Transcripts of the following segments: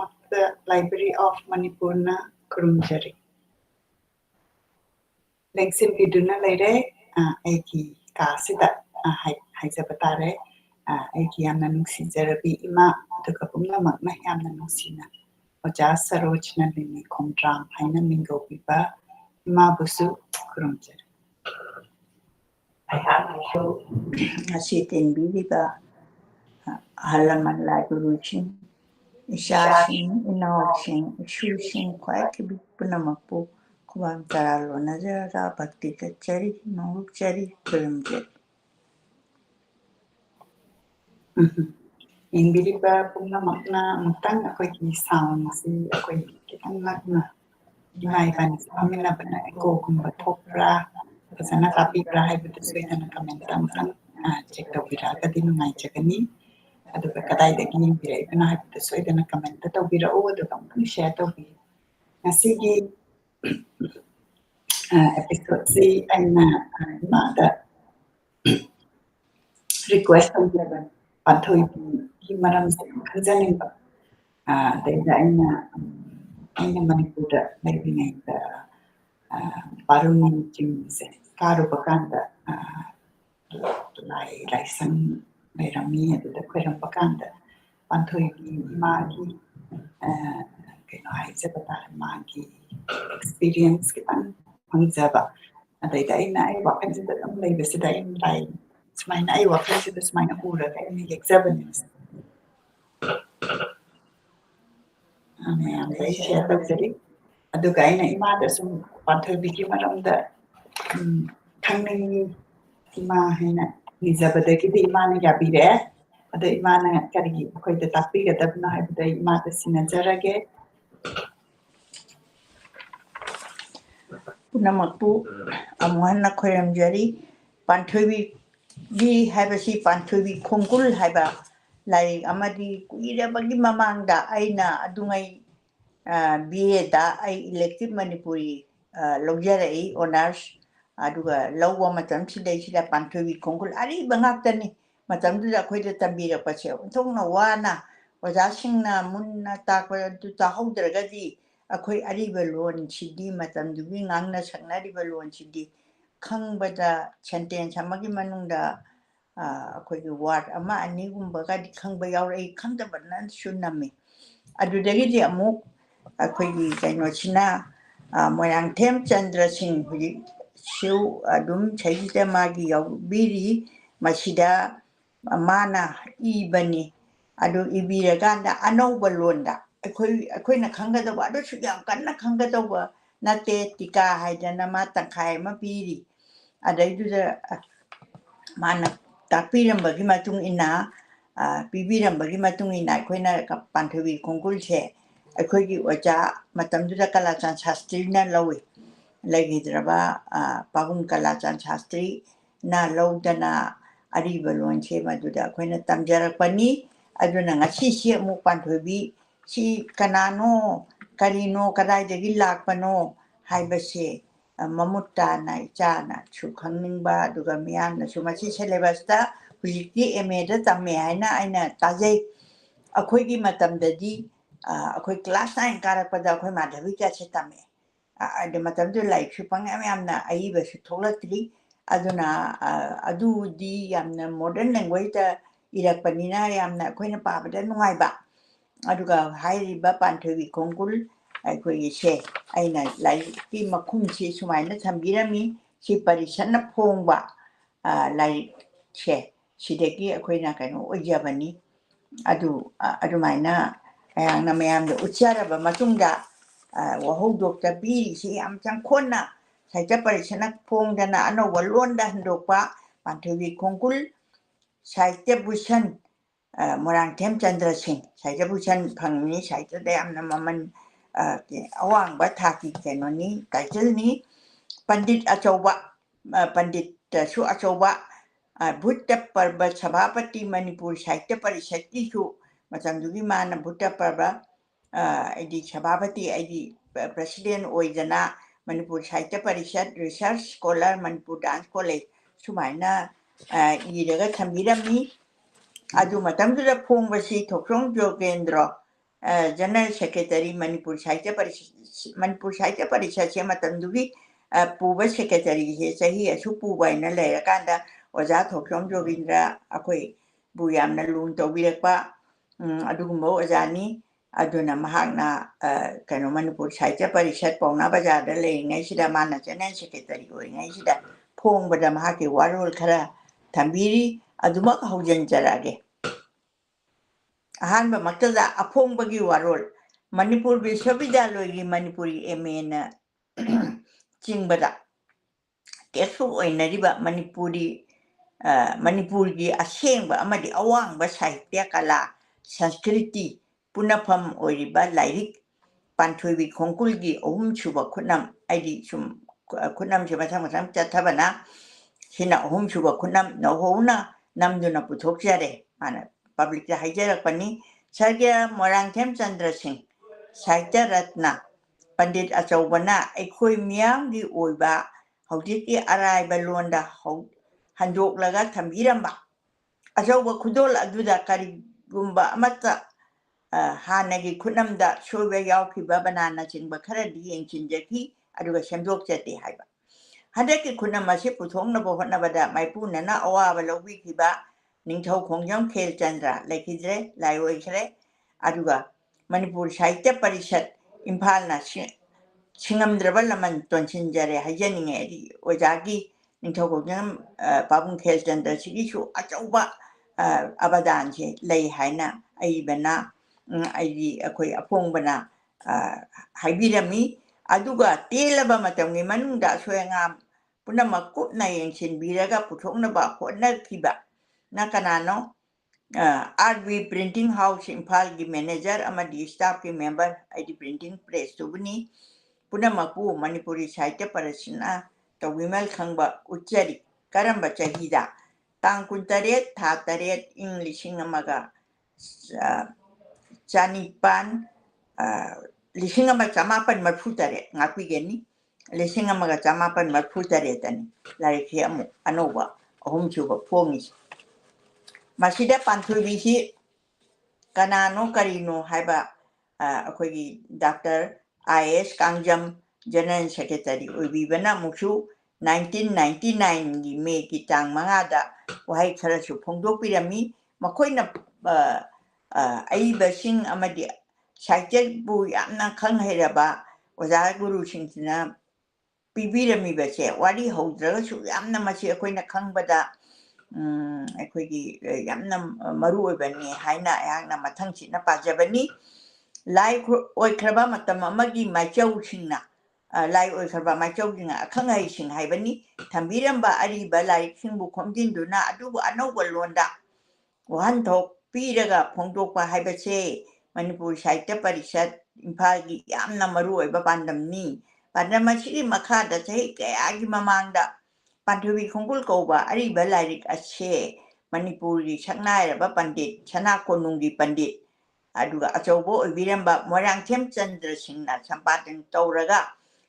ꯃꯛꯇ library of ꯃꯅꯤꯄꯨꯔꯅ ꯈꯨꯔꯨꯝꯖꯔꯤ ꯂꯦꯡꯁꯤꯟꯕꯤꯗꯨꯅ ꯂꯩꯔꯦ ꯑꯩꯒꯤ ꯀꯥꯁꯤꯗ ꯍꯥꯏꯖꯕ ꯇꯥꯔꯦ ꯑꯩꯒꯤ ꯌꯥꯝꯅ ꯅꯨꯡꯁꯤꯖꯔꯕꯤ ꯏꯃꯥ ꯑꯗꯨꯒ ꯄꯨꯝꯅꯃꯛꯅ ꯌꯥꯝꯅ ꯅꯨꯡꯁꯤꯅ ꯑꯣꯖꯥ ꯁꯔꯣꯖꯅ ꯂꯤꯅꯤ ꯈꯣꯡꯗ꯭ꯔꯥꯝ ꯍꯥꯏꯅ ꯃꯤꯡꯒꯧꯕꯤꯕ ꯏꯃꯥꯕꯨꯁꯨ ꯈꯨꯔꯨꯝꯖꯔꯤ ꯑꯩꯍꯥꯛꯅꯁꯨ ꯉꯁꯤ ꯇꯦꯟꯕꯤꯔꯤꯕ ꯑꯍꯜ ꯂꯃꯟ ꯂꯥꯏꯒꯨꯔꯨꯁꯤꯡ ꯏꯆꯥꯁꯤꯡ ꯏꯅꯥꯎꯁꯤꯡ ꯏꯁꯨꯁꯤꯡ ꯈ꯭ꯋꯥꯏꯗꯒꯤ ꯄꯨꯝꯅꯃꯛꯄꯨ ꯈꯨꯕꯥꯝ ꯇꯔꯥ ꯂꯣꯟꯅꯖꯔꯒ ꯚꯛꯇꯤ ꯀꯠꯆꯔꯤ ꯅꯣꯡꯂꯨꯛꯆꯔꯤ ꯈꯨꯔꯨꯝꯖꯔꯤ ꯌꯦꯡꯕꯤꯔꯤꯕ ꯄꯨꯝꯅꯃꯛꯅ ꯑꯃꯨꯛꯇꯪ ꯑꯩꯈꯣꯏꯒꯤ ꯁꯥꯎꯟꯁꯤ ꯑꯩꯈꯣꯏ ꯈꯤꯇꯪ ꯅꯛꯅ ꯏꯃꯥ ꯏꯕꯥꯅꯤꯁꯤ ꯐꯝꯃꯤꯟꯅꯕꯅ ꯏꯀꯣꯒꯨꯝꯕ ꯊꯣꯛꯄ꯭ꯔꯥ ꯐꯖꯅ ꯇꯥꯕꯤꯕ꯭ꯔꯥ ꯍꯥꯏꯕꯗꯨ ꯁꯣꯏꯗꯅ ꯀꯃꯦꯟꯇ ꯑꯃꯨꯛꯇꯪ ꯆꯦꯛ ꯇꯧꯕꯤꯔꯛꯑꯒꯗꯤ ꯅꯨꯡꯉꯥꯏꯖꯒꯅꯤ ꯑꯗꯨꯒ ꯀꯗꯥꯏꯗꯒꯤ ꯌꯦꯡꯕꯤꯔꯛꯏꯕꯅꯣ ꯍꯥꯏꯕꯗꯨ ꯁꯣꯏꯗꯅ ꯀꯃꯦꯟꯇ ꯇꯧꯕꯤꯔꯛꯎ ꯑꯗꯨꯒ ꯑꯃꯨꯛꯇꯪ ꯁꯦꯌꯔ ꯇꯧꯕꯤꯌꯨ ꯉꯁꯤꯒꯤ episode aina imada request tawjabani panthoi maram se khanjaningba daida aina manipura laibinai da paruni chingse karu bakanda lai sang lairami aduda khairam bakanda panthoi imagi keno haijaba tar magi experience kitang fangzaba adaida aina ai wakanjida dam leibesida in lai sumaina ai wakanjida sumaina uraga aina yekzabani ame ambai share tawjari aduga aina imada sum panthoibigi maramda thangning ima haina nizabadagi di imana yabire ada imana karigi khoida takpigadabna haibda imada sinajarage ꯄꯨꯝꯅꯃꯛꯄꯨ ꯑꯃꯨꯛ ꯍꯟꯅ ꯈꯣꯏꯔꯝꯖꯔꯤ ꯄꯥꯟꯊꯣꯏꯕꯤꯒꯤ ꯍꯥꯏꯕꯁꯤ ꯄꯥꯟꯊꯣꯏꯕꯤ ꯈꯣꯡꯒꯨꯜ ꯍꯥꯏꯕ ꯂꯥꯏꯔꯤꯛ ꯑꯃꯗꯤ ꯀꯨꯏꯔꯕꯒꯤ ꯃꯃꯥꯡꯗ ꯑꯩꯅ ꯑꯗꯨꯉꯩ BA ꯑꯩ ꯏꯂꯦꯛꯇꯤꯚ ꯃꯅꯤꯄꯨꯔꯤ ꯂꯧꯖꯔꯛꯏ ꯑꯣꯅꯔꯁ ꯑꯗꯨꯒ ꯂꯧꯕ ꯃꯇꯝꯁꯤꯗꯩꯁꯤꯗ ꯄꯥꯟꯊꯣꯏꯕꯤ ꯈꯣꯡꯒꯨꯜ ꯑꯔꯤꯕ ꯉꯥꯛꯇꯅꯤ ꯃꯇꯝꯗꯨꯗ ꯑꯩꯈꯣꯏꯗ ꯇꯝꯕꯤꯔꯛꯄꯁꯦ ꯑꯣꯟꯊꯣꯛꯅ ꯋꯥꯅ ꯑꯣꯖꯥꯁꯤꯡꯅ ꯃꯨꯟꯅ ꯇꯥꯛꯄ ꯑꯗꯨ ꯇꯥꯍꯧꯗ꯭ꯔꯒꯗꯤ ꯑꯩꯈꯣꯏ ꯑꯔꯤꯕ ꯂꯣꯟꯁꯤꯗꯤ ꯃꯇꯝꯗꯨꯒꯤ ꯉꯥꯡꯅ ꯁꯛꯅꯔꯤꯕ ꯂꯣꯟꯁꯤꯗꯤ ꯈꯪꯕꯗ ꯁꯦꯟꯇꯦꯟꯁ ꯑꯃꯒꯤ ꯃꯅꯨꯡꯗ ꯑꯩꯈꯣꯏꯒꯤ ꯋꯥꯔꯗ ꯑꯃ ꯑꯅꯤꯒꯨꯝꯕꯒꯗꯤ ꯈꯪꯕ ꯌꯥꯎꯔꯛꯏ ꯈꯪꯗꯕꯅꯁꯨ ꯅꯝꯃꯤ ꯑꯗꯨꯗꯒꯤꯗꯤ ꯑꯃꯨꯛ ꯑꯩꯈꯣꯏꯒꯤ ꯀꯩꯅꯣꯁꯤꯅ ꯃꯣꯏꯔꯥꯡꯊꯦꯝ ꯆꯟꯗ꯭ꯔ ꯁꯤꯡ ꯍꯧꯖꯤꯛꯁꯨ ꯑꯗꯨꯝ ꯁꯩꯁꯤꯗ ꯃꯥꯒꯤ ꯌꯥꯎꯕꯤꯔꯤ ꯃꯁꯤꯗ ꯃꯥꯅ ꯏꯕꯅꯤ ꯑꯗꯨ ꯏꯕꯤꯔꯀꯥꯟꯗ ꯑꯅꯧꯕ ꯂꯣꯟꯗ ꯑꯩꯈꯣꯏꯅ ꯈꯪꯒꯗꯧꯕ ꯑꯗꯨꯁꯨ ꯌꯥꯝ ꯀꯟꯅ ꯈꯪꯒꯗꯧꯕ ꯅꯠꯇꯦ ꯇꯤꯀꯥ ꯍꯥꯏꯗꯅ ꯃꯥ ꯇꯪꯈꯥꯏ ꯑꯃ ꯄꯤꯔꯤ ꯑꯗꯩꯗꯨꯗ ꯃꯥꯅ ꯇꯥꯛꯄꯤꯔꯝꯕꯒꯤ ꯃꯇꯨꯡ ꯏꯟꯅ ꯄꯤꯕꯤꯔꯝꯕꯒꯤ ꯃꯇꯨꯡ ꯏꯟꯅ ꯑꯩꯈꯣꯏꯅ ꯄꯥꯟꯊꯣꯏꯕꯤ ꯈꯣꯡꯒꯨꯜꯁꯦ ꯑꯩꯈꯣꯏꯒꯤ ꯑꯣꯖꯥ ꯃꯇꯝꯗꯨꯗ ꯀꯂꯥꯆꯥꯟ ꯁꯥꯁꯇ꯭ꯔꯤꯅ ꯂꯧꯏ ꯂꯩꯈꯤꯗ꯭ꯔꯕ ꯄꯥꯕꯨꯡ ꯀꯂꯥꯆꯥꯟ ꯁꯥꯁꯇ꯭ꯔꯤꯅ ꯂꯧꯗꯅ ꯑꯔꯤꯕ ꯂꯣꯟꯁꯦ ꯃꯗꯨꯗ ꯑꯩꯈꯣꯏꯅ ꯇꯝꯖꯔꯛꯄꯅꯤ ꯑꯗꯨꯅ ꯉꯁꯤꯁꯤ ꯑꯃꯨꯛ ꯄꯥꯟꯊꯣꯏꯕꯤ ꯁꯤ ꯀꯅꯥꯅꯣ ꯀꯔꯤꯅꯣ ꯀꯗꯥꯏꯗꯒꯤ ꯂꯥꯛꯄꯅꯣ ꯍꯥꯏꯕꯁꯦ ꯃꯃꯨꯠ ꯇꯥꯅ ꯏꯆꯥꯅꯁꯨ ꯈꯪꯅꯤꯡꯕ ꯑꯗꯨꯒ ꯃꯤꯌꯥꯝꯅꯁꯨ ꯃꯁꯤ ꯁꯦꯂꯦꯕꯁꯇ ꯍꯧꯖꯤꯛꯇꯤ MAꯗ ꯇꯝꯃꯦ ꯍꯥꯏꯅ ꯑꯩꯅ ꯇꯥꯖꯩ ꯑꯩꯈꯣꯏꯒꯤ ꯃꯇꯝꯗꯗꯤ ꯑꯩꯈꯣꯏ ꯀ꯭ꯂꯥꯁ 9 ꯀꯥꯔꯛꯄꯗ ꯑꯩꯈꯣꯏ ꯃꯥꯙꯕꯤꯀꯥꯁꯦ ꯇꯝꯃꯦ ꯑꯗꯨ ꯃꯇꯝꯗꯨꯗ ꯂꯥꯏꯔꯤꯛꯁꯨ ꯌꯥꯝꯅ ꯑꯏꯕꯁꯨ ꯊꯣꯛꯂꯛꯇ꯭ꯔꯤ ꯑꯗꯨꯅ ꯑꯗꯨꯗꯤ ꯌꯥꯝꯅ ꯃꯣꯗꯔꯟ ꯂꯦꯡꯒ꯭ꯋꯦꯖꯇ ꯏꯔꯛꯄꯅꯤꯅ ꯌꯥꯝꯅ ꯑꯩꯈꯣꯏꯅ ꯄꯥꯕꯗ ꯅꯨꯡꯉꯥꯏꯕ ꯑꯗꯨꯒ ꯍꯥꯏꯔꯤꯕ ꯄꯥꯟꯊꯣꯏꯕꯤ ꯈꯣꯡꯒꯨꯜ ꯑꯩꯈꯣꯏꯒꯤꯁꯦ ꯑꯩꯅ ꯂꯥꯏꯔꯤꯛꯀꯤ ꯃꯈꯨꯝꯁꯤ ꯁꯨꯃꯥꯏꯅ ꯊꯝꯕꯤꯔꯝꯃꯤ ꯁꯤ ꯄꯔꯤꯁꯠꯅ ꯐꯣꯡꯕ ꯂꯥꯏꯔꯤꯛꯁꯦ ꯁꯤꯗꯒꯤ ꯑꯩꯈꯣꯏꯅ ꯀꯩꯅꯣ ꯑꯣꯏꯖꯕꯅꯤ ꯑꯗꯨꯃꯥꯏꯅ ꯑꯩꯍꯥꯛꯅ ꯃꯌꯥꯝꯗ ꯎꯠꯆꯔꯕ ꯃꯇꯨꯡꯗ ꯋꯥꯍꯧꯗꯣꯛꯇ ꯄꯤꯔꯤꯁꯤ ꯌꯥꯝ ꯆꯪꯈꯣꯟꯅ ꯁꯥꯍꯤꯇ꯭ꯌ ꯄꯔꯤꯁꯠꯅ ꯐꯣꯡꯗꯅ ꯑꯅꯧꯕ ꯂꯣꯟꯗ ꯍꯟꯗꯣꯛꯄ ꯄꯥꯟꯊꯣꯏꯕꯤ ꯈꯣꯡꯒꯨꯜ ꯁꯥꯍꯤꯇ꯭ꯌ ꯚꯨꯁꯟ ꯃꯣꯏꯔꯥꯡꯊꯦꯝ ꯆꯟꯗ꯭ꯔ ꯁꯤꯡ ꯁꯥꯍꯤꯇ꯭ꯌ ꯚꯨꯁꯟ ꯐꯪꯉꯤ ꯁꯥꯍꯤꯇ꯭ꯌꯗ ꯌꯥꯝꯅ ꯃꯃꯜ ꯑꯋꯥꯡꯕ ꯊꯥꯛꯀꯤ ꯀꯩꯅꯣꯅꯤ ꯇꯥꯏꯇꯜꯅꯤ ꯄꯟꯗꯤꯠ ꯑꯆꯧꯕ ꯄꯟꯗꯤꯠꯇꯁꯨ ꯑꯆꯧꯕ ꯚꯨꯠꯇ ꯄꯔꯕ ꯁꯚꯥꯄꯇꯤ ꯃꯅꯤꯄꯨꯔ ꯁꯥꯍꯤꯇ꯭ꯌ ꯄꯔꯤꯁꯠꯀꯤꯁꯨ ꯃꯇꯝꯗꯨꯒꯤ ꯃꯥꯅ ꯚꯨꯠꯇ ꯄꯔꯕ ꯑꯩꯗꯤ ꯁꯚꯥꯄꯇꯤ ꯑꯩꯗꯤ ꯄ꯭ꯔꯁꯤꯗꯦꯟ ꯑꯣꯏꯗꯅ ꯃꯅꯤꯄꯨꯔ ꯁꯥꯍꯤꯇ꯭ꯌ ꯄꯔꯤꯁꯠ ꯔꯤꯁꯔꯁ ꯁ꯭ꯀꯣꯂꯔ ꯃꯅꯤꯄꯨꯔ ꯗꯥꯟꯁ ꯀꯣꯂꯦꯖ ꯁꯨꯃꯥꯏꯅ ꯏꯔꯒ ꯊꯝꯕꯤꯔꯝꯃꯤ ꯑꯗꯨ ꯃꯇꯝꯗꯨꯗ ꯐꯣꯡꯕꯁꯤ ꯊꯣꯛꯆꯣꯝ ꯖꯣꯒꯦꯟꯗ꯭ꯔ General Secretary Manipur Sahitya Parishad se matamdugi puba secretary he sahi asu puba ina lerakanda oja thokyom jogindra akoi buyamna lun tawbirakpa adugumba ojani aduna mahakna kano Manipur Sahitya Parishad Pauna Bazar da lengai sida mana General Secretary oingai sida phongbada mahaki warol khara thambiri adumak haujan jarage ahanba maktada aphongbagi warol Manipur Vishwavidyaloygi Manipuri MA na chingbada textbook oinariba Manipurgi asengba amadi awangba sahitya kala Sanskriti punafam oiriba lairik Panthoibi Khongkulgi suba khunam aidi sum khunam se mathang chathabana sina suba khunam nohona namduna puthokjare mana public ja haijarakpani Sargya Morangthem Chandra Singh Sahitya Ratna Pandit Achaubana Ekhoi Miyamgi Oiba Haujiki Araiba Londa Handok Thambiramba Achauba Khudol Aduda Karigumba Amata Hanagi Kunamda Shoba Yaukiba Banana Chingba Karadi and Chinjaki Aduga Shandok Chati Haiba Hadaki Kunamasi Puthongna Bohanabada Maipunana Awa Wikiba Ningto Kongjam Kel Chandra Lakidre Laiwekre Aduga Manipur Sahitya Parishad Impalna Singamdraba Laman Tonchinjare Hajaning Ojagi Nintokognam Babun Keltanda Sigishu Achauba Abadanji Lay Haina Aibana Aidi Akoi Apongbana Haibirami Aduga Telaba Matangi Manunda Swangam Punamakut Nayan Biraga Putonaba Hotna Kiba Nakanano RV Printing House Impalgi Manager Amadi staff member ID Printing Press Tubuni Punamaku Manipuri Sahitya Parishad Tawimel Khangba Uchari Karamba Chahida Tang Kuntaret Tataret English Amaga Chanipan Lishingama Chamapan Marfutare Napigeni Lishingamaga Chamapan Marfutaretani like him Anova Chuba Pongis Masida Panthubihi Kanano Karino Haiba Akogi Dr. I.S. Kangjam General Secretary Ubibana Mushu 1999 gi May ki tang mangada wahai kharasu phongdok pirami makoina aiba sing amadi Sahitya bu yamna khang hairaba oja guru singna pibirami bache wari haudraga su yamna machi akoina khangbada aikogi yamna maru oibani haina ayangna mathang china pajabani Lai Oikraba Matamagi Machau Singna Lai Oikraba Machau Singa Kangai Sing Haibani Tambiramba Ariba Lai Singbu Komdinduna Adu Anoba Londa Wanto Piraga Pongdopa Haibase Manipur Sahitya Parishad Impagi Yamna Maru Babandam Ni Padamashiri Makada Take Agi Mamanda Pantubi Kongul Koba Ariba Lairik Ashe Manipuri Chaknaira Pandit Chanako Nungi Pandit Aduga Achobo Viramba Morangthem Chandra Singna Sampadan Tauraga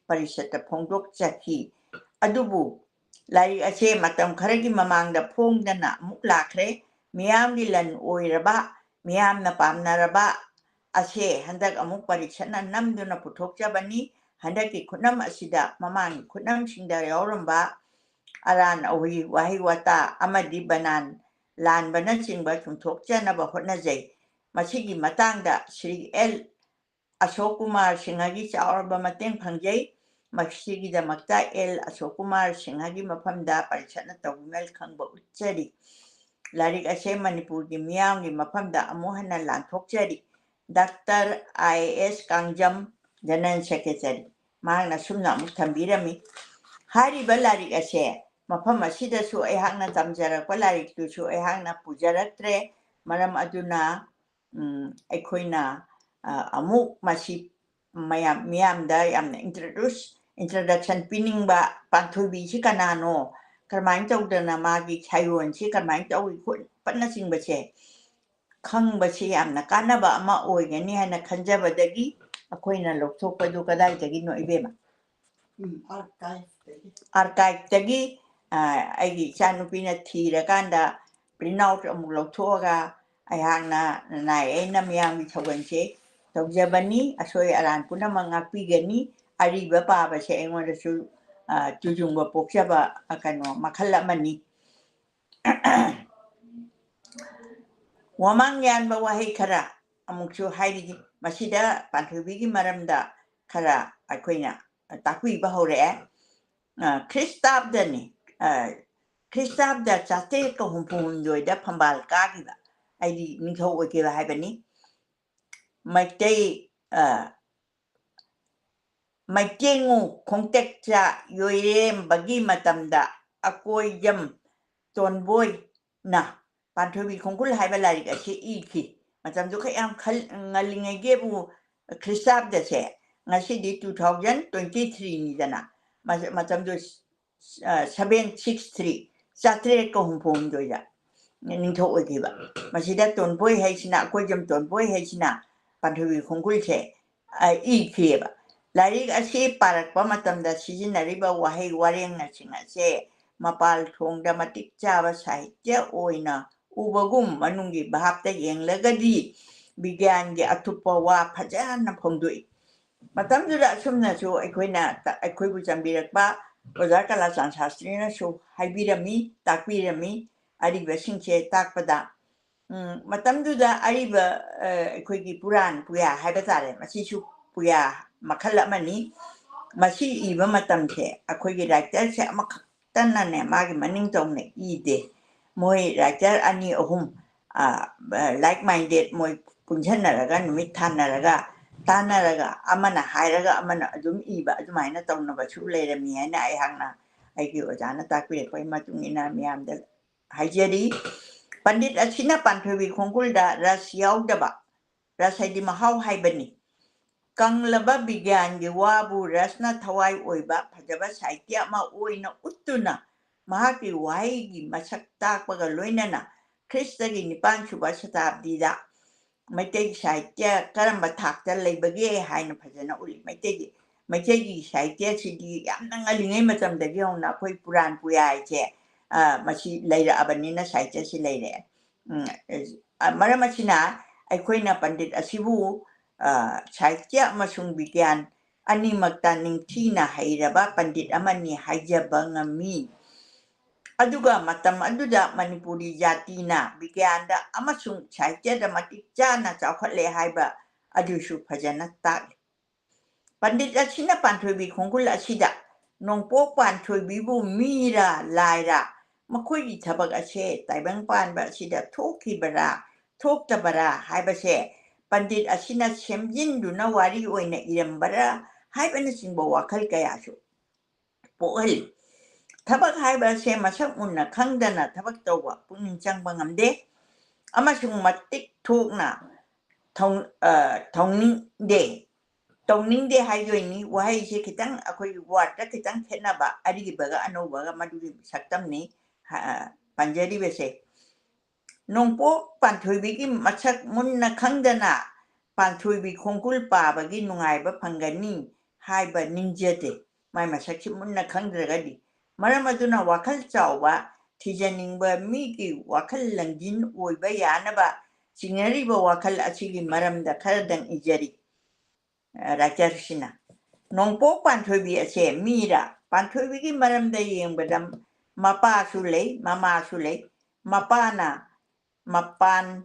Parishata Pongdok Chaki Adubu Lai Ache Matam Karagi Mamanga Pongdana Muklakre Miam Dilan Oiraba Miam Napam Naraba Ache Handak Amuk Parishana Namduna Putokja Bani Handaki Kunam Asida Mamang Kunam Shinda Yoramba Aran Ohi Wahiwata Amadi Banan Lan Banaching Batum Tokja Naba Hotnazay Masigi Matanga Sri L. Ashokumar Singhagi Chauraba Mateng Pangjay Masigi the Makta L. Ashokumar Singhagi Mapamda Parishana Tawimel Kangba Uchari Larik Ashe Manipur Gimiam Mapamda Amohana Lantokjari Dr. I.S. Kangjam General Secretary Mahana Sumna Mutambirami Hari Balarik Ashe Mapama Sida Su Ehana Tamjara Palarik to Su Ehana Pujaratre Maram Aduna Aikoina Amuk Masi Miamda Yam introduction pinning ba Panthubi Chikanano Karmine Todana Magi Chayon Chikamine Tawi Panasing Bache Kang Bachi am Nakanaba Ama Oigani and a Kanjaba Dagi Akoina Loktopa Dukadai Dagi no Ibema Archive Dagi Agi Chanupina Tirakanda Print out Amuloktoga Ayana Naena Miami Tawanche ꯇꯧꯖꯕꯅꯤ ꯑꯁꯣꯏ ꯑꯔꯥꯟ ꯄꯨꯝꯅꯃꯛ ꯉꯥꯛꯄꯤꯒꯅꯤ ꯑꯔꯤꯕ ꯄꯥꯕꯁꯦ ꯑꯩꯉꯣꯟꯗꯁꯨ ꯇꯨꯖꯨꯡꯕ ꯄꯣꯛꯆꯕ ꯀꯩꯅꯣ ꯃꯈꯜ ꯑꯃꯅꯤ ꯋꯥꯃꯥꯡ ꯌꯥꯟꯕ ꯋꯥꯍꯩ ꯈꯔ ꯑꯃꯨꯛꯁꯨ ꯍꯥꯏꯔꯤꯒꯤ ꯃꯁꯤꯗ ꯄꯥꯟꯊꯣꯏꯕꯤꯒꯤ ꯃꯔꯝꯗ ꯈꯔ ꯑꯩꯈꯣꯏꯅ ꯇꯥꯛꯄꯤꯕ ꯍꯧꯔꯛꯑꯦ ꯈ꯭ꯔꯤꯁꯇꯥब्ꯗꯅꯤ ꯈ꯭ꯔꯤꯁꯇꯥब्ꯗ 1368ꯗ ꯐꯝꯕꯥꯜ ꯀꯥꯈꯤꯕ ꯑꯩꯗꯤ ꯅꯤꯡꯊꯧ ꯑꯣꯏꯈꯤꯕ ꯍꯥꯏꯕꯅꯤ ꯃꯩꯇꯦꯡꯉꯨ ꯈꯣꯡꯇꯦꯛꯆꯥ ꯌꯣꯏꯔꯦꯝꯕꯒꯤ ꯃꯇꯝꯗ ꯑꯀꯣꯏꯖꯝ ꯇꯣꯟꯕꯣꯏꯅ ꯄꯥꯟꯊꯣꯏꯕꯤ ꯈꯣꯡꯒꯨꯜ ꯍꯥꯏꯕ ꯂꯥꯏꯔꯤꯛ ꯑꯁꯤ ꯏꯈꯤ ꯃꯇꯝꯗꯨ ꯈꯛ ꯌꯥꯝ ꯉꯜꯂꯤꯉꯩꯒꯤꯕꯨ ꯈ꯭ꯔꯤꯁꯇꯥബ്ꯗꯁꯦ ꯉꯁꯤꯗꯤ 2023 ꯃꯇꯝꯗꯨ 763 1368ꯗ ꯅꯤꯡꯊꯧ ꯑꯣꯏꯈꯤꯕ ꯃꯁꯤꯗ ꯇꯣꯟꯕꯣꯏ ꯍꯥꯏꯁꯤꯅ ꯑꯀꯣꯏꯖꯝ ꯇꯣꯟꯕꯣꯏ ꯍꯥꯏꯁꯤꯅ ꯄꯥꯟꯊꯣꯏꯕꯤ ꯈꯣꯡꯒꯨꯜꯁꯦ ꯏꯈꯤꯑꯕ ꯂꯥꯏꯔꯤꯛ ꯑꯁꯤ ꯄꯥꯔꯛꯄ ꯃꯇꯝꯗ ꯁꯤꯖꯤꯟꯅꯔꯤꯕ ꯋꯥꯍꯩ ꯋꯥꯔꯦꯡꯅꯁꯤꯡ ꯑꯁꯦ ꯃꯄꯥꯜ ꯊꯣꯡꯗ ꯃꯇꯤꯛ ꯆꯥꯕ ꯁꯥꯍꯤꯇ꯭ꯌ ꯑꯣꯏꯅ ꯎꯕꯒꯨꯝ ꯃꯅꯨꯡꯒꯤ ꯚꯥꯞꯇ ꯌꯦꯡꯂꯒꯗꯤ ꯕꯤꯒ꯭ꯌꯥꯟꯒꯤ ꯑꯊꯨꯞꯄ ꯋꯥ ꯐꯖꯅ ꯐꯣꯡꯗꯣꯛꯏ ꯃꯇꯝꯗꯨꯗ ꯑꯁꯨꯝꯅꯁꯨ ꯑꯩꯈꯣꯏꯕꯨ ꯆꯪꯕꯤꯔꯛꯄ ꯑꯣꯖꯥ ꯀꯂꯥꯆꯥꯟ ꯁꯥꯁꯇ꯭ꯔꯤꯅꯁꯨ ꯍꯥꯏꯕꯤꯔꯝꯃꯤ ꯇꯥꯛꯄꯤꯔꯝꯃꯤ ꯑꯔꯤꯕꯁꯤꯡꯁꯦ ꯇꯥꯛꯄꯗ ꯃꯇꯝꯗꯨꯗ ꯑꯔꯤꯕ ꯑꯩꯈꯣꯏꯒꯤ ꯄꯨꯔꯥꯟ ꯄꯨꯌꯥ ꯍꯥꯏꯕ ꯇꯥꯔꯦ ꯃꯁꯤꯁꯨ ꯄꯨꯌꯥ ꯃꯈꯜ ꯑꯃꯅꯤ ꯃꯁꯤ ꯏꯕ ꯃꯇꯝꯁꯦ ꯑꯩꯈꯣꯏꯒꯤ ꯔꯥꯏꯇꯔꯁꯦ ꯑꯃꯈꯛꯇꯅꯅꯦ ꯃꯥꯒꯤ ꯃꯅꯤꯡ ꯇꯧꯅ ꯏꯗꯦ ꯃꯣꯏ ꯔꯥꯏꯇꯔ 2-3 ꯂꯥꯏꯛ ꯃꯥꯏꯟꯗꯦꯠ ꯃꯣꯏ ꯄꯨꯟꯁꯤꯟꯅꯔꯒ ꯅꯨꯃꯤꯠ ꯊꯥꯅꯔꯒ ꯇꯥꯟꯅꯔꯒ ꯑꯃꯅ ꯍꯥꯏꯔꯒ ꯑꯃꯅ ꯑꯗꯨꯝ ꯏꯕ ꯑꯗꯨꯃꯥꯏꯅ ꯇꯧꯅꯕꯁꯨ ꯂꯩꯔꯝꯃꯤ ꯍꯥꯏꯅ ꯑꯩꯍꯥꯛꯅ ꯑꯩꯒꯤ ꯑꯣꯖꯥꯅ ꯇꯥꯛꯄꯤꯔꯛꯄꯒꯤ ꯃꯇꯨꯡ ꯏꯟꯅ ꯃꯤꯌꯥꯝꯗ ꯍꯥꯏꯖꯔꯤ ꯄꯟꯗꯤꯠ ꯑꯁꯤꯅ ꯄꯥꯟꯊꯣꯏꯕꯤ ꯈꯣꯡꯒꯨꯜꯗ ꯔꯁ ꯌꯥꯎꯗꯕ ꯔꯁ ꯍꯥꯏꯗꯤ ꯃꯍꯥꯎ ꯍꯥꯏꯕꯅꯤ ꯀꯪꯂꯕ ꯕꯤꯒ꯭ꯌꯥꯟꯒꯤ ꯋꯥꯕꯨ ꯔꯁꯅ ꯊꯋꯥꯏ ꯑꯣꯏꯕ ꯐꯖꯕ ꯁꯥꯍꯤꯇ꯭ꯌ ꯑꯃ ꯑꯣꯏꯅ ꯎꯠꯇꯨꯅ ꯃꯍꯥꯛꯀꯤ ꯋꯥꯍꯩꯒꯤ ꯃꯁꯛ ꯇꯥꯛꯄꯒ ꯂꯣꯏꯅꯅ ꯈ꯭ꯔꯤꯁꯇꯒꯤ 9ꯁꯨꯕ ꯁꯇꯥꯕꯗꯤꯗ ꯃꯩꯇꯩ ꯁꯥꯍꯤꯇ꯭ꯌ ꯀꯔꯝꯕ ꯊꯥꯛꯇ ꯂꯩꯕꯒꯦ ꯍꯥꯏꯅ ꯐꯖꯅ ꯎꯠꯂꯤ ꯃꯩꯇꯩꯒꯤ ꯁꯥꯍꯤꯇ꯭ꯌꯁꯤꯗꯤ ꯌꯥꯝꯅ ꯉꯜꯂꯤꯉꯩ ꯃꯇꯝꯗꯒꯤ ꯍꯧꯅ ꯑꯩꯈꯣꯏ ꯄꯨꯔꯥꯟ ꯄꯨꯌꯥ ꯍꯥꯏꯁꯦ ꯃꯁꯤ ꯂꯩꯔꯛꯑꯕꯅꯤꯅ ꯁꯥꯍꯤꯇ꯭ꯌꯁꯤ ꯂꯩꯔꯛꯑꯦ ꯃꯔꯝ ꯑꯁꯤꯅ ꯑꯩꯈꯣꯏꯅ ꯄꯟꯗꯤꯠ ꯑꯁꯤꯕꯨ ꯁꯥꯍꯤꯇ꯭ꯌ ꯑꯃꯁꯨꯡ ꯕꯤꯒ꯭ꯌꯥꯟ ꯑꯅꯤꯃꯛꯇ ꯅꯤꯡꯊꯤꯅ ꯍꯩꯔꯕ ꯄꯟꯗꯤꯠ ꯑꯃꯅꯤ ꯍꯥꯏꯖꯕ ꯉꯝꯃꯤ ꯑꯗꯨꯒ ꯃꯇꯝ ꯑꯗꯨꯗ ꯃꯅꯤꯄꯨꯔꯤ ꯖꯥꯇꯤꯅ ꯕꯤꯒ꯭ꯌꯥꯟꯗ ꯑꯃꯁꯨꯡ ꯁꯥꯍꯤꯇ꯭ꯌꯗ ꯃꯇꯤꯛ ꯆꯥꯅ ꯆꯥꯎꯈꯠꯂꯦ ꯍꯥꯏꯕ ꯑꯗꯨꯁꯨ ꯐꯖꯅ ꯇꯥꯛꯂꯤ ꯄꯟꯗꯤꯠ ꯑꯁꯤꯅ ꯄꯥꯟꯊꯣꯏꯕꯤ ꯈꯣꯡꯒꯨꯜ ꯑꯁꯤꯗ ꯅꯣꯡꯄꯣꯛ ꯄꯥꯟꯊꯣꯏꯕꯤꯕꯨ ꯃꯤꯔꯥ ꯂꯥꯏꯔꯥ ꯃꯈꯣꯏꯒꯤ ꯊꯕꯛ ꯑꯁꯦ ꯇꯥꯏꯕꯪ ꯄꯥꯟꯕ ꯑꯁꯤꯗ ꯊꯣꯛꯈꯤꯕꯔꯥ ꯊꯣꯛꯇꯕꯔꯥ ꯍꯥꯏꯕꯁꯦ ꯄꯟꯗꯤꯠ ꯑꯁꯤꯅ ꯁꯦꯝꯖꯤꯟꯗꯨꯅ ꯋꯥꯔꯤ ꯑꯣꯏꯅ ꯏꯔꯝꯕꯔꯥ ꯍꯥꯏꯕꯅꯆꯤꯡꯕ ꯋꯥꯈꯜ ꯀꯌꯥꯁꯨ ꯄꯣꯛꯍꯜꯂꯤ ꯊꯕꯛ ꯍꯥꯏꯕ ꯑꯁꯦ ꯃꯁꯛ ꯃꯨꯟꯅ ꯈꯪꯗꯅ ꯊꯕꯛ ꯇꯧꯕ ꯄꯨꯛꯅꯤꯡ ꯆꯪꯕ ꯉꯝꯗꯦ ꯑꯃꯁꯨꯡ ꯃꯇꯤꯛ ꯊꯣꯛꯅ ꯇꯧꯅꯤꯡꯗꯦ ꯍꯥꯏꯗꯣꯏꯅꯤ ꯋꯥꯍꯩꯁꯦ ꯈꯤꯇꯪ ꯑꯩꯈꯣꯏꯒꯤ ꯋꯥꯔꯗꯇ ꯈꯤꯇꯪ ꯈꯦꯠꯅꯕ ꯑꯔꯤꯕꯒ ꯑꯅꯧꯕꯒ ꯃꯗꯨꯒꯤ ꯁꯛꯇꯝꯅꯤ ꯄꯟꯖꯔꯤꯕꯁꯦ ꯅꯣꯡꯄꯣꯛ ꯄꯥꯟꯊꯣꯏꯕꯤꯒꯤ ꯃꯁꯛ ꯃꯨꯟꯅ ꯈꯪꯗꯅ ꯄꯥꯟꯊꯣꯏꯕꯤ ꯈꯣꯡꯒꯨꯜ ꯄꯥꯕꯒꯤ ꯅꯨꯡꯉꯥꯏꯕ ꯐꯪꯒꯅꯤ ꯍꯥꯏꯕ ꯅꯤꯡꯖꯗꯦ ꯃꯥꯏ ꯃꯁꯛꯁꯤ ꯃꯨꯟꯅ ꯈꯪꯗ꯭ꯔꯒꯗꯤ ꯃꯔꯝ ꯑꯗꯨꯅ ꯋꯥꯈꯜ ꯆꯥꯎꯕ ꯊꯤꯖꯅꯤꯡꯕ ꯃꯤꯒꯤ ꯋꯥꯈꯜ ꯂꯪꯖꯤꯟ ꯑꯣꯏꯕ ꯌꯥꯅꯕ ꯆꯤꯡꯅꯔꯤꯕ ꯋꯥꯈꯜ ꯑꯁꯤꯒꯤ ꯃꯔꯝꯗ ꯈꯔꯗꯪ ꯏꯖꯔꯤ ꯔꯥꯏꯇꯔꯁꯤꯅ ꯅꯣꯡꯄꯣꯛ ꯄꯥꯟꯊꯣꯏꯕꯤ ꯑꯁꯦ ꯃꯤꯔꯥ ꯄꯥꯟꯊꯣꯏꯕꯤꯒꯤ ꯃꯔꯝꯗ ꯌꯦꯡꯕꯗ ꯃꯄꯥꯁꯨ ꯂꯩ ꯃꯃꯥꯁꯨ ꯂꯩ ꯃꯄꯥꯅ ꯃꯄꯥꯟ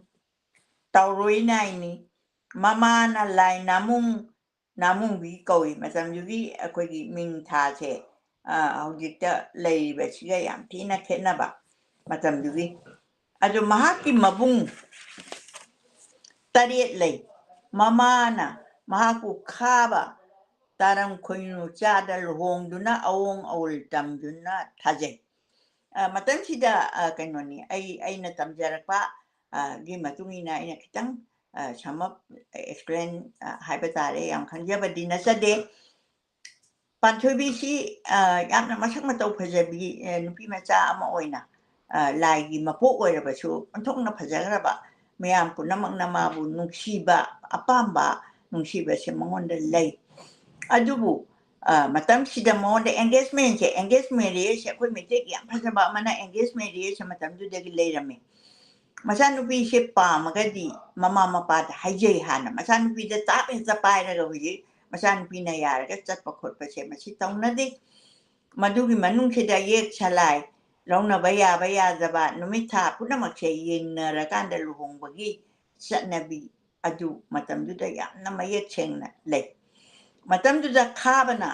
ꯇꯥꯎꯔꯣꯏ ꯅꯥꯏꯅꯤ ꯃꯃꯥꯅ ꯂꯥꯏ ꯅꯥꯃꯨꯡꯕꯤ ꯀꯧꯏ ꯃꯇꯝꯗꯨꯒꯤ ꯑꯩꯈꯣꯏꯒꯤ ꯃꯤꯡ ꯊꯥꯁꯦ ꯍꯧꯖꯤꯛꯇ ꯂꯩꯔꯤꯕꯁꯤꯒ ꯌꯥꯝ ꯊꯤꯅ ꯈꯦꯠꯅꯕ ꯃꯇꯝꯗꯨꯒꯤ ꯑꯗꯨ ꯃꯍꯥꯛꯀꯤ ꯃꯕꯨꯡ 7 ꯂꯩ ꯃꯃꯥꯅ ꯃꯍꯥꯛꯄꯨ ꯈꯥꯕ ꯇꯥꯔꯝ ꯈꯣꯏꯅꯨ ꯆꯥꯗ ꯂꯨꯍꯣꯡꯗꯨꯅ ꯑꯋꯣꯡ ꯑꯋꯜ ꯇꯝꯗꯨꯅ ꯊꯥꯖꯩ ꯃꯇꯝꯁꯤꯗ ꯀꯩꯅꯣꯅꯤ ꯑꯩꯅ ꯇꯝꯖꯔꯛꯄ ꯒꯤ ꯃꯇꯨꯡ ꯏꯟꯅ ꯑꯩꯅ ꯈꯤꯇꯪ ꯁꯝꯑꯞ ꯑꯦꯛꯁꯄ꯭ꯂꯦꯟ ꯍꯥꯏꯕ ꯇꯥꯔꯦ ꯌꯥꯝ ꯈꯪꯖꯕꯗꯤ ꯅꯠꯆꯗꯦ ꯄꯥꯟꯊꯣꯏꯕꯤꯁꯤ ꯌꯥꯝꯅ ꯃꯁꯛ ꯃꯇꯧ ꯐꯖꯕꯤ ꯅꯨꯄꯤ ꯃꯆꯥ ꯑꯃ ꯑꯣꯏꯅ ꯂꯥꯏꯒꯤ ꯃꯄꯣꯛ ꯑꯣꯏꯔꯕꯁꯨ ꯑꯣꯟꯊꯣꯛꯅ ꯐꯖꯈ꯭ꯔꯕ ꯃꯌꯥꯝ ꯄꯨꯝꯅꯃꯛꯅ ꯃꯥꯕꯨ ꯅꯨꯡꯁꯤꯕ ꯑꯄꯥꯝꯕ ꯅꯨꯡꯁꯤꯕꯁꯦ ꯃꯉꯣꯟꯗ ꯂꯩ ꯑꯗꯨꯕꯨ ꯃꯇꯝꯁꯤꯗ ꯃꯉꯣꯟꯗ ꯑꯦꯡꯒꯦꯖ ꯃꯦꯔꯤꯌꯦꯖꯁꯦ ꯑꯩꯈꯣꯏ ꯃꯩꯇꯩꯒꯤ ꯌꯥꯝ ꯐꯖꯕ ꯑꯃꯅ ꯑꯦꯡꯒꯦꯖ ꯃꯦꯔꯤꯌꯦꯖ ꯃꯇꯝꯗꯨꯗꯒꯤ ꯂꯩꯔꯝꯃꯤ ꯃꯆꯥꯅꯨꯄꯤꯁꯦ ꯄꯥꯝꯃꯒꯗꯤ ꯃꯃꯥ ꯃꯄꯥꯗ ꯍꯥꯏꯖꯩ ꯍꯥꯟꯅ ꯃꯆꯥꯅꯨꯄꯤꯗ ꯆꯞ ꯍꯦꯛꯇ ꯄꯥꯏꯔꯒ ꯍꯧꯖꯤꯛ ꯃꯆꯥꯅꯨꯄꯤꯅ ꯌꯥꯔꯒ ꯆꯠꯄ ꯈꯣꯠꯄꯁꯦ ꯃꯁꯤ ꯇꯧꯅꯗꯦ ꯃꯗꯨꯒꯤ ꯃꯅꯨꯡꯁꯤꯗ ꯌꯦꯛ ꯁꯂꯥꯏ ꯂꯧꯅꯕ ꯌꯥꯕ ꯌꯥꯗꯕ ꯅꯨꯃꯤꯠ ꯊꯥ ꯄꯨꯝꯅꯃꯛꯁꯦ ꯌꯦꯡꯅꯔꯀꯥꯟꯗ ꯂꯨꯍꯣꯡꯕꯒꯤ ꯆꯠꯅꯕꯤ ꯑꯗꯨ ꯃꯇꯝꯗꯨꯗ ꯌꯥꯝꯅ ꯃꯌꯦꯛ ꯁꯦꯡꯅ ꯂꯩ ꯃꯇꯝꯗꯨꯗ ꯈꯥꯕꯅ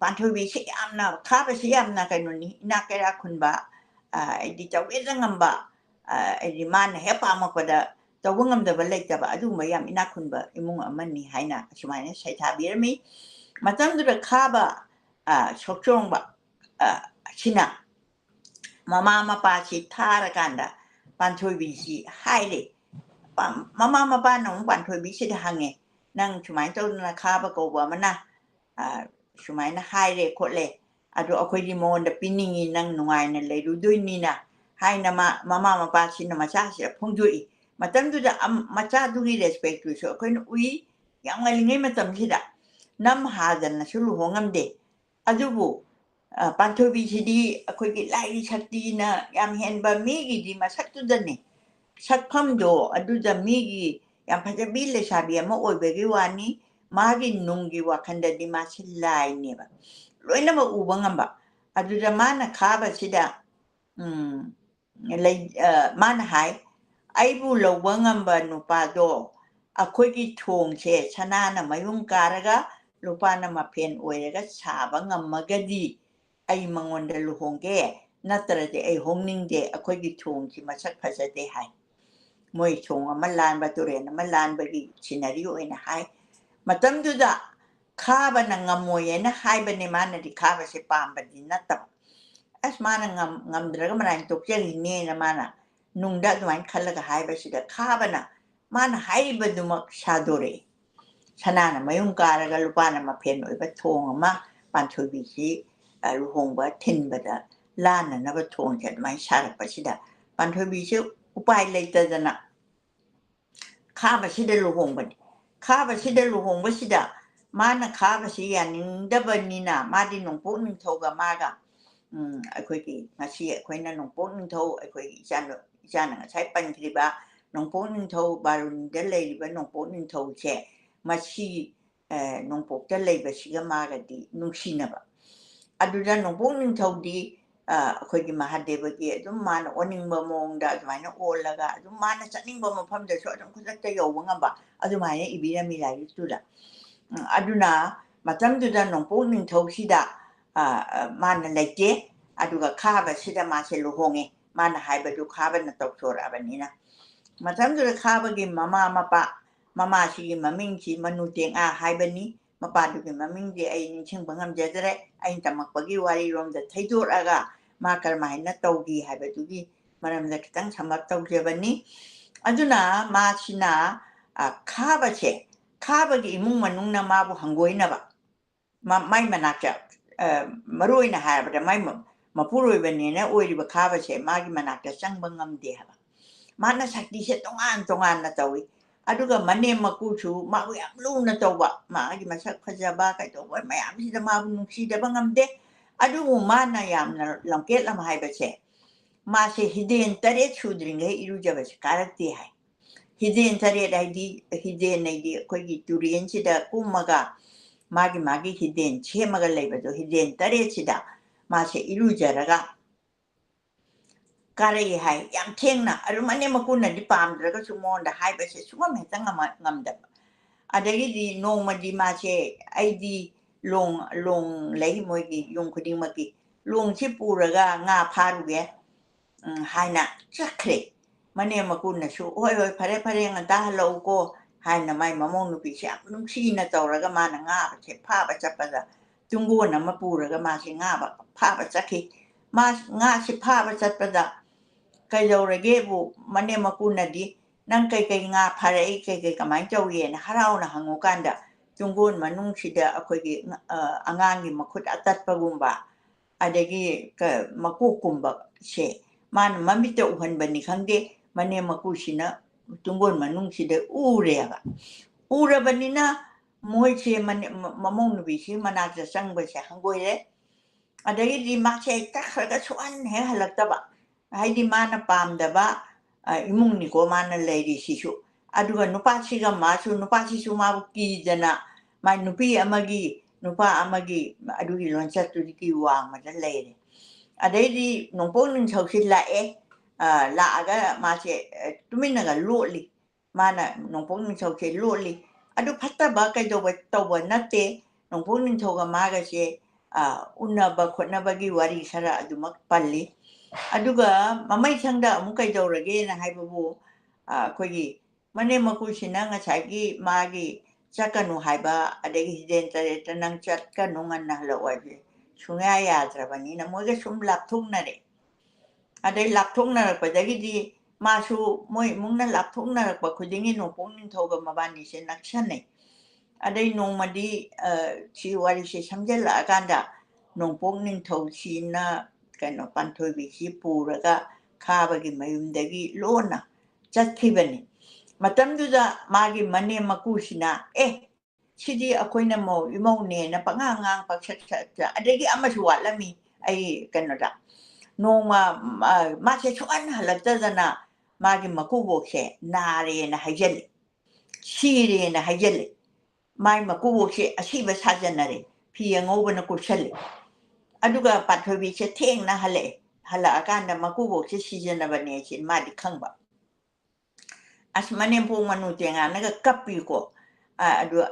ꯄꯥꯟꯊꯣꯏꯕꯤꯁꯤ ꯌꯥꯝꯅ ꯈꯥꯕꯁꯤ ꯌꯥꯝꯅ ꯀꯩꯅꯣꯅꯤ ꯏꯅꯥꯛ ꯀꯩꯔꯥꯛ ꯈꯨꯟꯕ ꯍꯥꯏꯗꯤ ꯇꯧꯒꯦꯗ ꯉꯝꯕ ꯍꯥꯏꯗꯤ ꯃꯥꯅ ꯍꯦꯛ ꯄꯥꯝꯃꯛꯄꯗ ꯇꯧꯕ ꯉꯝꯗꯕ ꯂꯩꯇꯕ ꯑꯗꯨꯒꯨꯝꯕ ꯌꯥꯝ ꯏꯅꯥꯛ ꯈꯨꯟꯕ ꯏꯃꯨꯡ ꯑꯃꯅꯤ ꯍꯥꯏꯅ ꯑꯁꯨꯃꯥꯏꯅ ꯁꯩꯊꯥꯕꯤꯔꯝꯃꯤ ꯃꯇꯝꯗꯨꯗ ꯈꯥꯕ ꯁꯣꯛꯆꯣꯡꯕ ꯑꯁꯤꯅ ꯃꯃꯥ ꯃꯄꯥꯁꯤ ꯊꯥꯔꯀꯥꯟꯗ ꯄꯥꯟꯊꯣꯏꯕꯤꯁꯤ ꯍꯥꯏꯔꯦ ꯃꯃꯥ ꯃꯄꯥꯅ ꯑꯃꯨꯛ ꯄꯥꯟꯊꯣꯏꯕꯤꯁꯤꯗ ꯍꯪꯉꯦ ꯅꯪ ꯁꯨꯃꯥꯏꯅ ꯇꯧꯗꯅ ꯈꯥꯕ ꯀꯧꯕ ꯑꯃꯅ ꯁꯨꯃꯥꯏꯅ ꯍꯥꯏꯔꯦ ꯈꯣꯠꯂꯦ ꯑꯗꯣ ꯑꯩꯈꯣꯏꯒꯤ ꯃꯉꯣꯟꯗ ꯄꯤꯅꯤꯡꯉꯤ ꯅꯪ ꯅꯨꯡꯉꯥꯏꯅ ꯂꯩꯔꯨꯗꯣꯏꯅꯤꯅ ꯍꯥꯏꯅ ꯃꯃꯥ ꯃꯄꯥꯁꯤꯅ ꯃꯆꯥꯁꯤꯗ ꯐꯣꯡꯗꯣꯛꯏ ꯃꯇꯝꯗꯨꯗ ꯃꯆꯥꯗꯨꯒꯤ ꯔꯦꯁꯄꯦꯛꯇꯨꯁꯨ ꯑꯩꯈꯣꯏꯅ ꯎꯏ ꯌꯥꯝ ꯉꯜꯂꯤꯉꯩ ꯃꯇꯝꯁꯤꯗ ꯅꯝ ꯍꯥꯗꯅꯁꯨ ꯂꯨꯍꯣꯡꯉꯝꯗꯦ ꯑꯗꯨꯕꯨ ꯄꯥꯟꯊꯣꯏꯕꯤꯁꯤꯗꯤ ꯑꯩꯈꯣꯏꯒꯤ ꯂꯥꯏꯒꯤ ꯁꯛꯇꯤꯅ ꯌꯥꯝ ꯍꯦꯟꯕ ꯃꯤꯒꯤꯗꯤ ꯃꯁꯛꯇꯨꯗꯅꯦ ꯁꯛꯐꯝꯗꯣ ꯑꯗꯨꯗ ꯃꯤꯒꯤ ꯌꯥꯝ ꯐꯖꯕꯤ ꯂꯩꯁꯥꯕꯤ ꯑꯃ ꯑꯣꯏꯕꯒꯤ ꯋꯥꯅꯤ ꯃꯥꯒꯤ ꯅꯨꯡꯒꯤ ꯋꯥꯈꯜꯗꯗꯤ ꯃꯥꯁꯤ ꯂꯥꯏꯅꯦꯕ ꯂꯣꯏꯅꯃꯛ ꯎꯕ ꯉꯝꯕ ꯑꯗꯨꯗ ꯃꯥꯅ ꯈꯥꯕꯁꯤꯗ ꯃꯥꯅ ꯍꯥꯏ ꯑꯩꯕꯨ ꯂꯧꯕ ꯉꯝꯕ ꯅꯨꯄꯥꯗꯣ ꯑꯩꯈꯣꯏꯒꯤ ꯊꯣꯡꯁꯦ ꯁꯅꯥꯅ ꯃꯌꯨꯡ ꯀꯥꯔꯒ ꯂꯨꯄꯥꯅ ꯃꯐꯦꯟ ꯑꯣꯏꯔꯒ ꯁꯥꯕ ꯉꯝꯃꯒꯗꯤ ꯑꯩ ꯃꯉꯣꯟꯗ ꯂꯨꯍꯣꯡꯒꯦ ꯅꯠꯇ꯭ꯔꯗꯤ ꯑꯩ ꯍꯣꯡꯅꯤꯡꯗꯦ ꯑꯩꯈꯣꯏꯒꯤ ꯊꯣꯡꯁꯤ ꯃꯁꯛ ꯐꯖꯗꯦ ꯍꯥꯏ ꯃꯣꯏ ꯊꯣꯡ ꯑꯃ ꯂꯥꯟꯕ ꯇꯨꯔꯦꯟ ꯑꯃ ꯂꯥꯟꯕꯒꯤ ꯁꯤꯅꯔꯤ ꯑꯣꯏꯅ ꯍꯥꯏ ꯃꯇꯝꯗꯨꯗ ꯈꯥꯕꯅ ꯉꯝꯃꯣꯏꯅ ꯍꯥꯏꯕꯅꯦ ꯃꯥꯅꯗꯤ ꯈꯥꯕꯁꯦ ꯄꯥꯝꯕꯗꯤ ꯅꯠꯇꯕ ꯑꯁ ꯃꯥꯅ ꯉꯝꯗ꯭ꯔꯒ ꯃꯔꯥꯏꯅ ꯇꯣꯛꯆꯔꯤꯅꯦꯅ ꯃꯥꯅ ꯅꯨꯡꯗ ꯑꯗꯨꯃꯥꯏꯅ ꯈꯜꯂꯒ ꯍꯥꯏꯕꯁꯤꯗ ꯈꯥꯕꯅ ꯃꯥꯅ ꯍꯥꯏꯔꯤꯕꯗꯨꯃꯛ ꯁꯥꯗꯣꯔꯛꯏ ꯁꯅꯥꯅ ꯃꯌꯨꯡ ꯀꯥꯔꯒ ꯂꯨꯄꯥꯅ ꯃꯐꯦꯟ ꯑꯣꯏꯕ ꯊꯣꯡ ꯑꯃ ꯄꯥꯟꯊꯣꯏꯕꯤꯁꯤ ꯂꯨꯍꯣꯡꯕ ꯊꯤꯟꯕꯗ ꯂꯥꯟꯅꯅꯕ ꯊꯣꯡꯁꯦ ꯑꯗꯨꯃꯥꯏꯅ ꯁꯥꯔꯛꯄꯁꯤꯗ ꯄꯥꯟꯊꯣꯏꯕꯤꯁꯦ ꯎꯄꯥꯏ ꯂꯩꯇꯗꯅ ꯈꯥꯕꯁꯤꯗ ꯂꯨꯍꯣꯡꯕꯅꯤ ꯈꯥꯕꯁꯤꯗ ꯂꯨꯍꯣꯡꯕꯁꯤꯗ ꯃꯥꯅ ꯈꯥꯕꯁꯤ ꯌꯥꯅꯤꯡꯗꯕꯅꯤꯅ ꯃꯥꯗꯤ ꯅꯣꯡꯄꯣꯛ ꯅꯤꯡꯊꯧꯒ ꯃꯥꯒ ꯑꯩꯈꯣꯏꯒꯤ ꯉꯁꯤ ꯑꯩꯈꯣꯏꯅ ꯅꯣꯡꯄꯣꯛ ꯅꯤꯡꯊꯧ ꯑꯩꯈꯣꯏꯒꯤ ꯏꯆꯥꯅ ꯉꯁꯥꯏ ꯄꯟꯈ꯭ꯔꯤꯕ ꯅꯣꯡꯄꯣꯛ ꯅꯤꯡꯊꯧ ꯕꯥꯔꯨꯅꯤꯗ ꯂꯩꯔꯤꯕ ꯅꯣꯡꯄꯣꯛ ꯅꯤꯡꯊꯧꯁꯦ ꯃꯁꯤ ꯅꯣꯡꯄꯣꯛꯇ ꯂꯩꯕꯁꯤꯒ ꯃꯥꯒꯗꯤ ꯅꯨꯡꯁꯤꯅꯕ ꯑꯗꯨꯗ ꯅꯣꯡꯄꯣꯛ ꯅꯤꯡꯊꯧꯗꯤ ꯑꯩꯈꯣꯏꯒꯤ ꯃꯍꯥꯗꯦꯕꯒꯤ ꯑꯗꯨꯝ ꯃꯥꯅ ꯑꯣꯟꯅꯤꯡꯕ ꯃꯑꯣꯡꯗ ꯑꯗꯨꯃꯥꯏꯅ ꯑꯣꯜꯂꯒ ꯑꯗꯨꯝ ꯃꯥꯅ ꯆꯠꯅꯤꯡꯕ ꯃꯐꯝꯗꯁꯨ ꯑꯗꯨꯝ ꯈꯨꯗꯛꯇ ꯌꯧꯕ ꯉꯝꯕ ꯑꯗꯨꯃꯥꯏꯅ ꯏꯕꯤꯔꯝꯃꯤ ꯂꯥꯏꯔꯤꯛꯇꯨꯗ ꯑꯗꯨꯅ ꯃꯇꯝꯗꯨꯗ ꯅꯣꯡꯄꯣꯛ ꯅꯤꯡꯊꯧꯁꯤꯗ ꯃꯥꯅ ꯂꯩꯇꯦ ꯑꯗꯨꯒ ꯈꯥꯕꯁꯤꯗ ꯃꯥꯁꯦ ꯂꯨꯍꯣꯡꯉꯦ ꯃꯥꯅ ꯍꯥꯏꯕꯗꯨ ꯈꯥꯕꯅ ꯇꯧꯊꯣꯔꯛꯑꯕꯅꯤꯅ ꯃꯇꯝꯗꯨꯗ ꯈꯥꯕꯒꯤ ꯃꯃꯥ ꯃꯄꯥ ꯃꯃꯥꯁꯤꯒꯤ ꯃꯃꯤꯡꯁꯤ ꯃꯅꯨ ꯇꯦꯡꯑꯥ ꯍꯥꯏꯕꯅꯤ ꯃꯄꯥꯗꯨꯒꯤ ꯃꯃꯤꯡꯗꯤ ꯑꯩ ꯅꯤꯡꯁꯤꯡꯕ ꯉꯝꯖꯗ꯭ꯔꯦ ꯑꯩꯅ ꯇꯝꯃꯛꯄꯒꯤ ꯋꯥꯔꯤꯔꯣꯝꯗ ꯊꯩꯗꯣꯛꯑꯒ ꯃꯥ ꯀꯔꯝꯍꯥꯏꯅ ꯇꯧꯈꯤ ꯍꯥꯏꯕꯗꯨꯒꯤ ꯃꯔꯝꯗ ꯈꯤꯇꯪ ꯁꯝꯃꯞ ꯇꯧꯖꯕꯅꯤ ꯑꯗꯨꯅ ꯃꯥꯁꯤꯅ ꯈꯥꯕꯁꯦ ꯈꯥꯕꯒꯤ ꯏꯃꯨꯡ ꯃꯅꯨꯡꯅ ꯃꯥꯕꯨ ꯍꯪꯒꯣꯏꯅꯕ ꯃꯥꯏ ꯃꯅꯥꯛꯇ ꯃꯔꯨ ꯑꯣꯏꯅ ꯍꯥꯏꯔꯕꯗ ꯃꯥꯏ ꯃꯄꯨꯔꯣꯏꯕꯅꯦꯅ ꯑꯣꯏꯔꯤꯕ ꯈꯥꯕꯁꯦ ꯃꯥꯒꯤ ꯃꯅꯥꯛꯇ ꯆꯪꯕ ꯉꯝꯗꯦ ꯍꯥꯏꯕ ꯃꯥꯅ ꯁꯛꯇꯤꯁꯦ ꯇꯣꯉꯥꯟ ꯇꯣꯉꯥꯟꯅ ꯇꯧꯏ ꯑꯗꯨꯒ ꯃꯅꯦꯝ ꯃꯀꯨꯁꯨ ꯃꯥꯕꯨ ꯌꯥꯝ ꯂꯨꯅ ꯇꯧꯕ ꯃꯥꯒꯤ ꯃꯁꯛ ꯐꯖꯕ ꯀꯩꯗꯧꯕ ꯃꯌꯥꯝꯁꯤꯗ ꯃꯥꯕꯨ ꯅꯨꯡꯁꯤꯗꯕ ꯉꯝꯗꯦ ꯑꯗꯨꯕꯨ ꯃꯥꯅ ꯌꯥꯝꯅ ꯂꯝꯀꯦꯠꯂꯝ ꯍꯥꯏꯕꯁꯦ ꯃꯥꯁꯦ ꯍꯤꯗꯦꯟ 8 ꯁꯨꯗ꯭ꯔꯤꯉꯩ ꯏꯔꯨꯖꯕꯁꯦ ꯀꯥꯔꯛꯇꯦ ꯍꯥꯏ ꯍꯤꯗꯦꯟ 8 ꯍꯥꯏꯗꯤ ꯍꯤꯗꯦꯟ ꯍꯥꯏꯗꯤ ꯑꯩꯈꯣꯏꯒꯤ ꯇꯨꯔꯦꯟꯁꯤꯗ ꯀꯨꯝꯃꯒ ꯃꯥꯒꯤ ꯍꯤꯗꯦꯟ ꯁꯦꯝꯃꯒ ꯂꯩꯕꯗꯣ ꯍꯤꯗꯦꯟ 8 ꯃꯥꯁꯦ ꯏꯔꯨꯖꯔꯒ ꯀꯥꯔꯛꯏ ꯍꯥꯏ ꯌꯥꯝ ꯊꯦꯡꯅ ꯑꯗꯨ ꯃꯅꯦꯝ ꯃꯀꯨꯅꯗꯤ ꯄꯥꯝꯗ꯭ꯔꯒꯁꯨ ꯃꯉꯣꯟꯗ ꯍꯥꯏꯕꯁꯦ ꯁꯨꯡꯉꯝ ꯍꯦꯛꯇ ꯉꯝꯗꯕ ꯑꯗꯒꯤꯗꯤ ꯅꯣꯡꯃꯗꯤ ꯃꯥꯁꯦ ꯑꯩꯗꯤ ꯂꯣꯡ ꯂꯩ ꯃꯣꯏꯒꯤ ꯌꯨꯝ ꯈꯨꯗꯤꯡꯃꯛꯀꯤ ꯂꯣꯡꯁꯤ ꯄꯨꯔꯒ ꯉꯥ ꯐꯥꯔꯨꯒꯦ ꯍꯥꯏꯅ ꯆꯠꯈ꯭ꯔꯦ ꯃꯅꯦꯝ ꯃꯀꯨꯅꯁꯨ ꯍꯣꯏ ꯐꯔꯦ ꯉꯟꯇꯥ ꯍꯜꯂꯛꯎꯀꯣ ꯍꯥꯏꯅ ꯃꯥꯏ ꯃꯃꯧ ꯅꯨꯄꯤꯁꯦ ꯌꯥꯝ ꯅꯨꯡꯁꯤꯅ ꯇꯧꯔꯒ ꯃꯥꯅ ꯉꯥꯁꯦ ꯐꯥꯕ ꯆꯠꯄꯗ ꯇꯨꯡꯒꯣꯟ ꯑꯃ ꯄꯨꯔꯒ ꯃꯥꯁꯦ ꯉꯥ ꯐꯥꯕ ꯆꯠꯈꯤ ꯉꯥꯁꯤ ꯐꯥꯕ ꯆꯠꯄꯗ ꯀꯩꯗꯧꯔꯒꯦꯕꯨ ꯃꯅꯦꯝ ꯃꯀꯨꯅꯗꯤ ꯅꯪ ꯀꯩꯀꯩ ꯉꯥ ꯐꯥꯔꯛꯏ ꯀꯩꯀꯩ ꯀꯃꯥꯏꯅ ꯇꯧꯏꯅ ꯍꯔꯥꯎꯅ ꯍꯪꯉꯨꯀꯥꯟꯗ ꯇꯨꯡꯒꯣꯟ ꯃꯅꯨꯡꯁꯤꯗ ꯑꯩꯈꯣꯏꯒꯤ ꯑꯉꯥꯡꯒꯤ ꯃꯈꯨꯠ ꯑꯇꯠꯄꯒꯨꯝꯕ ꯑꯗꯒꯤ ꯃꯀꯣꯛꯀꯨꯝꯕꯁꯦ ꯃꯥꯅ ꯃꯃꯤꯠꯇ ꯎꯍꯟꯕꯅꯤ ꯈꯪꯗꯦ ꯃꯅꯦꯝ ꯃꯀꯨꯁꯤꯅ ꯇꯨꯡꯒꯣꯟ ꯃꯅꯨꯡꯁꯤꯗ ꯎꯔꯦꯕ ꯎꯔꯕꯅꯤꯅ ꯃꯣꯏꯁꯦ ꯃꯃꯧ ꯅꯨꯄꯤꯁꯤ ꯃꯅꯥꯛꯇ ꯆꯪꯕꯁꯦ ꯍꯪꯒꯣꯏꯔꯦ ꯑꯗꯒꯤꯗꯤ ꯃꯥꯁꯦ ꯇꯛꯈ꯭ꯔꯒ ꯁꯨꯛꯍꯟ ꯍꯦꯛ ꯍꯜꯂꯛꯇꯕ ꯍꯥꯏꯗꯤ ꯃꯥꯅ ꯄꯥꯝꯗꯕ imungni ko mana lady shishu aduga nupa chiga masu nupa shishu mabu ki jana mai nupi amagi nupa amagi adugi loncha tudiki wang mata lady adaidi nongpong ning chausi la la aga mache tumina ga loli mana nongpong ning chausi loli adu phatta ba kai do ba to ba nate nongpong ning chauga maga che unna ba khotna ba gi wari sara adumak palli aduga mamai changda amu kai do rage na haibabu khoi mane makusina nga chagi magi chakanu haiba adegi hiden tare tanang chatkanu ngan na lawaje sunga ya trabani na moge sum lapthung na re adai lapthung na pa dagi di masu moi mungna lapthung na pa khudingi no pong ning thoga mabani se nakshane adai nong madi chi wari se samjela akanda nong pong ning thau chi na kano panthoi bi chi puraga khabagi mayumdagi lona chathibani matamduda magi mane makusina sidi akoina mo imong ne na pangangang pagsat adagi amasu walami ay kanoda noma ma se chuan halakta dana magi makubo se nare na hajel sire na hajel mai makubo se asiba sajanare piyangoba na kusal aduga pathobi se theng na hale hala akanda makubo se sijana bane sin madi khangba asmane po manu tenga naga kapi ko adu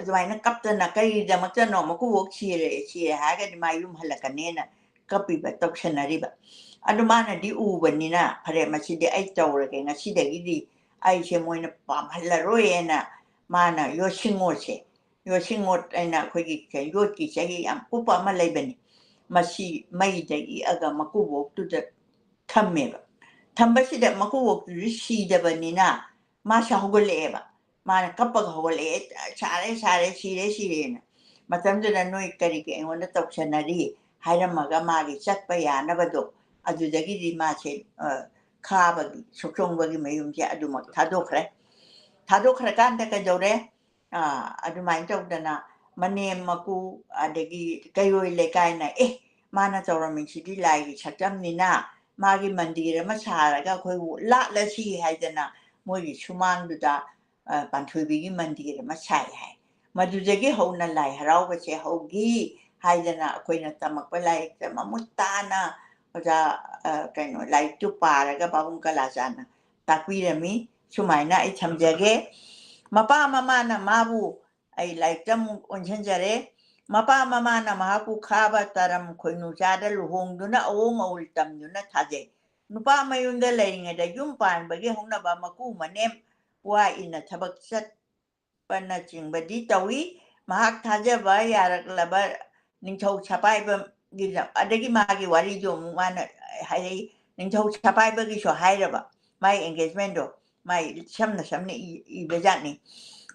zuaina kaptana kai da makta no maku wok chire haga di mayum halakanena kapi ba toksanari ba adu mana di u banina phare machi de ai tawra ke ngasi de gi di ai che moina pam halaroena mana yoshingot aina khogi ke yot ki chagi am pupa ma leibani machi mai de i aga maku wok tu da thamme ba thambasi de maku wok tu shi de banina masha hogoleba mana kapaga hogole sare sire na matamduna noi kari ke ngona toksanari hairamaga magi chatpa yanabado adudagi di mache khabagi sokrongbagi mayumje adumak thadokre kanda ka jore adumain tawdana mane maku adagi kayoi lekai na mana tawramin sidi lai chatamnina magi mandira masaraga khoi la la si haidana mogi sumangduda panthuibigi mandir ma sai hai madujagi hona lai harauba che hogi haidana akoina tamakpa lai mamutana oja kaino lai tu paraga babung kalajana takwirami sumaina ai thamjage mapa mama na mabu ai lai tam onjanjare mapa mama na mahaku khaba taram khoinu jada luhongduna awong awul tamduna thaje nupa mayunda leingada yum pan bagi hona ba maku manem wa ina thabak chat pana chingbadi tawi mahak thajaba yaraklaba ningthau chapai ba gida adagi magi wari jo mana hai ningthau chapai ba gi so hairaba mai engagement do mai samna i bejani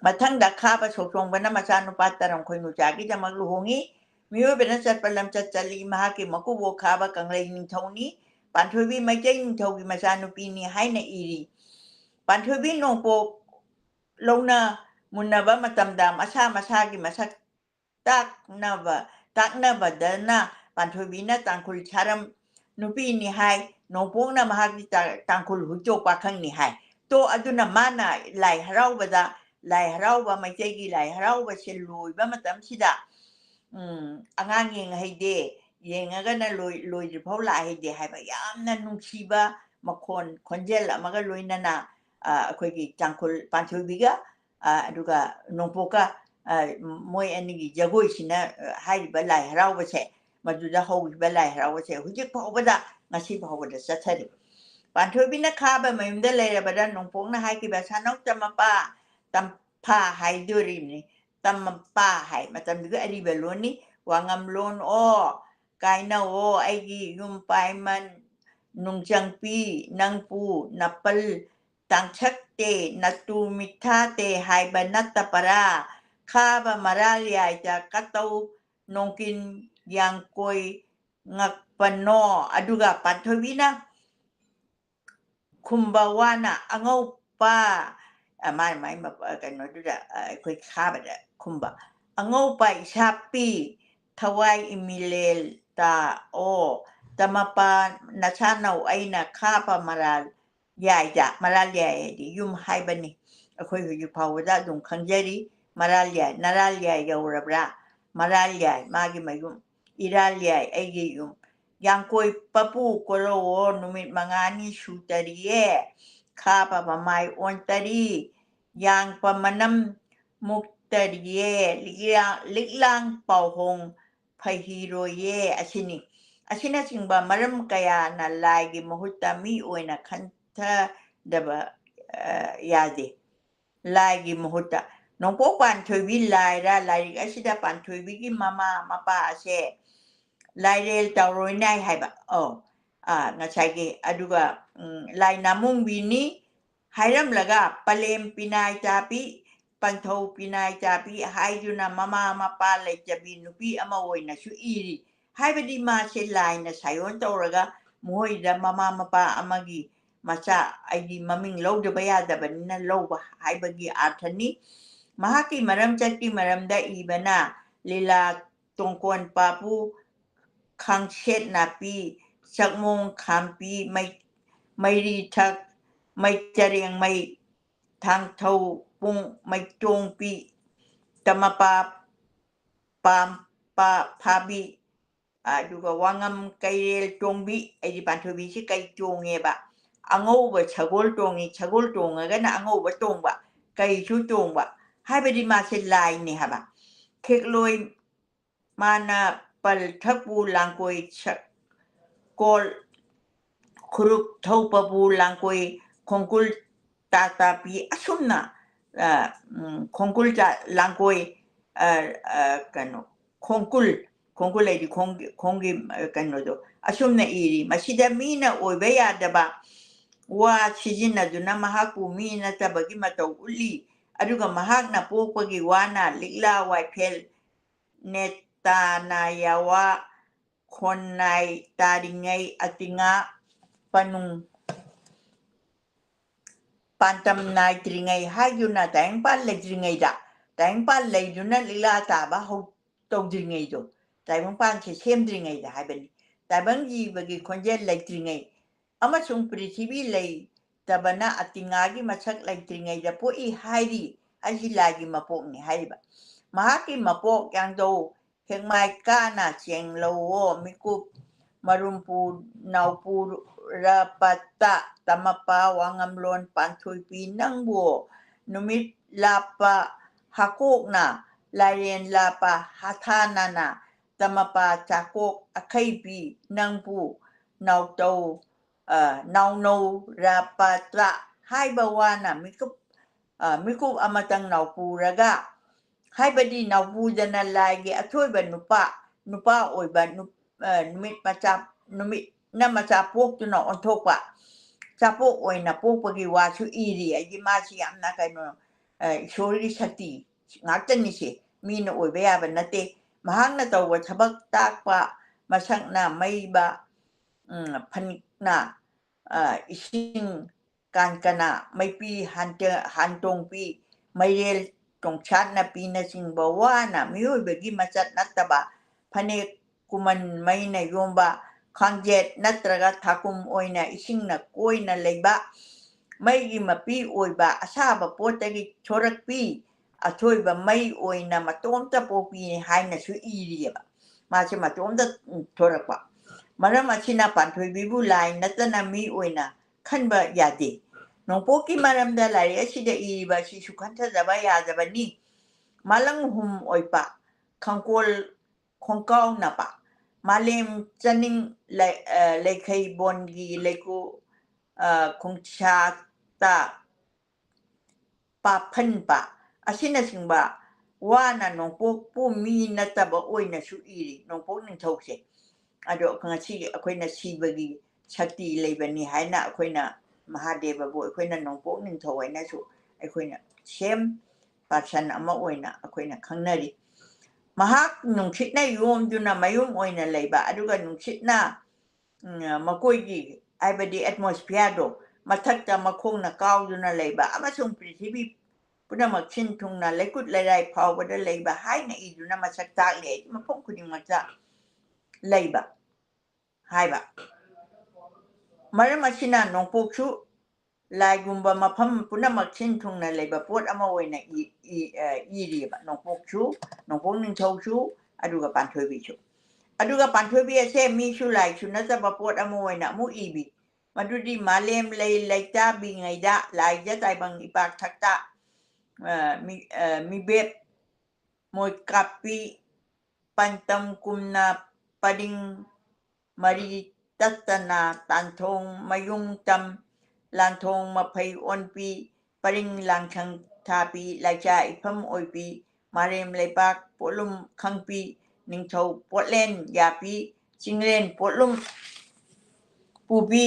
mathang da khaba sokrong bana macha nu pataram khoinu jagi jamak luhongi miyo bena chat palam chat chali mahaki maku bo khaba kanglei ningthau ni panthobi mai chai ningthau gi macha nu pi ni haina iri panthobi no po lona munaba matamda masagi masak taknaba dana panthoibina tangkul charam nupi ni hai nopongna mahagi tangkul hujo pakhang ni hai to aduna mana lai harauba maitegi lai harauba seloi ba matam sida angang yeng haide yengaga na loi phau la haide haiba yamna nungsiba makhon khonjel amaga loinana akhoi tangkul panthoibiga aduga nongpoka moi anigi jagoi sina haiba lai harauba se maduda hoba lai harauba se hujik phawbada ngasi phawbada sathari panthoibina khaba mayumda leirabada nongpongna haiki ba sanok tampa haidurini tampa hai matamduga ariba loni wangam lon kaina aigi yum paiman nungchangpi nangpu napal tangchakte natu mithate haiba natapara khaba maralia ja katau nongkin yang koi ngakpano aduga panthoibina kumbawana angau pa mai kano duda koi khaba da kumba angau pa isapi thawai imilel ta tamapa nachanau aina khaba maral ꯌꯥꯏꯗ ꯃꯔꯥꯜ ꯌꯥꯏ ꯍꯥꯏꯗꯤ ꯌꯨꯝ ꯍꯥꯏꯕꯅꯤ ꯑꯩꯈꯣꯏ ꯍꯧꯖꯤꯛ ꯐꯥꯎꯕꯗ ꯑꯗꯨꯝ ꯈꯪꯖꯔꯤ ꯃꯔꯥꯜ ꯌꯥꯏ ꯅꯔꯥꯜ ꯌꯥꯏ ꯌꯧꯔꯕ꯭ꯔꯥ ꯃꯔꯥꯜ ꯌꯥꯏ ꯃꯥꯒꯤ ꯃꯌꯨꯝ ꯏꯔꯥꯜ ꯌꯥꯏ ꯑꯩꯒꯤ ꯌꯨꯝ ꯌꯥꯡꯀꯣꯏ ꯄꯄꯨ ꯀꯣꯔꯧꯑꯣ ꯅꯨꯃꯤꯠ 5ꯅꯤ ꯁꯨꯇꯔꯤꯌꯦ ꯈꯥꯕ ꯃꯃꯥꯏ ꯑꯣꯟꯇꯔꯤ ꯌꯥꯡꯄ ꯃꯅꯝ ꯃꯨꯛꯇꯔꯤꯌꯦ ꯂꯤꯛꯂꯥꯡ ꯄꯥꯎꯍꯣꯡ ꯐꯩꯍꯤꯔꯣꯏꯌꯦ ꯑꯁꯤꯅꯤ ꯑꯁꯤꯅꯆꯤꯡꯕ ꯃꯔꯝ ꯀꯌꯥꯅ ꯂꯥꯏꯒꯤ ꯃꯍꯨꯠꯇ ꯃꯤ ꯑꯣꯏꯅ ꯈꯟꯊꯗꯕ ꯌꯥꯗꯦ ꯂꯥꯏꯒꯤ ꯃꯍꯨꯠꯇ ꯅꯣꯡꯄꯣꯛ ꯄꯥꯟꯊꯣꯏꯕꯤ ꯂꯥꯏꯔ ꯂꯥꯏꯔꯤꯛ ꯑꯁꯤꯗ ꯄꯥꯟꯊꯣꯏꯕꯤꯒꯤ ꯃꯃꯥ ꯃꯄꯥ ꯑꯁꯦ ꯂꯥꯏꯔꯦꯜ ꯇꯧꯔꯣꯏꯅꯥꯏ ꯍꯥꯏꯕ ꯉꯁꯥꯏꯒꯤ ꯑꯗꯨꯒ ꯂꯥꯏ ꯅꯥꯃꯨꯡꯕꯤꯅꯤ ꯍꯥꯏꯔꯝꯂꯒ ꯄꯂꯦꯝ ꯄꯤꯅꯥꯏ ꯆꯥꯄꯤ ꯄꯟꯊꯧ ꯄꯤꯅꯥꯏ ꯆꯥꯄꯤ ꯍꯥꯏꯗꯨꯅ ꯃꯃꯥ ꯃꯄꯥ ꯂꯩꯇꯕꯤ ꯅꯨꯄꯤ ꯑꯃ ꯑꯣꯏꯅꯁꯨ ꯏꯔꯤ ꯍꯥꯏꯕꯗꯤ ꯃꯥꯁꯦ ꯂꯥꯏꯅ ꯁꯥꯏꯑꯣꯟ ꯇꯧꯔꯒ ꯃꯣꯏꯗ ꯃꯃꯥ ꯃꯄꯥ ꯑꯃꯒꯤ ꯃꯆꯥ ꯑꯩꯗꯤ ꯃꯃꯤꯡ ꯂꯧꯗꯕ ꯌꯥꯗꯕꯅꯤꯅ ꯂꯧꯕ ꯍꯥꯏꯕꯒꯤ ꯑꯥꯔꯊꯅꯤ ꯃꯍꯥꯛꯀꯤ ꯃꯔꯝ ꯆꯠꯀꯤ ꯃꯔꯝꯗ ꯏꯕꯅ ꯂꯤꯂꯥ ꯇꯣꯡꯀꯣꯟ ꯄꯥꯄꯨ ꯈꯥꯡꯁꯦꯠ ꯅꯥꯄꯤ ꯆꯛꯃꯣꯡ ꯈꯥꯝꯄꯤ ꯃꯩꯔꯤꯊꯛ ꯃꯩꯆꯔꯦꯡ ꯃꯩ ꯊꯥꯡꯊꯧ ꯄꯨꯡ ꯃꯩꯇꯣꯡꯄꯤ ꯇꯃꯄꯥ ꯐꯥꯕꯤ ꯑꯗꯨꯒ ꯋꯥꯉꯝ ꯀꯩꯔꯦꯜ ꯇꯣꯡꯕꯤ ꯑꯩꯗꯤ ꯄꯥꯟꯊꯣꯏꯕꯤꯁꯤ ꯀꯩ ꯇꯣꯡꯉꯦꯕ ꯑꯉꯧꯕ ꯁꯒꯣꯜ ꯇꯣꯡꯉꯤ ꯁꯒꯣꯜ ꯇꯣꯡꯉꯒꯅ ꯑꯉꯧꯕ ꯇꯣꯡꯕ ꯀꯩꯁꯨ ꯇꯣꯡꯕ ꯍꯥꯏꯕꯗꯤ ꯃꯥꯁꯦ ꯂꯥꯏꯅꯤ ꯍꯥꯏꯕ ꯈꯦꯛꯂꯣꯏ ꯃꯥꯅ ꯄꯜꯊꯛꯄꯨ ꯂꯥꯡꯀꯣꯏ ꯀꯣꯜ ꯈꯨꯔꯨꯞ ꯊꯧꯄꯕꯨ ꯂꯥꯡꯀꯣꯏ ꯈꯣꯡꯀꯨꯜ ꯇꯥꯇꯥꯄꯤ ꯑꯁꯨꯝꯅ ꯈꯣꯡꯀꯨꯜ ꯂꯥꯡꯀꯣꯏ ꯀꯩꯅꯣ ꯈꯣꯡꯀꯨꯜ ꯍꯥꯏꯗꯤ ꯈꯣꯡꯒꯤ ꯀꯩꯅꯣꯗꯣ ꯑꯁꯨꯝꯅ ꯏꯔꯤ ꯃꯁꯤꯗ ꯃꯤꯅ ꯑꯣꯏꯕ ꯌꯥꯗꯕ ꯋꯥ ꯁꯤꯖꯤꯟꯅꯗꯨꯅ ꯃꯍꯥꯛꯄꯨ ꯃꯤ ꯅꯠꯇꯕꯒꯤ ꯃꯇꯧ ꯎꯠꯂꯤ ꯑꯗꯨꯒ ꯃꯍꯥꯛꯅ ꯄꯣꯛꯄꯒꯤ ꯋꯥꯅ ꯂꯤꯛꯂꯥ ꯋꯥꯏꯐꯦꯜ ꯅꯦꯇꯥꯅ ꯌꯥꯋꯥ ꯈꯣꯟꯅꯥꯏ ꯇꯥꯔꯤꯉꯩ ꯑꯇꯤꯉꯥ ꯄꯅꯨꯡ ꯄꯥꯟꯇꯝ ꯅꯥꯏꯗ꯭ꯔꯤꯉꯩ ꯍꯥꯏꯗꯨꯅ ꯇꯥꯏꯕꯪꯄꯥꯟ ꯂꯩꯇ꯭ꯔꯤꯉꯩꯗ ꯇꯥꯏꯕꯪꯄꯥꯟ ꯂꯩꯗꯨꯅ ꯂꯤꯛꯂꯥ ꯇꯥꯕ ꯇꯧꯗ꯭ꯔꯤꯉꯩꯗꯣ ꯇꯥꯏꯕꯪꯄꯥꯟꯁꯦ ꯁꯦꯝꯗ꯭ꯔꯤꯉꯩꯗ ꯍꯥꯏꯕꯅꯤ ꯇꯥꯏꯕꯪ ꯖꯤꯕꯒꯤ ꯈꯣꯟꯖꯦꯜ ꯂꯩꯇ꯭ꯔꯤꯉꯩ ꯑꯃꯁꯨꯡ ꯄ꯭ꯔꯤꯊꯤꯕꯤ ꯂꯩꯇꯕꯅ ꯑꯇꯤꯉꯥꯒꯤ ꯃꯁꯛ ꯂꯩꯇ꯭ꯔꯤꯉꯩꯗ ꯄꯣꯛꯏ ꯍꯥꯏꯔꯤ ꯑꯩꯁꯤ ꯂꯥꯏꯒꯤ ꯃꯄꯣꯛꯅꯤ ꯍꯥꯏꯔꯤꯕ ꯃꯍꯥꯛꯀꯤ ꯃꯄꯣꯛ ꯌꯥꯡꯗꯧ ꯍꯦꯛꯃꯥꯏ ꯀꯥꯅ ꯆꯦꯡꯂꯧꯋꯣ ꯃꯤꯀꯨꯞ ꯃꯔꯨꯝꯄꯨ ꯅꯥꯎꯄꯨꯔꯄꯠꯇ ꯇꯃꯄ ꯋꯥꯉꯝꯂꯣꯟ ꯄꯥꯟꯊꯣꯏꯄꯤ ꯅꯪꯕꯨ ꯅꯨꯃꯤꯠ ꯂꯥꯞꯄ ꯍꯥꯀꯣꯛꯅ ꯂꯥꯏꯔꯦꯟ ꯂꯥꯞꯄ ꯍꯥꯊꯥꯅꯅ ꯇꯃꯄ ꯆꯥꯀꯣꯛ ꯑꯈꯩꯄꯤ ꯅꯪꯕꯨ ꯅꯥꯎꯇꯧ ꯅꯥꯎꯅꯧ ꯔꯥꯄꯇ꯭ꯔ ꯍꯥꯏꯕ ꯋꯥꯅ ꯃꯤꯀꯨꯞ ꯑꯃꯇꯪ ꯅꯥꯎꯄꯨꯔꯒ ꯍꯥꯏꯕꯗꯤ ꯅꯥꯎꯄꯨꯗꯅ ꯂꯥꯏꯒꯤ ꯑꯊꯣꯏꯕ ꯅꯨꯄꯥ ꯑꯣꯏꯕ ꯅꯨꯃꯤꯠꯅ ꯃꯆꯥ ꯄꯣꯛꯇꯨꯅ ꯑꯣꯟꯊꯣꯛꯄ ꯆꯥꯄꯣꯛ ꯑꯣꯏꯅ ꯄꯣꯛꯄꯒꯤ ꯋꯥꯁꯨ ꯏꯔꯤ ꯑꯩꯗꯤ ꯃꯥꯁꯤ ꯌꯥꯝꯅ ꯀꯩꯅꯣ ꯏꯁꯣꯔꯒꯤ ꯁꯛꯇꯤ ꯉꯥꯛꯇꯅꯤꯁꯦ ꯃꯤꯅ ꯑꯣꯏꯕ ꯌꯥꯕ ꯅꯠꯇꯦ ꯃꯍꯥꯛꯅ ꯇꯧꯕ ꯊꯕꯛ ꯇꯥꯛꯄ ꯃꯁꯛꯅ ꯃꯩꯕ ꯐꯅꯤꯛꯅ ꯏꯁꯤꯡ ꯀꯥꯟꯀꯅ ꯃꯩꯄꯤ ꯍꯥꯟꯇꯣꯡꯄꯤ ꯃꯩꯔꯦꯜ ꯇꯣꯡꯁꯥꯠꯅꯄꯤꯅꯆꯤꯡꯕ ꯋꯥꯅ ꯃꯤꯑꯣꯏꯕꯒꯤ ꯃꯆꯠ ꯅꯠꯇꯕ ꯐꯅꯦꯛ ꯀꯨꯃꯟ ꯃꯩꯅ ꯌꯣꯝꯕ ꯈꯥꯡꯖꯦꯠ ꯅꯠꯇ꯭ꯔꯒ ꯊꯥꯀꯨꯝ ꯑꯣꯏꯅ ꯏꯁꯤꯡꯅ ꯀꯣꯏꯅ ꯂꯩꯕ ꯃꯩꯒꯤ ꯃꯄꯤ ꯑꯣꯏꯕ ꯑꯁꯥꯕ ꯄꯣꯠꯇꯒꯤ ꯊꯣꯔꯛꯄꯤ ꯑꯊꯣꯏꯕ ꯃꯩ ꯑꯣꯏꯅ ꯃꯇꯣꯝꯇ ꯄꯣꯛꯄꯤꯅꯤ ꯍꯥꯏꯅꯁꯨ ꯏꯔꯤꯑꯕ ꯃꯥꯁꯦ ꯃꯇꯣꯝꯇ ꯊꯣꯔꯛꯄ ꯃꯔꯝ ꯑꯁꯤꯅ ꯄꯥꯟꯊꯣꯏꯕꯤꯕꯨ ꯂꯥꯏ ꯅꯠꯇꯅ ꯃꯤ ꯑꯣꯏꯅ ꯈꯟꯕ ꯌꯥꯗꯦ ꯅꯣꯡꯄꯣꯛꯀꯤ ꯃꯔꯝꯗ ꯂꯥꯏꯔꯤꯛ ꯑꯁꯤꯗ ꯏꯔꯤꯕ ꯑꯁꯤꯁꯨ ꯈꯟꯊꯗꯕ ꯌꯥꯗꯕꯅꯤ ꯃꯥꯂꯪꯍꯨꯝ ꯑꯣꯏꯄ ꯈꯪꯀꯣꯜ ꯈꯣꯡꯀꯥꯎꯅꯄ ꯃꯥꯂꯦꯝ ꯆꯅꯤꯡ ꯂꯩꯈꯩꯕꯣꯟꯒꯤ ꯂꯩꯀꯨ ꯈꯣꯡꯁꯥꯛꯇ ꯄꯥꯐꯟꯄ ꯑꯁꯤꯅꯆꯤꯡꯕ ꯋꯥꯅ ꯅꯣꯡꯄꯣꯛꯄꯨ ꯃꯤ ꯅꯠꯇꯕ ꯑꯣꯏꯅꯁꯨ ꯏꯔꯤ ꯅꯣꯡꯄꯣꯛ ꯅꯤꯡꯊꯧꯁꯦ ꯑꯗꯣ ꯉꯁꯤ ꯑꯩꯈꯣꯏꯅ ꯁꯤꯕꯒꯤ ꯁꯛꯇꯤ ꯂꯩꯕꯅꯤ ꯍꯥꯏꯅ ꯑꯩꯈꯣꯏꯅ ꯃꯍꯥꯗꯦꯕꯕꯨ ꯑꯩꯈꯣꯏꯅ ꯅꯣꯡꯄꯣꯛ ꯅꯤꯡꯊꯧ ꯍꯥꯏꯅꯁꯨ ꯑꯩꯈꯣꯏꯅ ꯁꯦꯝ ꯄꯥꯔꯁꯟ ꯑꯃ ꯑꯣꯏꯅ ꯑꯩꯈꯣꯏꯅ ꯈꯪꯅꯔꯤ ꯃꯍꯥꯛ ꯅꯨꯡꯁꯤꯠꯅ ꯌꯣꯝꯗꯨꯅ ꯃꯌꯨꯝ ꯑꯣꯏꯅ ꯂꯩꯕ ꯑꯗꯨꯒ ꯅꯨꯡꯁꯤꯠꯅ ꯃꯈꯣꯏꯒꯤ ꯍꯥꯏꯕꯗꯤ ꯑꯦꯠꯃꯣꯁꯐꯤꯌꯥꯔꯗꯣ ꯃꯊꯛꯇ ꯃꯈꯣꯡꯅ ꯀꯥꯎꯗꯨꯅ ꯂꯩꯕ ꯑꯃꯁꯨꯡ ꯄ꯭ꯔꯤꯊꯤꯕꯤ ꯄꯨꯝꯅꯃꯛ ꯁꯤꯟ ꯊꯨꯡꯅ ꯂꯩꯀꯨꯠ ꯂꯩꯔꯥꯏ ꯐꯥꯎꯕꯗ ꯂꯩꯕ ꯍꯥꯏꯅ ꯏꯗꯨꯅ ꯃꯁꯛ ꯇꯥꯛꯂꯤ ꯑꯩꯗꯤ ꯃꯐꯝ ꯈꯨꯗꯤꯡꯃꯛꯇ ꯂꯩꯕ ꯍꯥꯏꯕ ꯃꯔꯝ ꯑꯁꯤꯅ ꯅꯣꯡꯄꯣꯛꯁꯨ ลายกุมบะมาพัมปุณมักชินทุงนั่นเลยบะปวดอมาไว้นะอีรีบะน้องพกชูน้องพกนึงเท่าชูอดูกับปันถวยบิชูอดูกับปันถวยบิเซมีชูลายชูนั่นจะบะปวดอมาไว้นะมูอีบีมาดูดิมาเลมเลยจ้าบิไงดะลายจะใจบางอีปากทักตะมีเบ็ดมวยกับปีปันตำกุมนาปดิงมารีตัตนาตันทงมายุงตำลานทงมาพายอนปีปริงลางชังทาปีลายใจพัมโอยปีมาเรมเลยปากปลุมคังปีนิงเทาปวดเล่นยาปีจิงเล่นปลุมปูปี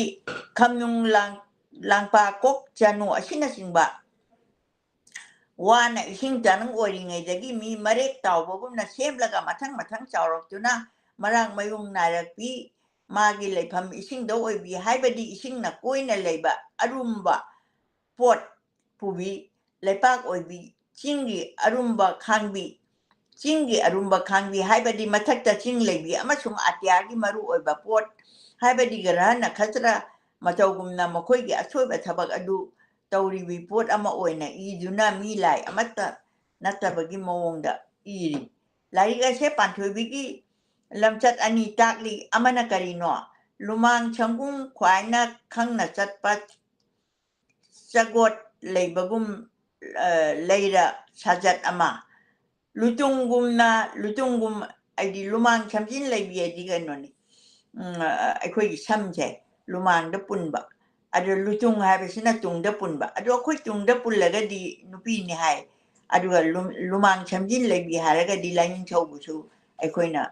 คำยุงลางปากกจานุอชินาสิงบะว่านะอิงจันงโอยไงจะกี้มีมาเร็กเต่าบุบนะเชมแล้วก็มาทั้งเจ้ารกจุนะมารังมายุงนารักปีมากิเลยพัมอิงโดยบีให้บดีอิงนักกุยนั่นเลยบะอารมณ์บะปวดผู้บีเลยปากโอยบีจิงกีอารมณ์บะคังบีจิงกีอารมณ์บะคังบีให้บดีมาทักจะจิงเลยบีอามาชงอัตยากีมารู้โอยบะปวดให้บดีกระหันนักขัดระมาเจ้ากุมนามาคุยกีช่วยบะทับกอดูตอรีวีปวดอามาโอยนะอีดูน่ามีไหลอามาตะนัตบกิมองดะอีรีไหลก็เชปันถวยบิกีลำจัดอันนี้ตักลีอามานักรีโนลุมังชังกุงควายนักขังนัจัดปัจสะกดเลยบกุมเลยระชาจัดอามาลุตุงกุมไอดีลุมังชัมจินเลยบีไอดีกันนนี่ไอคุยชัมเจลุมังเดปุนบะอะดูลุตุงให้ไปสินะตุงเดปุนบะอะดูคุยตุงเดปุนเลยก็ดีนุปีนี่ให้อะดูลุมังชัมจินเลยบีให้แล้วก็ดีไลน์ชาวบุษไอคุยนะ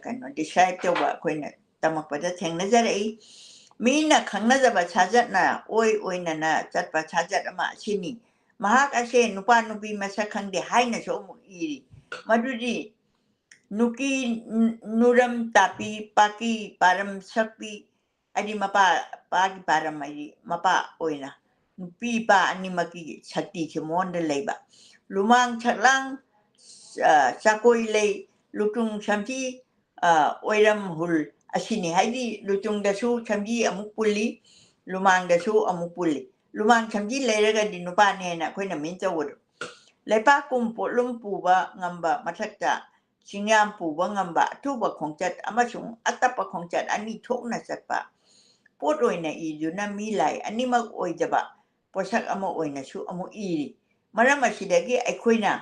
กันน describe เจ้าว่าคุยนะตามปัจจัยแห่งนั้นจะได้มีนะขังนั้นจะบัชาจัดนะโอ้ยนั่นนะจัดบัชาจัดมาชินีมหากาเชนุปานุปีมาสักครั้งเดียวให้นะชมอีรีมาดูดินุกีนุรัมตาปีปากีปารัมสักปีอันนี้มาปากีปารัมอันนี้มาปาโอ้ยนะนุปีปาอันนี้มากีชัดดีเชมอนเดลัยบะลุมังชักลังสักโอยเลยลุตุงชัมจีโอยรัมหุลอาชินีให้ดีลุตุงเดชูชัมจีอามุปุลีลุมังเดชูอามุปุลีลุมังชัมจีเลยแล้วก็ดินุปาเนี่ยนะคุยน้ำมินจะวุดเลยป้ากุมปุลุมปูบะงำบะมาทักจะชิงยามปูบะงำบะทุบะของจัดอามาชงอัตตะปะของจัดอันนี้ทุกนะจัดปะพูดโอยนะอีอยู่นะมีไหลอันนี้มาโอยจะบะพอชักอามาโอยนะชูอามุอีมาแล้วมาชิดกี้ไอ้คุยนะ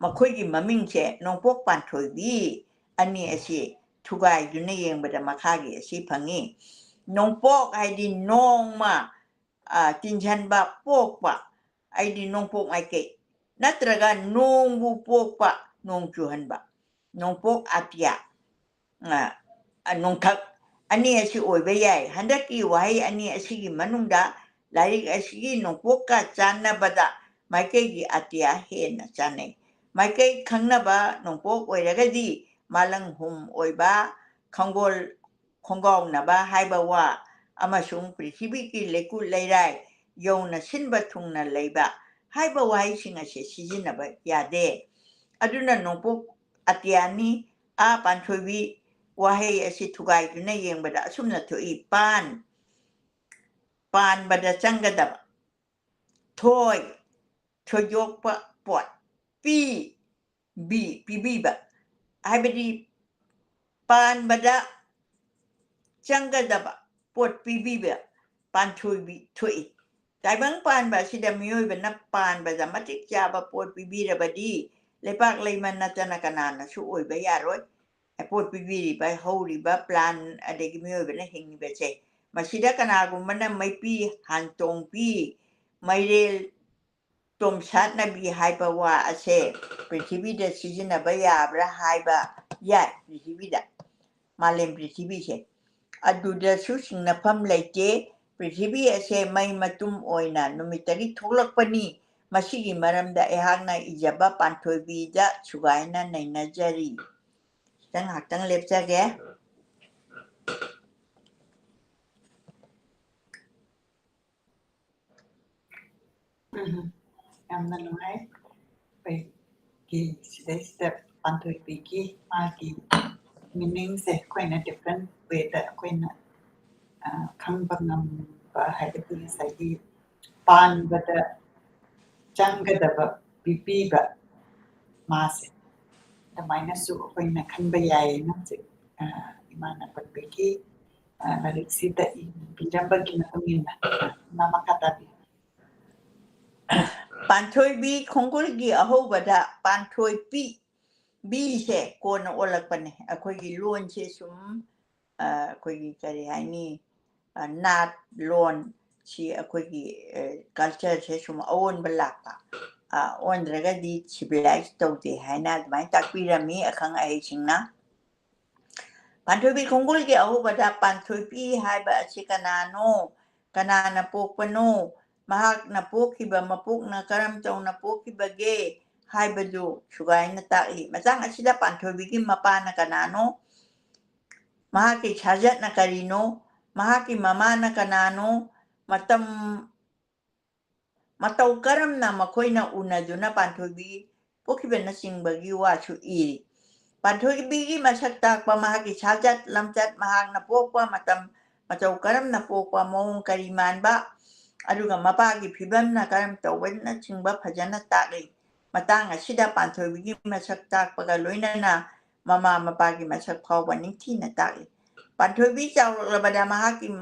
มาคุยกินมามิ่งเชน้องพวกปันถอยบีอันนี้ไอ้สิทุกายอยู่ในยังบัดมาข้ากีสิพังงี้น้องพวกไอ้ดินน้องมาจินชันบะพวกปะไอ้ดินน้องพวกไอ้เกะนัตระกันน้องบุพวกปะน้องจูฮันบะน้องพวกอาทิยาน้องทักอันนี้ไอ้สิโอยไปใหญ่ฮันดักกี้ว่าให้อันนี้ไอ้สิกิมันนุ่งดาหลายไอ้สิกิน้องพวกกัดจานนะบัดไม่เคยกีอาทิยาเห็นนะจันเองไม่เคยขังนะบ้าน้องพวกโอยแล้วก็ดีมาลังหุ่มโอยบ้าขังกอลนะบ้าให้บ้าว่าอามาชงปริธิบิกิเล็กุเลยได้ยงนะชินบัตุงนะเลยบ้าให้บ้าว่าให้ชิงอาเชชิจินะบ้ายาเดอดุนันน้องพวกอาทิยานี้ปันทวีว่าให้อาศิทุกายอยู่ในยังบัดาสุมนะถุยปานบัดาจังกระดับถอยยกปะปวดปีบะให้บดีปานบัดาจังกระดับปวดปีบะปานถอยแต่บางปานบะสิดามีอยเป็นนับปานบะจะมาติจาบะปวดปีระบดีเลยปากเลยมันน่าจะนักนานนะช่วยไปยารอยไอ้ปวดปีไปฮาวรีบะปลานอะไรก็มีอยเป็นเฮงนี่เบเชมาสิดากันอากุมันน่ะไม่ปีหันตรงปีไม่เรลตมชัดนะบีไฮปะว่าอาเชปริธิบิดาซีจินะบะยาบระไฮบะยาปริธิบิดามาเลมปริธิบิเชอดูดาสุสิงนะพัมเลยเจปริธิบิอาเชไม่มาตุมโอยนะนุมิตริทุลักปนีมาชิกิมารัมดาเอฮักนะอิจาบะปันทอยบีดาชุกายนะในนาจารีตั้งหักตั้งเล็บจะแกYang nanai pergi step pantai pergi pagi meaning se kau na different way that kau na kang bangam ba haibati sai pan bada changadaba bibiba mase the minus su akoina khanba yai na che imana patbeki larik sita I biramba ki matumina mama katabi Panthoi bi khongkul gi ahobada panthoi pi bi se kona olakpane akhoi gi lon che sum akhoi gi kari haini nat lon chi akhoi gi culture che sum awon balaka on draga di civilized tawte haina mai takpirami akhang ai chingna panthoi bi khongkul gi ahobada panthoi pi haiba chikanano kanana pokpano mahak na pokiba mapuk na karam tong na pokibage haibadu sugaina ta'i matang asida panthobigi mapana kanano mahaki chajat na karino mahaki mama na kanano matau karam na makoina unaduna panthobi pokiba na singbagi wachu iri panthobigi masakta pa mahaki chajat lamchat mahak na pokwa matau karam na pokwa mong kariman ba aduga mapagi phibam na karam tawben na chingba phajana ta'i matang asida panthobigi masak takpaga loinana mama mapagi masak phawba ningthi na ta'i panthobi chawlabada mahaki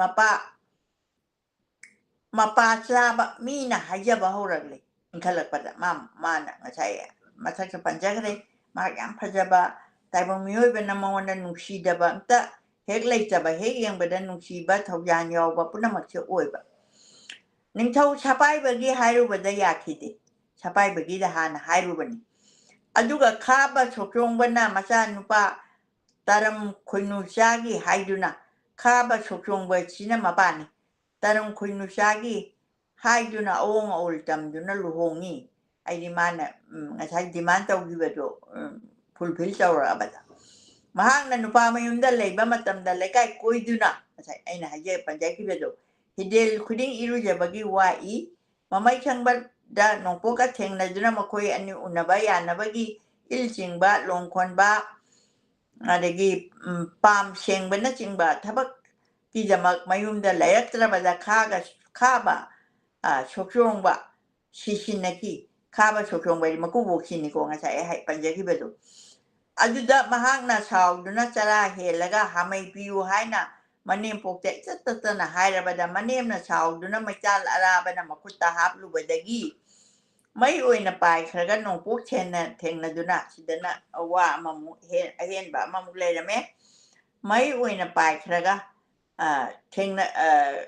mapa chaba mina hajaba horagle inkhalakpada mana ngasai masak panjagre mahak yam phajaba taibong miyoiba na mawanda nungsidaba amta hek leitaba hek yengbada nungsiba thawjan yawba punamak che oiba Ningthau Chapaiba Hairubada Yakide, Chapaiba Han Hairubani. Aduga Kaba Chokrongwana Masa Nupa Taram Kunushagi Haiduna, Kaba Chokrongwa China Mabani, Taram Kunushagi Haiduna Ong Oldam Duna Luhongi, I demand as I demand of you fulfill our abada. Mahang na Nupama Yunda Labor Matam the Lekai Kuiduna, as I Haje Panjaki Vedo. Hidel kuding iruja bagi wai mamai changba da nongpoka thengna juna makoi ani unabaya na bagi ilching ba longkon ba adagi pam sheng bana chingba thabak ki jamak mayum da layatra ba da khaba chokrong ba shishinaki khaba chokrong ba maku bokhini ko nga sai hai panjaki bedo aduda mahang na saw duna chara helaga hamai piu haina manem pokte tatana hairabada manem na sauduna machal arabana makuta haplu badagi mai oina pai khraga nong pok chena thengna duna sidana awa mamu hen ba mamu leirame mai oina pai khraga thengna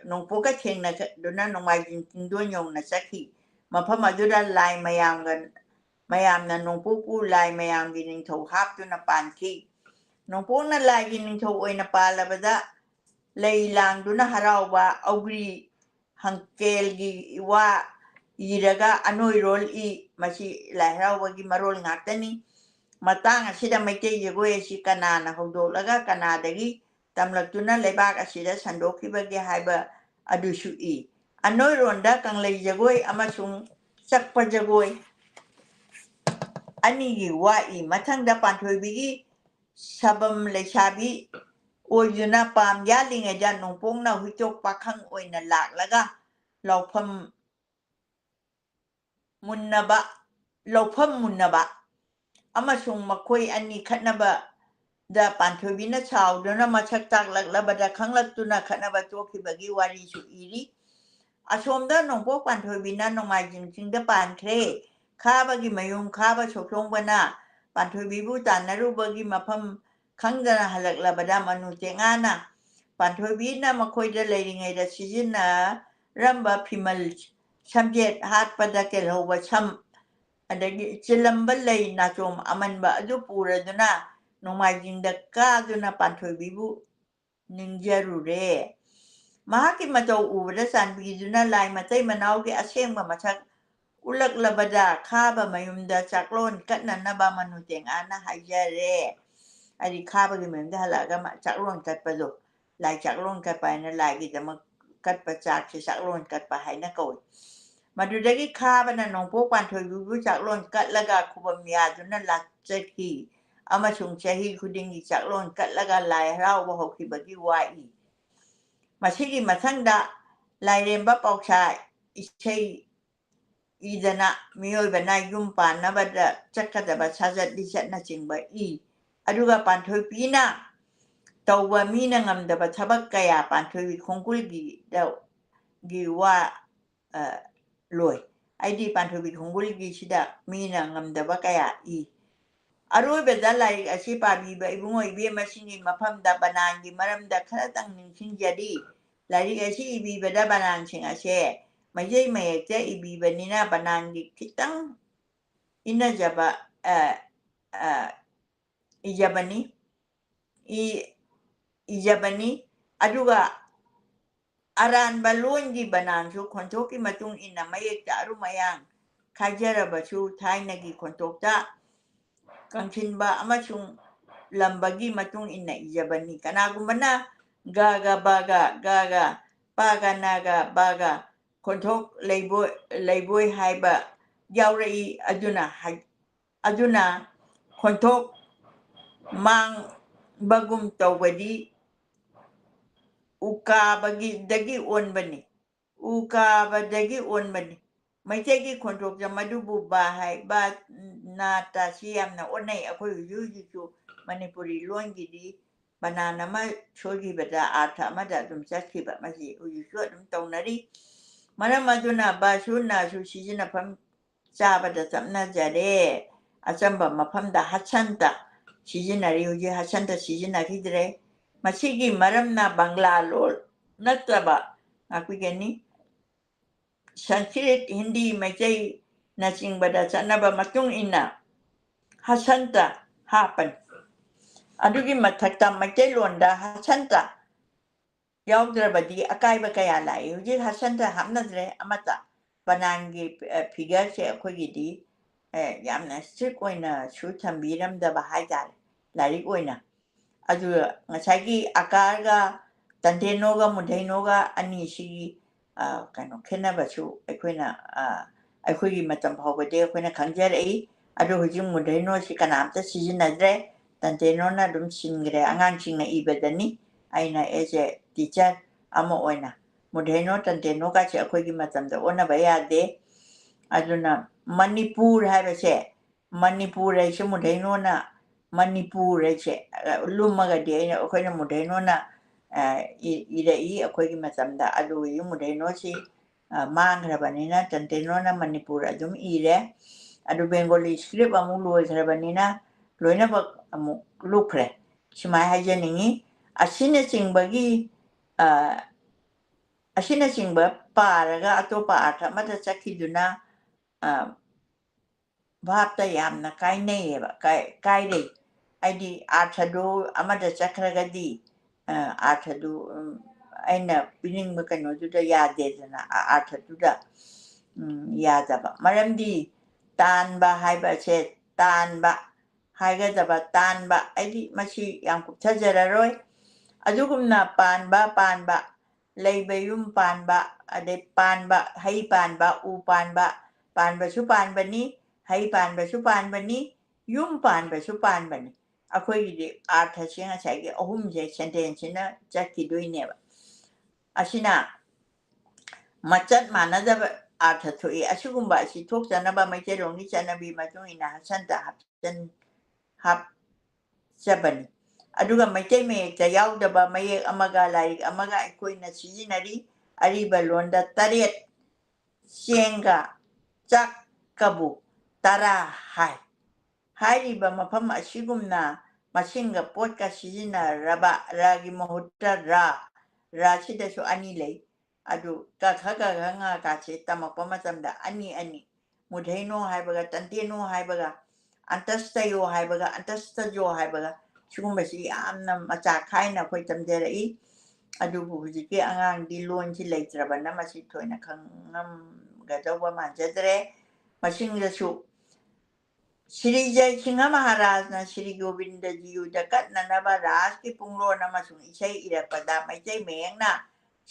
nong poka thengna duna nongmai jin do nyong na sakhi mafam adura lai mayam na nong poku lai mayam gi ning tho hap duna panki nong pok na lai gi ning tho oina palabada Leilang duna harawa augri hangkelgi wa iraga anoi rol masi lahrawa gi marol ngatani matang asida maite yegoe si kanana hodolaga kanadagi tamlatuna lebak asida sandoki bagi haiba adusu anoi ronda kang lei yegoe amasung sakpa yegoe anigi wa matang da panthoi bigi sabam lesabi Oyuna pam yaling aja nongpong na huchok pakang oyna lak laga laupam munnaba amasung makoi ani khatnaba da panthobina chawduna masak taklak labada khanglak tuna khatnaba toki bagi wari su iri asomda nongpo panthobina nongmai jingda pankre khabagi mayum khaba chokrong bana panthobibu tanaru bagi mafam Kangdana halak labada manu tengana Pantobina makoida leiringai da sijina ramba pimal samjet hat pada kelhoba sam adagi cilambal lei nachom amanba adu pura duna nomajing da ka duna pantobibu ninjarure mahaki matau ubada sanbi duna lai matai manau ke aseng ba masak ulak labada khaba mayumda chaklon katna naba manu tengana hajare Adi khaba gi memda halaga ma chaklon katpado lai chaklon katpa na lai gi dama katpa chak si chaklon katpa hai na koi madudagi khaba na nongpo panthoi bubu chaklon katlaga kubam yadu na lakchaki amasung chahi kudingi chaklon katlaga lai rau ba hoki bagi wai masigi masangda ลายเรียนบัปออกชายอิเชยอีดนะมีโอยบนายยุมปานนะบัดจักกะตะบัชาจัดดิจัดนะจิงบะอีอดุกะปันทอยปีนะตาวะมีนะงำดะบัทบักกะยาปันทอยคงกุลกีดาวกีว่าลอยไอดีปันทอยคงกุลกีชิดะมีนะงำดะบักกะยาอีอารวยเบดาลายอาชีพาบีบะอีบุงอยบีมาชินีมาพัมดาบานานกีมารมดาขณะตั้งนิชินจดีลายอาชีบีเบดาบานานชิงอาเช่ไม่ใช่ไม่เจอีบีบันนีน่าบานานกีคิดตั้งอินาจับะอีจับันนีอีจับันนีอดูกะอารานบาลูนกีบานานชูคนโตกีมาตุงอินาไม่เอกจารุมายังขายเจระบชูไทยนักีคนโตจ้ากังชินบะอามาชุงลำบากกีมาตุงอินาอีจับันนีกันอากุมันนะกากาบากากากาปากานากาบากาคนโตเลยบอยไฮบะยาวรีอดุนาคนโตมังบากุมโตวดีอุกาบกีดกีอวนบันนี่อุกาบดกีอวนบันนี่ไม่ใช่กี่คนโตจะมาดูบุบาไฮบานาตาชียมนะวันไหนอะคุยอยู่จู่มันในปุริล้วนกี่ดีบานานามาช่วยกี่แบบอาถรรพ์มาดัดดุมชักกี่แบบมาสิอยู่ช่วยดุมตรงนั้นดิมันมาดูนะบาชุนนะชูชีจนะพัมจ้าบัดจำน่าจะได้อาจารย์บอกมาพัมดาฮัชชันตาชีจนาริโอเจฮัชชันตาชีจนาคิดเลยมาชิกิมารมนาบังลาโลนัตบะอากุยนี่สันสกฤตฮินดีไม่ใช่นาจิงบัดจันนาบะมาตุงอินะฮัชชันตาฮาปันอดุกิมาทักตามไม่ใช่ลวนดาฮัชชันตายาวเดรบดีอากายบกายอะไรอยู่ที่ฮัชชันตาหัมนั่นเลยอามาตาปนังกีพิกาเชคุยดียามนั้นสุดคนน่ะชุดทำบีรัมดาบะหายใจหลายคนน่ะอาดูงั้นใช่กี่อากาศก็ตันเทโนก็มุดเทโนก็อันนี้สิกันโอเคนะบัชูไอ้คนน่ะไอ้คนที่มาจำพอไปเดียวคนน่ะขังใจไอ้อาดูหุ่นมุดเทโนสิกันน้ำแต่สิจินนั่นเลยตันเทโนน่ะดุมชิงเกรอ่างชิงน่ะอีเบดันนี่ไอ้น่ะเอเจทีเชอร์อามาโอยน่ะมุดเทโนตันเทโนก็เชื่อคนที่มาจำแต่โอน่ะไปยาเดอาดูน่ะมณีปูร์ให้ไปเช่มณีปูร์ไอ้ชั่วมุดเทโนน่ะมณีปูร์ไอ้เช่ลุมมาก็เดียเนี่ยคนน่ะมุดเทโนน่ะอีเดียคนที่มาจำแต่อาดูอยู่มุดเทโนสิมังครับวันนี้นะตันเทโนน่ะมณีปูร์อาดูอีเล่อาดูเบงกอลีสคริปต์อามุลอยครับวันนี้นะลอยนะบักอามุลูกเลยใช่ไหมให้เจนี่อาชินจิงบากีอาชินจิงบาปาร์ก็อัตโตปาร์ทมาจะจักคิดูนะภาพตายามนะใครเนี่ยแบบใครเลยไอ้ดีอาร์ทดูอามาจะจักรกันดีอาร์ทดูไอ้เนี่ยปีนึงเมื่อกันว่าจุดยาเด็ดนะอาร์ทดูดยาจะแบบมาเริ่มดีตานบะไฮบะเชตตานบะไฮก็จะแบบตานบะไอ้ที่มาชีอย่างกุบชาเจริญร้อยอายุกุมนาปานบะเลยไปยุ่มปานบะเด็ดปานบะให้ปานบะอูปานบะชุปานบะนี้ให้ปานบะชุปานบะนี้ยุ่มปานบะชุปานบะนี้อะคุยดีอาร์ทเชียงใช้กี่โอ้โหมันจะเซนเทนชินะจักกี่ด้วยเนี่ยบะอาชินะมาจัดมานะจะอาร์ทถุยอาชิกุมบะชิทุกจันนะบะไม่ใช่หลงที่จันนะบีมาตรงนี้นะฉันจะหับจันหับจะบันaduga maite me tayau da ba mai amaga lai amaga koi na sijinari ari balonda tariet sienga chak kabu tara hai ba mafam asigum na masinga pot ka sijina raba ragi mohuta ra sida so ani lai adu ka khaga nga ka che tamapama samda ani mudhaino hai baga tanteno hai baga antastayo hai baga antastajo hai baga सिगुम्बसी यामना मचा खाइना खोइ तमजेरई अदुबु हुजिके आंगांग दि loan सि लेत्रबना मसि थोइना खंगम गजौबा मानजदरे मसिंगसु श्री जय सिंह महाराज ना श्री गोविंद जी युदकत ननबा राज की पुंगलो नमसु इछै इरपदा मैचै मेंगना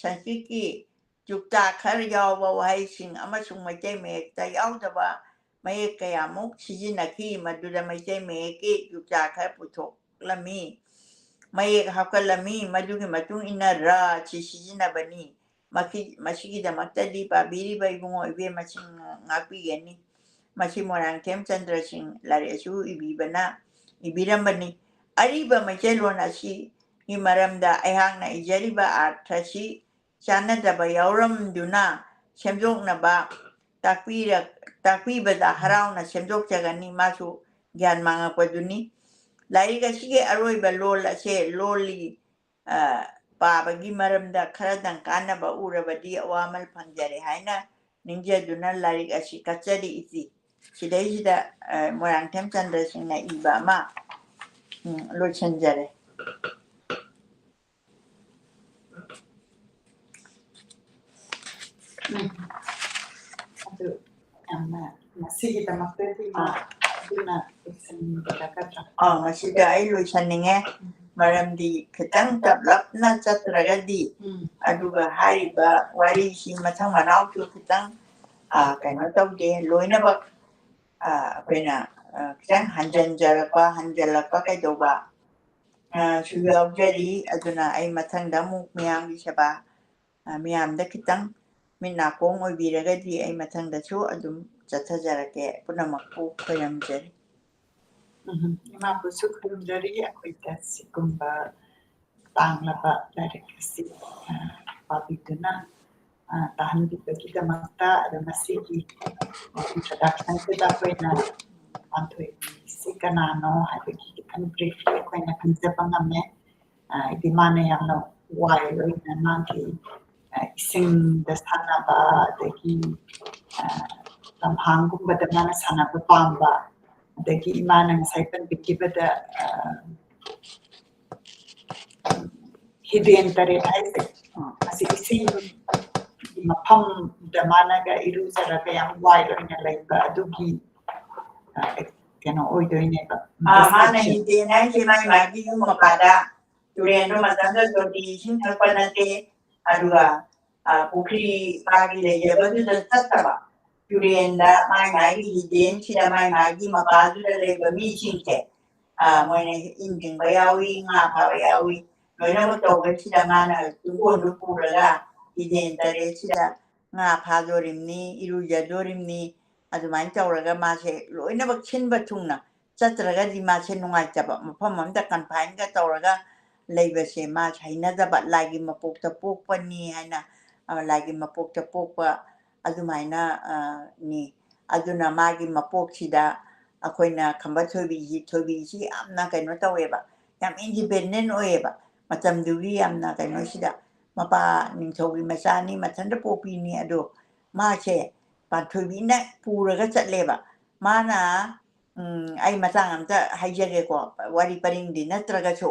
संस्कृत की जुक्ता खर यावबा वहाई सिंह अमसुंग मैचै मेक्ता यावदबा मयेक कयामुक सिजिनखी मदुदा मैचै मेके जुक्ता खर पुथोक लमी मयेक हकलमी मदुगी मतुंग इना रा चिसिजिना बनी ꯃꯁꯤꯒꯤꯗꯃꯛꯇꯗꯤ ꯄꯥꯕꯤꯔꯤꯕ ꯏꯕꯨꯡꯉꯣ ꯏꯕꯦꯝꯃꯁꯤꯡ ꯉꯥꯛꯄꯤꯒꯅꯤ ꯃꯁꯤ ꯃꯣꯏꯔꯥꯡꯊꯦꯝ ꯆꯟꯗ꯭ꯔꯁꯤꯡ ꯂꯥꯏꯔꯤꯛꯁꯨ ꯏꯕꯤꯔꯝꯕꯅꯤ ꯑꯔꯤꯕ ꯃꯩꯇꯩꯂꯣꯟ ꯑꯁꯤꯒꯤ ꯃꯔꯝꯗ ꯑꯩꯍꯥꯛꯅ ꯏꯖꯔꯤꯕ ꯑꯥꯔꯊꯁꯤ ꯆꯥꯟꯅꯗꯕ ꯌꯥꯎꯔꯝꯗꯨꯅ ꯁꯦꯝꯗꯣꯛꯅꯕ ꯇꯥꯛꯄꯤꯕꯗ ꯍꯔꯥꯎꯅ ꯁꯦꯝꯗꯣꯛꯆꯒꯅꯤ ꯃꯥꯁꯨ ꯒ꯭ꯌꯥꯟ ꯃꯥꯡꯉꯛꯄꯗꯨꯅꯤ ꯂꯥꯏꯔꯤꯛ ꯑꯁꯤꯒꯤ ꯑꯔꯣꯏꯕ ꯂꯣꯜ ꯑꯁꯦ ꯂꯣꯜꯂꯤ ꯄꯥꯕꯒꯤ ꯃꯔꯝꯗ ꯈꯔꯗꯪ ꯀꯥꯟꯅꯕ ꯎꯔꯕꯗꯤ ꯑꯋꯥꯃꯜ ꯐꯪꯖꯔꯦ ꯍꯥꯏꯅ ꯅꯤꯡꯖꯗꯨꯅ ꯂꯥꯏꯔꯤꯛ ꯑꯁꯤ ꯀꯠꯆꯔꯤ ꯏꯆꯤ ꯁꯤꯗꯩꯁꯤꯗ ꯃꯣꯏꯔꯥꯡꯊꯦꯝ ꯆꯟꯗ꯭ꯔꯁꯤꯡꯅ ꯏꯕ ꯑꯃ ꯂꯣꯏꯁꯤꯟꯖꯔꯦ ꯑꯗꯨ ꯌꯥꯝꯅ ꯃꯁꯤꯒꯤꯗꯃꯛꯇꯗꯤ ꯑꯗꯨꯅ ꯂꯣꯏꯁꯤꯟꯒꯗ꯭ꯔꯥ ꯃꯁꯤꯗ ꯑꯩ ꯂꯣꯏꯁꯟꯅꯤꯡꯉꯦ ꯃꯔꯝꯗꯤ ꯈꯤꯇꯪ ꯇꯞꯂꯞꯅ ꯆꯠꯇ꯭ꯔꯒꯗꯤ ꯑꯗꯨꯒ ꯍꯥꯏꯔꯤꯕ ꯋꯥꯔꯤꯁꯤ ꯃꯊꯪ ꯃꯅꯥꯎꯁꯨꯈꯤꯇꯪ ꯀꯩꯅꯣ ꯇꯧꯗꯦ ꯂꯣꯏꯅꯃꯛ ꯑꯩꯈꯣꯏꯅ ꯈꯤꯇꯪ ꯍꯟꯖꯜꯂꯛꯄ ꯀꯩꯗꯧꯕ ꯁꯨ ꯌꯥꯎꯖꯔꯤ ꯑꯗꯨꯅ ꯑꯩ ꯃꯊꯪꯗ ꯑꯃꯨꯛ ꯃꯤꯌꯥꯝꯒꯤ ꯁꯦꯕꯥ ꯃꯤꯌꯥꯝꯗ ꯈꯤꯇꯪ ꯃꯤꯠ ꯅꯥꯀꯣꯡ ꯑꯣꯏꯕꯤꯔꯒꯗꯤ ꯑꯩ ꯃꯊꯪꯗꯁꯨ ꯑꯗꯨꯝ ꯆꯠꯊꯖꯔꯛꯀꯦ ꯄꯨꯝꯅꯃꯛꯄꯨ ꯈꯣꯏꯔꯝꯖꯔꯤ ꯏꯃꯥꯕꯨꯁꯨ ꯈꯨꯔꯨꯝꯖꯔꯤ ꯑꯩꯈꯣꯏꯗ ꯁꯤꯒꯨꯝꯕ ꯇꯥꯡꯂꯕ ꯂꯥꯏꯔꯤꯛ ꯑꯁꯤ ꯄꯥꯕꯤꯗꯨꯅ ꯇꯥꯍꯟꯕꯤꯕꯒꯤꯗꯃꯛꯇ ꯑꯗꯨ ꯃꯁꯤꯒꯤ ꯏꯟꯇ꯭ꯔꯗꯛꯁꯟꯁꯤꯗ ꯑꯩꯈꯣꯏꯅ ꯄꯥꯟꯊꯣꯏꯕꯤꯁꯤ ꯀꯅꯥꯅꯣ ꯍꯥꯏꯕꯒꯤ ꯈꯤꯇꯪ ꯕ꯭ꯔꯤꯐꯂꯤ ꯑꯩꯈꯣꯏꯅ ꯈꯪꯖꯕ ꯉꯝꯃꯦ ꯍꯥꯏꯗꯤ ꯃꯥꯅ ꯌꯥꯝꯅ ꯋꯥꯏꯜ ꯑꯣꯏꯅ ꯃꯥꯒꯤ ꯏꯁꯤꯡꯗ ꯁꯥꯟꯅꯕ ꯑꯗꯒꯤ ꯂꯝꯍꯥꯡꯒꯨꯝꯕꯗ ꯃꯥꯅ ꯁꯥꯟꯅꯕ ꯄꯥꯝꯕ ꯑꯗꯒꯤ ꯏꯃꯥꯅ ꯉꯁꯥꯏ ꯄꯟꯕꯤꯈꯤꯕꯗ ꯍꯤꯗꯦꯟ ꯇꯔꯦꯠ ꯍꯥꯏꯁꯦ ꯃꯁꯤ ꯏꯁꯤꯡꯒꯤ ꯃꯐꯝꯗ ꯃꯥꯅꯒ ꯏꯔꯨꯖꯔꯒ ꯌꯥꯝ ꯋꯥꯏꯜ ꯑꯣꯏꯅ ꯂꯩꯕ ꯑꯗꯨꯒꯤ ꯀꯩꯅꯣ ꯑꯣꯏꯗꯣꯏꯅꯦꯕ ꯃꯥꯅ ꯍꯤꯗꯦꯟ ꯍꯥꯏꯁꯦ ꯃꯥꯒꯤ ꯌꯨꯝ ꯃꯄꯥꯗ ꯇꯨꯔꯦꯟꯗꯣ ꯃꯇꯝꯗ ꯇꯣꯇꯤ ꯏꯁꯤꯡ ꯊꯛꯄ ꯅꯠꯇꯦ ꯑꯗꯨꯒ ꯄꯨꯈ꯭ꯔꯤ ꯃꯥꯒꯤ ꯂꯩꯖꯕꯗꯨꯗ ꯆꯠꯇꯕ ꯇꯨꯔꯦꯟꯗ ꯃꯥꯒꯤ ꯍꯤꯗꯦꯟꯁꯤꯗ ꯃꯥꯒꯤ ꯃꯄꯥꯗꯨꯗ ꯂꯩꯕ ꯃꯤꯁꯤꯡꯁꯦ ꯃꯣꯏꯅ ꯏꯟ ꯆꯤꯡꯕ ꯌꯥꯎꯏ ꯉꯥ ꯐꯥꯕ ꯌꯥꯎꯏ ꯂꯣꯏꯅꯃꯛ ꯇꯧꯕꯁꯤꯗ ꯃꯥꯅ ꯇꯨꯡꯒꯣꯟꯗꯨ ꯄꯨꯔꯒ ꯍꯤꯗꯦꯟ ꯇꯔꯦꯠꯁꯤꯗ ꯉꯥ ꯐꯥꯗꯣꯔꯤꯕꯅꯤ ꯏꯔꯨꯖꯗꯣꯔꯤꯕꯅꯤ ꯑꯗꯨꯃꯥꯏꯅ ꯇꯧꯔꯒ ꯃꯥꯁꯦ ꯂꯣꯏꯅꯃꯛ ꯁꯤꯟꯕ ꯊꯨꯡꯅ ꯆꯠꯇ꯭ꯔꯒꯗꯤ ꯃꯥꯁꯦ ꯅꯨꯡꯉꯥꯏꯇꯕ ꯃꯐꯝ ꯑꯃꯗ ꯀꯟꯐꯥꯏꯟꯒ ꯇꯧꯔꯒ ꯂꯩꯕꯁꯦ ꯃꯥꯁꯦ ꯍꯩꯅꯗꯕ ꯂꯥꯏꯒꯤ ꯃꯄꯣꯛꯇ ꯄꯣꯛꯄꯅꯤ ꯍꯥꯏꯅ ꯂꯥꯏꯒꯤ ꯃꯄꯣꯛꯇ ꯄꯣꯛꯄ ꯑꯗꯨꯃꯥꯏꯅ ꯅꯤ ꯑꯗꯨꯅ ꯃꯥꯒꯤ ꯃꯄꯣꯛꯁꯤꯗ ꯑꯩꯈꯣꯏꯅ ꯈꯝꯕ ꯊꯣꯏꯕꯤꯁꯤ ꯌꯥꯝꯅ ꯀꯩꯅꯣ ꯇꯧꯋꯦꯕ ꯌꯥꯝ ꯏꯟꯗꯤꯄꯦꯟꯗꯦꯟ ꯑꯣꯏꯌꯦꯕ ꯃꯇꯝꯗꯨꯒꯤ ꯌꯥꯝꯅ ꯀꯩꯅꯣꯁꯤꯗ ꯃꯄꯥ ꯅꯤꯡꯊꯧꯒꯤ ꯃꯆꯥꯅꯤ ꯃꯊꯟꯇ ꯄꯣꯛꯄꯤꯅꯤ ꯑꯗꯣ ꯃꯥꯁꯦ ꯄꯥꯟꯊꯣꯏꯕꯤꯅ ꯄꯨꯔꯒ ꯆꯠꯂꯦꯕ ꯃꯥꯅ ꯑꯩ ꯃꯇꯥꯡ ꯑꯝꯇ ꯍꯥꯏꯖꯒꯦꯀꯣ ꯋꯥꯔꯤ ꯄꯔꯤꯡꯗꯤ ꯅꯠꯇ꯭ꯔꯒꯁꯨ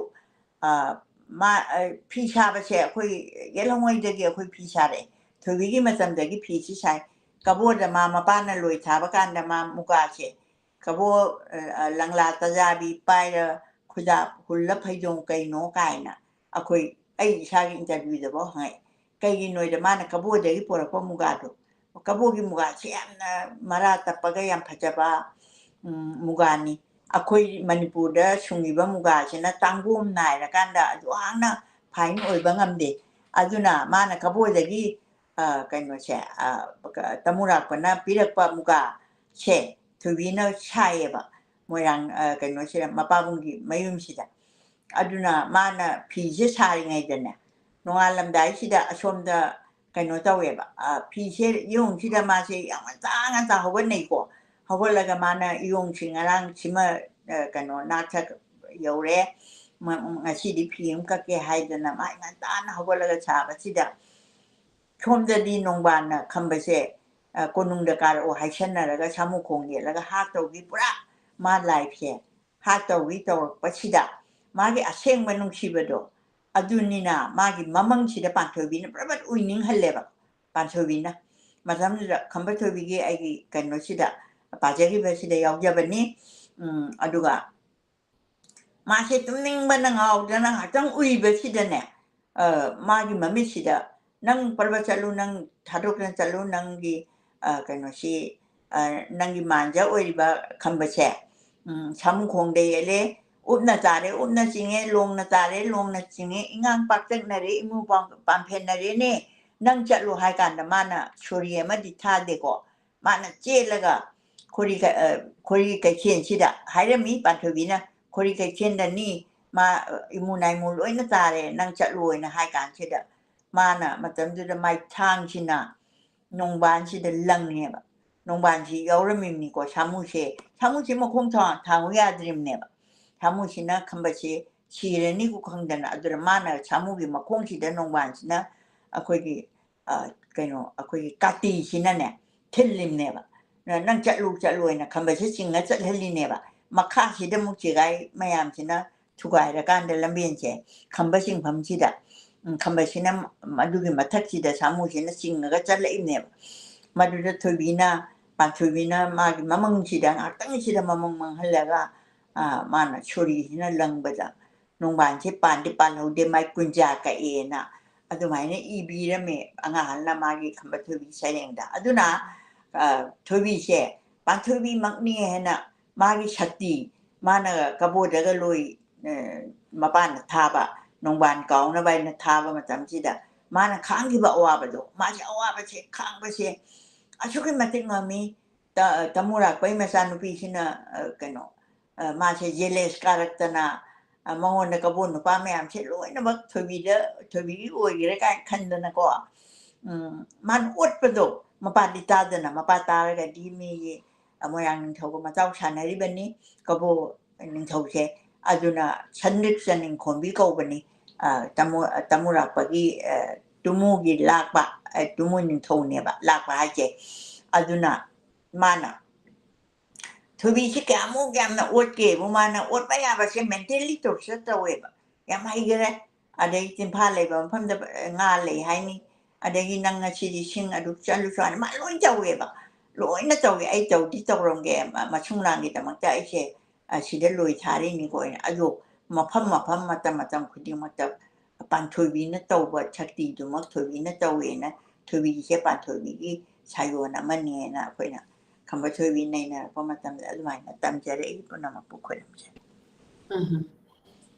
ꯐꯤ ꯁꯥꯕꯁꯦ ꯑꯩꯈꯣꯏ ꯌꯦꯜꯍꯧꯉꯩꯗꯒꯤ ꯑꯩꯈꯣꯏ ꯐꯤ ꯁꯥꯔꯛꯑꯦ ꯊꯣꯏꯕꯤꯒꯤ ꯃꯇꯝꯗꯒꯤ ꯐꯤꯁꯤ ꯁꯥꯏ ꯀꯕꯣꯗ ꯃꯄꯥꯅ ꯂꯣꯏ ꯊꯥꯕ ꯀꯥꯟꯗ ꯃꯨꯒꯥꯁꯦ ꯀꯕꯣ ꯂꯪꯂꯥ ꯇꯖꯥꯕꯤ ꯄꯥꯏꯔ ꯈꯨꯗꯥꯞ ꯍꯨꯜꯂ ꯐꯩꯖꯣꯝ ꯀꯩꯅꯣ ꯀꯥꯏꯅ ꯑꯩ ꯏꯁꯥꯒꯤ ꯏꯟꯇꯔꯚ꯭ꯌꯨꯗꯐꯥꯎ ꯍꯪꯉꯛꯑꯦ ꯀꯩꯒꯤꯅꯣꯗ ꯃꯥꯅ ꯀꯕꯣꯗꯒꯤ ꯄꯨꯔꯛꯄ ꯃꯨꯒꯥꯗꯣ ꯀꯕꯣꯒꯤ ꯃꯨꯒꯥꯁꯦ ꯌꯥꯝꯅ ꯃꯔꯥ ꯇꯞꯄꯒ ꯌꯥꯝ ꯐꯖꯕ ꯃꯨꯒꯥꯅꯤ ꯑꯩꯈꯣꯏ ꯃꯅꯤꯄꯨꯔꯗ ꯁꯨꯡꯉꯤꯕ ꯃꯨꯒꯥꯁꯤꯅ ꯇꯥꯡꯒꯣꯝ ꯅꯥꯏꯔꯀꯥꯟꯗ ꯑꯗꯨꯛꯌꯥꯝꯅ ꯐꯥꯏꯟ ꯑꯣꯏꯕ ꯉꯝꯗꯦ ꯑꯗꯨꯅ ꯃꯥꯅ ꯀꯕꯣꯗꯒꯤ ꯀꯩꯅꯣꯁꯦ ꯇꯃꯨꯔꯥꯛꯄꯅ ꯄꯤꯔꯛꯄ ꯃꯨꯒꯥꯁꯦ ꯊꯣꯏꯕꯤꯅ ꯁꯥꯏꯌꯦꯕ ꯃꯣꯏꯔꯥꯡ ꯀꯩꯅꯣꯁꯤꯗ ꯃꯄꯥꯕꯨꯡꯒꯤ ꯃꯌꯨꯝꯁꯤꯗ ꯑꯗꯨꯅ ꯃꯥꯅ ꯐꯤꯁꯦ ꯁꯥꯔꯤꯉꯩꯗꯅꯦ ꯅꯣꯡꯉꯥꯜꯂꯝꯗꯥꯏꯁꯤꯗ ꯑꯁꯣꯝꯗ ꯀꯩꯅꯣ ꯇꯧꯋꯦꯕ ꯐꯤꯁꯦ ꯏꯌꯣꯡꯁꯤꯗ ꯃꯥꯁꯦ ꯌꯥꯝ ꯉꯟꯇꯥ ꯍꯧꯒꯠꯅꯩꯀꯣ ꯍꯧꯒꯠꯂꯒ ꯃꯥꯅ ꯏꯌꯣꯡꯁꯤ ꯉꯔꯥꯡ ꯁꯤꯃ ꯀꯩꯅꯣ ꯅꯥꯊꯛ ꯌꯧꯔꯦ ꯉꯁꯤꯗꯤ ꯐꯤ ꯑꯃ ꯀꯛꯀꯦ ꯍꯥꯏꯗꯅ ꯃꯥꯏ ꯉꯟꯇꯥꯅ ꯍꯧꯒꯠꯂꯒ ꯁꯥꯕꯁꯤꯗ ꯁꯣꯝꯗꯗꯤ ꯅꯣꯡꯕꯥꯟꯅ ꯈꯝꯕꯁꯦ ꯀꯣꯅꯨꯡꯗ ꯀꯥꯔꯛꯑꯣ ꯍꯥꯏꯁꯟꯅꯔꯒ ꯁꯥꯃꯨꯈꯣꯡ ꯌꯦꯠꯂꯒ ꯍꯥꯠꯇꯧꯒꯤ ꯄꯨꯔꯥ ꯃꯥ ꯂꯥꯏꯐꯁꯦ ꯍꯥꯠꯇꯧꯒꯤ ꯇꯧꯔꯛꯄꯁꯤꯗ ꯃꯥꯒꯤ ꯑꯁꯦꯡꯕ ꯅꯨꯡꯁꯤꯕꯗꯣ ꯑꯗꯨꯅꯤꯅ ꯃꯥꯒꯤ ꯃꯃꯪꯁꯤꯗ ꯄꯥꯟꯊꯣꯏꯕꯤꯅ ꯄꯨꯔꯥ ꯎꯏꯅꯤꯡꯍꯜꯂꯦꯕ ꯄꯥꯟꯊꯣꯏꯕꯤꯅ ꯃꯇꯝꯗꯨꯗ ꯈꯝꯕ ꯊꯣꯏꯕꯤꯒꯤ ꯑꯩꯒꯤ ꯀꯩꯅꯣꯁꯤꯗ ꯄꯥꯖꯈꯤꯕꯁꯤꯗ ꯌꯥꯎꯖꯕꯅꯤ ꯑꯗꯨꯒ ꯃꯥꯁꯦ ꯇꯨꯝꯅꯤꯡꯕꯅ ꯉꯥꯎꯗꯅ ꯉꯥꯛꯇꯪ ꯎꯏꯕꯁꯤꯗꯅꯦ ꯃꯥꯒꯤ ꯃꯃꯤꯠꯁꯤꯗ ꯅꯪ ꯄꯔꯕ ꯆꯠꯂꯨ ꯅꯪ ꯊꯥꯗꯣꯛꯇꯅ ꯆꯠꯂꯨ ꯅꯪꯒꯤ ꯀꯩꯅꯣꯁꯤ ꯅꯪꯒꯤ ꯃꯥꯟꯖ ꯑꯣꯏꯔꯤꯕ ꯈꯝꯕꯁꯦ ꯁꯥꯃꯨꯈꯣꯡꯗ ꯌꯦꯠꯂꯦ ꯎꯞꯅ ꯇꯥꯔꯦ ꯎꯞꯅ ꯆꯤꯡꯉꯦ ꯂꯣꯡꯅ ꯇꯥꯔꯦ ꯂꯣꯡꯅ ꯆꯤꯡꯉꯦ ꯏꯉꯥꯡ ꯄꯥꯛꯆꯛꯅꯔꯦ ꯏꯃꯨ ꯄꯥꯝꯐꯦꯟꯅꯔꯦꯅꯦ นั่งจัดลูให้กันนะมานะชูรีมาดิท่าเด็กก็มานะเจแล้วก็คนที่เขียนชิดะหายมีปันทวีนะคนที่เขียนดันนี่มาอิมูนายมูลอยนะตาเลยนั่งจัดลูนะให้กันชิดะมานะมาจำดูไม่ทางชินะนงบานชิดะลังเนี่ยแบบนงบานชิยาวรมิมนี่ก็ชามูเชมาคงทางวิยาดริมเนี่ยแบบชามูชินะคำบัชชีเรนี่กูคังดันอัดรมานะชามูกิมาคงชิดะนงบานชินะako'y ako'y kati sinane tillim neba nang chatlu na kambase singa chathali neba makha sida mukchigai mayam sina thugai ra kan de lambien che kambasing phamchida kambasina madugi mathak sida samu sina singa ga chalai neba maduda thobina panthobina magi mamang sida atang sida mamang manghalaga mana chori sina langbada nongban che pan de pan ho de mai kunja ka ena adumai ne ibi ra me anga la magi khamba thobi sayengda aduna thobi che pan thobi makni hena magi shakti mana kaboda ga loi mapan thaba nongban kaung na bai na thaba matam chida mana khang gi ba wa ba do ma che awa ba che khang ba che achuki mating ngami tamura pai masanupi sina kano ma che jeles karaktana mong na kabun pa mayam che loi na bak thobi oi re ka khan na ko man ut pa do mapatita da na mapata ga di mi amoyang ning thau ko ma chau chan ri ban ni kabo ning thau che aduna chandik chaning khon bi ko ban ni tamura pa gi tumu gi lak ba tumu ning thau ne ba lak ba che aduna mana thobi chi ka mo gam na ot ke mo mana ot pa ya ba che mentally to se ta we ba ya mai gere adai tin pha le ba pham da nga le hai ni adai nang nga chi di sing adu chan lu chan ma loi ja we ba loi na to we ai to di to rong ge ma chung lang ni ta ma ta ai che chi de loi tha ri ni ko ina adu ma pham ma tam khu di ma ta pan thobi na to ba chakti du ma thobi na to we na thobi che pan thobi gi cha yo na ma ne na ko naคำว่าช่วยวินัยนะเพราะมาตำอะไรมาตำจะได้ก็นำมาพูดคุยกันใช่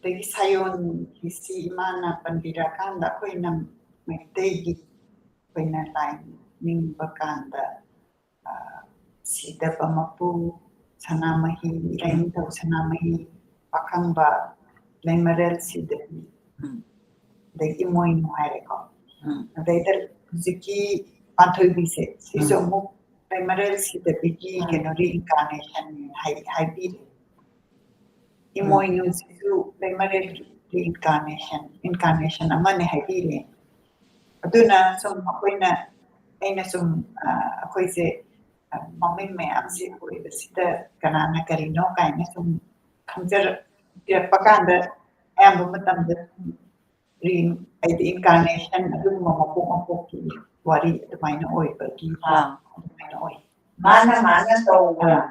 Dari sayon isi mana pendidikan da koi nam metegi koi na lain ning bakanda sida pamapu sanamahi lain tau sanamahi pakang ba lain marel sida dari moin muhare ko dari dar ziki pantoi bise siso mu primarily the bigi reincarnation hybrid imoinus is primarily incarnation amane hybrid aduna sum akoina aina sum akoi se mamin me amsi koi sita kanana karino kaina sum khamjar dia pakanda am matam de reincarnation adun mapu ki wari admaina oi bagi admaina oi mana to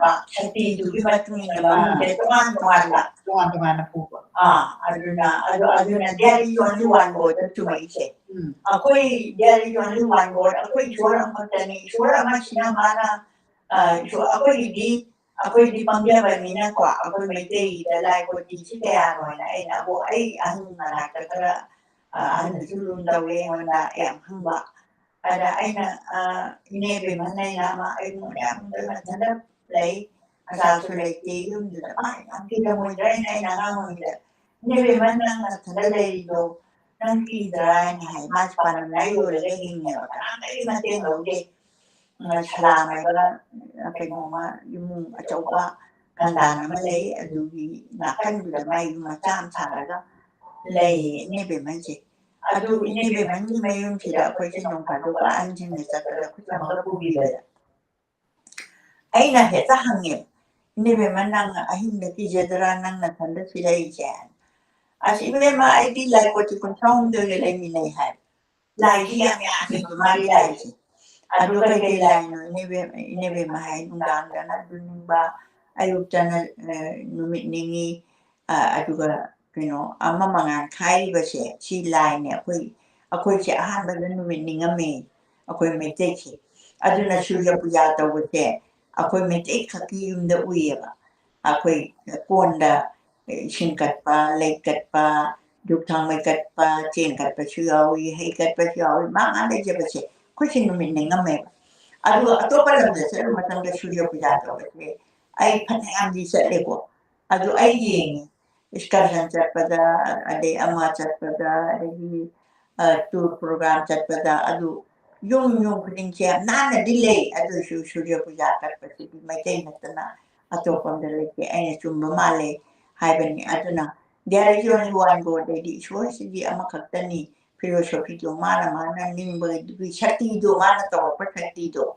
ba shakti du bi matuni na ba de tuan na pu aduna there is only one god to my che akoi there is only one god akoi chora matani chora machina mana akoi di pangya ba mina ko akoi mai te da lai ko ti chi te a no na ai na bo ai an na ka kara an zulun da we na em hamba ada aina inebe manai nama ai mo ya mo tanda play asa so le ti yum da ai an ki da mo dai nai na mo da inebe manang na tanda le do nang ki dai nai mas para nai yo le ging ne ta ai ma te no de sala mai ba pe mo ma yum a chau ba kan da na ma le adu gi na kan du da mai ma cham cha da le inebe man che adu inebe man ni mai yum chi da ko chi nong ka do ba an jin ne sa ka da ku ta ma pu bi ba ai na he ta hang ye inebe man nang a hin de ki je dra nang na tan da fi lai jan a si me ma ai di lai ko ti kun thong de le mi nei ha lai di ya mi a ki ma ri lai chi adu ka ke lai no inebe ma hai nung dang da na du ning ba ayu ta na nu mi ningi adu ka ama mga kai ba che chi lai ne akoi che ahan ba nu mi ninga me akoi me te chi aduna shuya puya ta wo te akoi me te kha ki yum da uye ba akoi kon da shin kat pa le kat pa dục thang mai kat pa chen kat pa chuawi hei kat pa chuawi ma ade je ba che ko chin no min ngam me adu atopa lam de se matang da surya puja to ba che ai phan am di se le ko adu ai yeng excursion chat pada ade ama chat pada ade tour program chat pada adu yung khuding che na na delay adu surya puja kat pa si mai tai na tana atopa da le ke ai chum ba ma le hai ban ni aduna there is only one God that is was the amakatani philosophy do mana nimba di shakti do mana to pa shakti do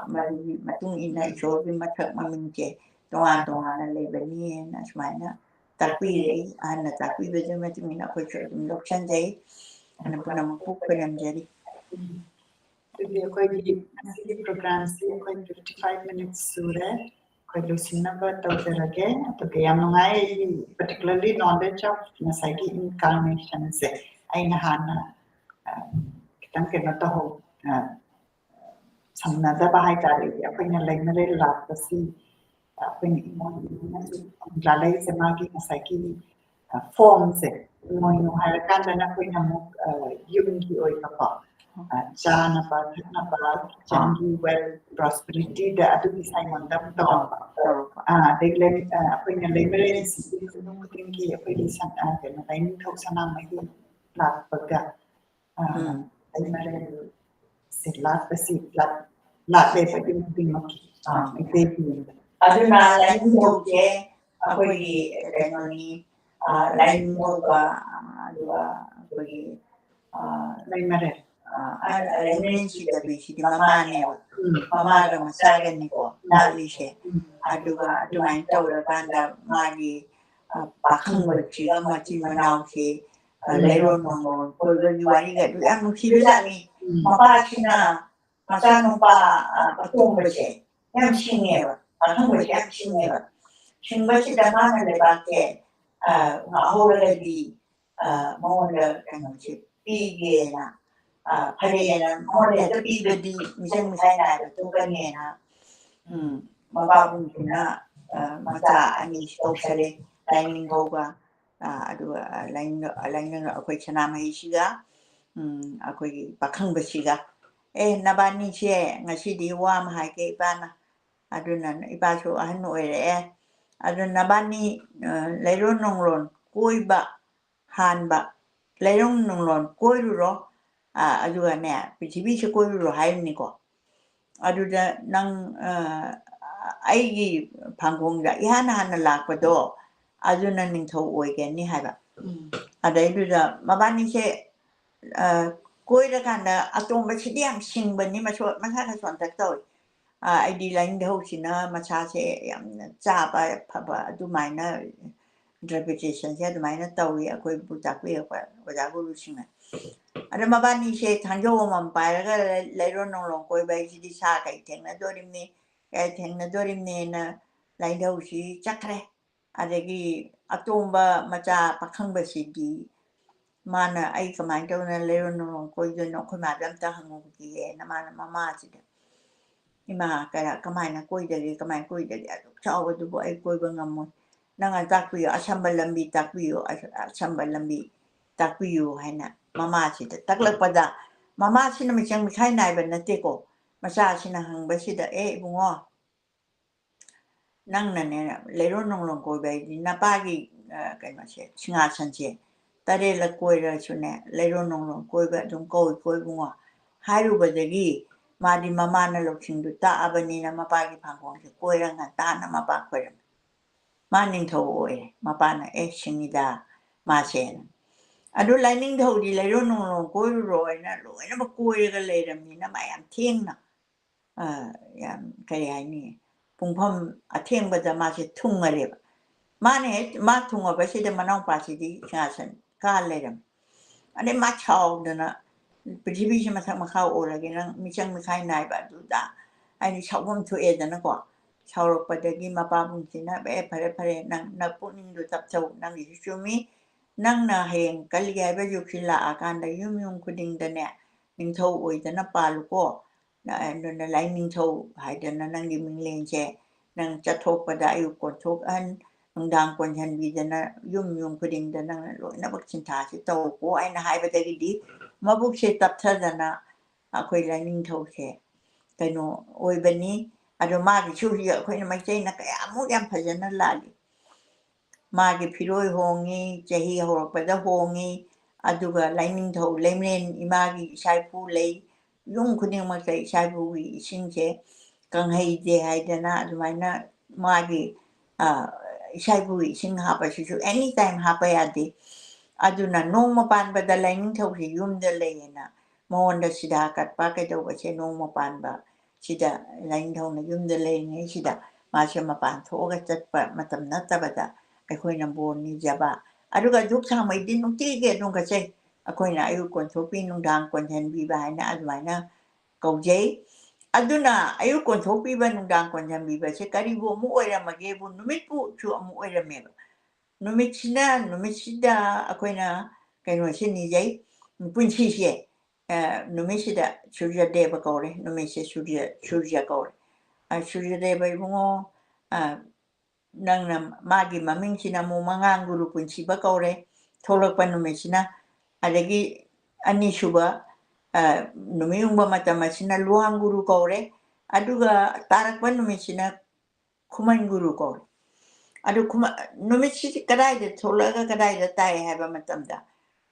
mari matung ina iso bi mathak mamin che toan le bani na smaina takpi re ana takpi be je matung ina ko cho lok chan dei ana puna mu puk pelam jari jadi ako'y sige program si ako'y 55 minutes sure ako'y lusin na ba tawag terage ato kaya mga particularly knowledge of nasagi incarnation se ay nahana kitang kinataho samnada bahay tari ako'y nalay na rin lahat kasi ako'y lalay sa magi nasagi forms mo yung harakan na ako'y namok yung giyoy ka pa Jana pa, jangi well prosperity da atu bisa mandam to. Deglen apa yang lain si nung tinggi apa di sana kan lain kau sana mai lat pega. Ai mare silat pesi lat le pa di mungkin maki. Itu. Aduna lain mo je apa di teknologi lain mo ba lain mare. Elementary da bishi di mama ne mama ga masagan ni ko dali she aduga adumain tawra kanda magi pakhang barchi ga machi manau she lero no ko ga yuari ga du am shi da ni mapa china masano pa patung barchi yam shinge ba pakhang barchi yam shinge ba shinga shi da mana le ba ke ahora di mawala kan shi pige na Parena, more the people di misang misana tu kanina. Mababong na mata ani stokshare lining boga adu line ako'y sanama isiga ako'y pakhang basiga nabani siya ngasi diwa mahay kay ipana adu na ipaso ano adu nabani layron nongron kuy ba han ba layron nongron kuy ro aduga ne prithibi se koi ro hai ni ko aduda nang aigi phangong da ihana hana lakpa do aduna ningtho oi ge ni haiba adai duda mabani se koi da kanda atom ba chidiam singba ni ma sa son tak to ai di lain de ho sina ma cha se yam cha ba pha ba adu mai na interpretation se adu mai na tawi akoi bu ta kwe ko ja go lu sing ada mabani she thangjo mam pai ga leiro nong long koi bai ji sa kai theng na dorim ni na lai dau shi chakre adagi atomba macha pakhang ba si di mana ai kamai to na leiro nong long koi jo no khoi ma dam ta hangu ki na mana mama ji da ima ka kamai na koi da kamai koi da chao ba du ai koi ba ngam mo nang an tak pi asambal lambi tak pi asambal lambi tak pi haina mama si da taklak pada mama si na michang mikhai nai ban na te ko macha si na hang ba si da bungo nang na ne leiro nong long ko bai di na pa gi kai ma se chinga chan che tare la koi ra chu ne leiro nong long koi ba dum koi bungo hai ru ba de gi ma di mama na lok ching du ta abani na ma pa gi phang kong se koi ra nga ta na ma pa koi ra ma ning tho oi ma pa na shingi da ma se adu lining thau di leiro nong long koi roi na loi na ba koi ga le ram ni na ma yam theng na yam kai ai ni pungpham atheng ba da ma se thung ma le ma ne ma thung ba se de ma nong pa si di cha san ka le ram ane ma chao da na prithvi se ma thak ma khau o la ge na mi chang mi khai nai ba du da ai ni chao bom thu da na ko chao ro pa de gi ma pa bung si na be phare nang na pu ning du tap chau nang ni chu mi nang na heng kalyai ba yu khila akan da yung kuding da ne ning thau oi da na pa lu ko na na lai ning thau hai da na nang gi ming leng che nang cha thok pa da yu ko thok an ꯅꯨꯡꯗꯥꯡ ꯀꯣꯟꯁꯤꯟꯕꯤꯗꯅ ꯌꯨꯝ ꯈꯨꯗꯤꯡꯗ ꯅꯪꯅ ꯂꯣꯏꯅꯃꯛ ꯁꯤꯟꯊꯥꯁꯤ ꯇꯧꯀꯣ ꯑꯩꯅ ꯍꯥꯏꯕꯗꯒꯤꯗꯤ ꯃꯕꯨꯛꯁꯦ ꯇꯞꯊꯗꯅ ꯑꯩꯈꯣꯏ ꯂꯥꯏꯅꯤꯡꯊꯧꯁꯦ ꯀꯩꯅꯣ ꯑꯣꯏꯕꯅꯤ ꯑꯗꯣ ꯃꯥꯒꯤꯁꯨ ꯍꯧꯖꯤꯛ ꯑꯩꯈꯣꯏꯅ ꯃꯩꯇꯩꯅ ꯀꯌꯥꯃꯨꯛ ꯌꯥꯝ ꯐꯖꯅ ꯂꯥꯜꯂꯤ ꯃꯥꯒꯤ ꯐꯤꯔꯣꯏ ꯍꯣꯡꯉꯤ ꯆꯍꯤ ꯍꯧꯔꯛꯄꯗ ꯍꯣꯡꯉꯤ ꯑꯗꯨꯒ ꯂꯥꯏꯅꯤꯡꯊꯧ ꯂꯩꯃꯔꯦꯟ ꯏꯃꯥꯒꯤ ꯏꯁꯥꯏꯄꯨ ꯂꯩ ꯌꯨꯝ ꯈꯨꯗꯤꯡꯃꯛꯇ ꯏꯁꯥꯏꯄꯨꯒꯤ ꯏꯁꯤꯡꯁꯦ ꯀꯪꯍꯩꯗꯦ ꯍꯥꯏꯗꯅ ꯑꯗꯨꯃꯥꯏꯅ ꯃꯥꯒꯤ ꯏꯁꯥꯏꯄꯨꯒꯤ ꯏꯁꯤꯡ ꯍꯥꯞꯄꯁꯤꯁꯨ ꯑꯦꯅꯤ ꯇꯥꯏꯝ ꯍꯥꯞꯄ ꯌꯥꯗꯦ ꯑꯗꯨꯅ ꯅꯣꯡꯃ ꯄꯥꯟꯕꯗ ꯂꯥꯏꯅꯤꯡꯊꯧꯁꯤ ꯌꯨꯝꯗ ꯂꯩꯌꯦꯅ ꯃꯉꯣꯟꯗ ꯁꯤꯗꯥ ꯀꯠꯄ ꯀꯩꯗꯧꯕꯁꯦ ꯅꯣꯡꯃ ꯄꯥꯟꯕ ꯁꯤꯗ ꯂꯥꯏꯅꯤꯡꯊꯧꯅ ꯌꯨꯝꯗ ꯂꯩꯔꯤꯉꯩꯁꯤꯗ ꯃꯥꯁꯦ ꯃꯄꯥꯟ ꯊꯣꯛꯑꯒ ꯆꯠꯄ ꯃꯇꯝ ꯅꯠꯇꯕꯗ ꯑꯩꯈꯣꯏꯅ ꯕꯣꯔ ꯅꯤꯖꯕ ꯑꯗꯨꯒ ꯙꯨꯛ ꯊꯥꯎꯃꯩꯗꯤ ꯅꯨꯡꯇꯤꯒꯤ ꯑꯗꯨꯝ ꯀꯠꯆꯩ ꯑꯩꯈꯣꯏꯅ ꯑꯌꯨꯛ ꯀꯣꯟꯊꯣꯛꯄꯤ ꯅꯨꯡꯗꯥꯡ ꯀꯣꯟꯁꯤꯟꯕꯤꯕ ꯍꯥꯏꯅ ꯑꯗꯨꯃꯥꯏꯅ ꯀꯧꯖꯩ ꯑꯗꯨꯅ ꯑꯌꯨꯛ ꯀꯣꯟꯊꯣꯛꯄꯤꯕ ꯅꯨꯡꯗꯥꯡ ꯀꯣꯟꯁꯤꯟꯕꯤꯕꯁꯦ ꯀꯔꯤꯕꯨ ꯑꯃꯨꯛ ꯑꯣꯏꯔꯝꯃꯒꯦꯕꯨ ꯅꯨꯃꯤꯠꯄꯨꯁꯨ ꯑꯃꯨꯛ ꯑꯣꯏꯔꯝꯃꯦꯕ ꯅꯨꯃꯤꯠꯁꯤꯗ ꯑꯩꯈꯣꯏꯅ ꯀꯩꯅꯣꯁꯦ ꯅꯤꯖꯩ ꯄꯨꯟꯁꯤꯁꯦ ꯅꯨꯃꯤꯠꯁꯤꯗ ꯁꯨꯔꯖꯗꯦꯕ ꯀꯧꯔꯦ ꯅꯨꯃꯤꯠꯁꯦ ꯁꯨꯔꯖ ꯀꯧꯔꯦ ꯁꯨꯔꯖꯗꯦꯕ ꯏꯕꯨꯡꯉꯣ ꯅꯪꯅ ꯃꯥꯒꯤ ꯃꯃꯤꯡꯁꯤꯅ ꯑꯃꯨꯛ ꯃꯉꯥꯡ ꯒꯨꯔꯨ ꯄꯨꯟꯁꯤꯕ ꯀꯧꯔꯦ ꯊꯣꯛꯂꯛꯄ ꯅꯨꯃꯤꯠꯁꯤꯅ ꯑꯗꯒꯤ ꯑꯅꯤꯁꯨꯕ ꯅꯨꯃꯤꯠ ꯌꯨꯡꯕ ꯃꯇꯝ ꯑꯁꯤꯅ ꯂꯨꯋꯥꯡ ꯒꯨꯔꯨ ꯀꯧꯔꯦ ꯑꯗꯨꯒ ꯇꯥꯔꯛꯄ ꯅꯨꯃꯤꯠꯁꯤꯅ ꯈꯨꯃꯟ ꯒꯨꯔꯨ ꯀꯧꯔꯦ ꯑꯗꯨ ꯅꯨꯃꯤꯠꯁꯤ ꯀꯗꯥꯏꯗ ꯊꯣꯛꯂꯛꯑꯒ ꯀꯗꯥꯏꯗ ꯇꯥꯏ ꯍꯥꯏꯕ ꯃꯇꯝꯗ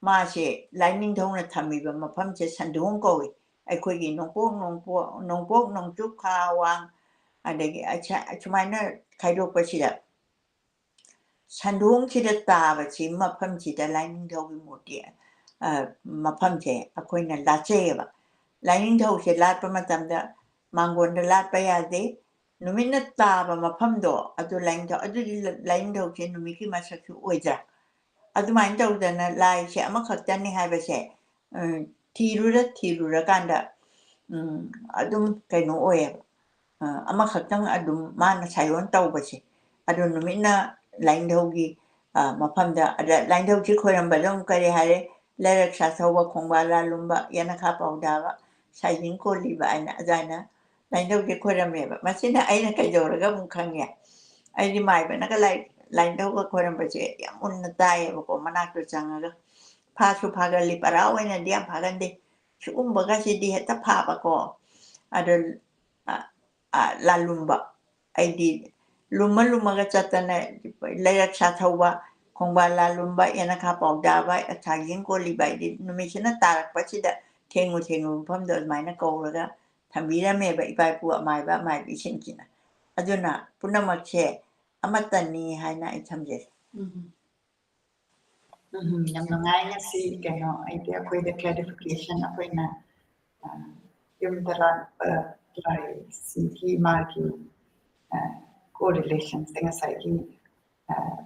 ꯃꯥꯁꯦ ꯂꯥꯏꯅꯤꯡꯊꯧꯅ ꯊꯝꯃꯤꯕ ꯃꯐꯝꯁꯦ ꯁꯟꯗꯣꯡ ꯀꯧꯏ ꯑꯩꯈꯣꯏꯒꯤ ꯅꯣꯡꯄꯣꯛ ꯅꯣꯡꯆꯨꯞ ꯈꯥ ꯋꯥꯡ ꯑꯗꯒꯤ ꯑꯁꯨꯃꯥꯏꯅ ꯈꯥꯏꯗꯣꯛꯄꯁꯤꯗ ꯁꯟꯗꯣꯡꯁꯤꯗ ꯇꯥꯕꯁꯤ ꯃꯐꯝꯁꯤꯗ ꯂꯥꯏꯅꯤꯡꯊꯧꯒꯤ ꯃꯨꯔꯇꯤ ꯃꯐꯝꯁꯦ ꯑꯩꯈꯣꯏꯅ ꯂꯥꯠꯆꯩꯌꯦꯕ ꯂꯥꯏꯅꯤꯡꯊꯧꯁꯦ ꯂꯥꯠꯄ ꯃꯇꯝꯗ ꯃꯥꯡꯒꯣꯟꯗ ꯂꯥꯠꯄ ꯌꯥꯗꯦ ꯅꯨꯃꯤꯠꯅ ꯇꯥꯕ ꯃꯐꯝꯗꯣ ꯑꯗꯨ ꯑꯗꯨꯗꯤ ꯂꯥꯏꯅꯤꯡꯊꯧꯁꯦ ꯅꯨꯃꯤꯠꯀꯤ ꯃꯁꯛꯁꯨ ꯑꯣꯏꯗ꯭ꯔꯥ ꯑꯗꯨꯃꯥꯏꯅ ꯇꯧꯗꯅ ꯂꯥꯏꯁꯦ ꯑꯃꯈꯛꯇꯅꯤ ꯍꯥꯏꯕꯁꯦ ꯊꯤꯔꯨꯔꯀꯥꯟꯗ ꯑꯗꯨꯝ ꯀꯩꯅꯣ ꯑꯣꯏꯌꯦꯕ ꯑꯃꯈꯛꯇꯪ ꯑꯗꯨꯝ ꯃꯥꯅ ꯁꯥꯏꯌꯣꯟ ꯇꯧꯕꯁꯦ ꯑꯗꯨ ꯅꯨꯃꯤꯠꯅ ꯂꯥꯏꯅꯤꯡꯊꯧꯒꯤ ꯃꯐꯝꯗ ꯂꯥꯏꯅꯤꯡꯊꯧꯁꯤ ꯈꯣꯏꯔꯝꯕꯗ ꯑꯃꯨꯛ ꯀꯔꯤ ꯍꯥꯏꯔꯦ ꯂꯩꯔꯛ ꯁꯥꯊꯧꯕ ꯈꯣꯡꯕꯥꯜ ꯂꯥꯂꯨꯝꯕ ꯌꯦꯅꯈꯥ ꯄꯥꯎꯗꯥꯕ ꯁꯥꯏꯖꯤꯡ ꯀꯣꯜꯂꯤꯕ ꯍꯥꯏꯅ ꯑꯗꯨꯃꯥꯏꯅ ꯂꯥꯏꯅꯤꯡꯊꯧꯁꯦ ꯈꯣꯏꯔꯝꯃꯦꯕ ꯃꯁꯤꯅ ꯑꯩꯅ ꯀꯩꯗꯧꯔꯒ ꯑꯃꯨꯛ ꯈꯪꯉꯦ ꯑꯩꯗꯤ ꯃꯥꯏꯕꯅꯒ ꯂꯥꯏꯅꯤꯡꯊꯧꯒ ꯈꯣꯏꯔꯝꯕꯁꯦ ꯌꯥꯝ ꯃꯨꯟꯅ ꯇꯥꯏꯌꯦꯕꯀꯣ ꯃꯅꯥꯛꯇ ꯆꯪꯉꯒ ꯐꯥꯁꯨ ꯐꯥꯒꯜꯂꯤ ꯄꯔꯥ ꯑꯣꯏꯅꯗꯤ ꯌꯥꯝ ꯐꯥꯒꯟꯗꯦ ꯁꯤꯒꯨꯝꯕꯒꯁꯤꯗꯤ ꯍꯦꯛꯇ ꯐꯥꯕꯀꯣ ꯑꯗꯣ ꯂꯥꯂꯨꯝꯕ ꯑꯩꯗꯤ ꯂꯨꯝꯃꯒ ꯆꯠꯇꯅ ꯂꯩꯔꯛ ꯁꯥꯊꯧꯕ ꯈꯣꯡꯕꯥꯜ ꯂꯥꯂꯨꯝꯕ ꯌꯦꯅꯈꯥ ꯄꯥꯎꯗꯥꯕ ꯁꯥꯏꯖꯤꯡ ꯀꯣꯜꯂꯤꯕ ꯍꯥꯏꯗꯤ ꯅꯨꯃꯤꯠꯁꯤꯅ ꯇꯥꯔꯛꯄꯁꯤꯗ ꯊꯦꯡꯉꯨ ꯃꯐꯝꯗꯣ ꯑꯗꯨꯃꯥꯏꯅ ꯀꯧꯔꯒ ꯊꯝꯕꯤꯔꯝꯃꯦꯕ ꯏꯄꯥ ꯏꯄꯨ ꯑꯃꯥꯏꯕꯤꯁꯤꯡꯁꯤꯅ ꯑꯗꯨꯅ ꯄꯨꯝꯅꯃꯛꯁꯦ ꯑꯃꯠꯇꯅꯤ ꯍꯥꯏꯅ ꯑꯩ ꯊꯝꯖꯩ ꯌꯥꯝ ꯅꯨꯡꯉꯥꯏ ꯉꯁꯤ ꯀꯩꯅꯣ ꯑꯩꯗꯤ ꯑꯩꯈꯣꯏꯗ ꯀ꯭ꯂꯦꯔꯤꯐꯤꯀꯦꯁꯟ ꯑꯩꯈꯣꯏꯅ ꯌꯨꯝꯗ ꯂꯥꯛꯄ ꯂꯥꯏꯁꯤꯒꯤ ꯃꯥꯒꯤ ꯀꯣꯔꯤꯂꯦꯁꯟꯁꯦ ꯉꯁꯥꯏꯒꯤ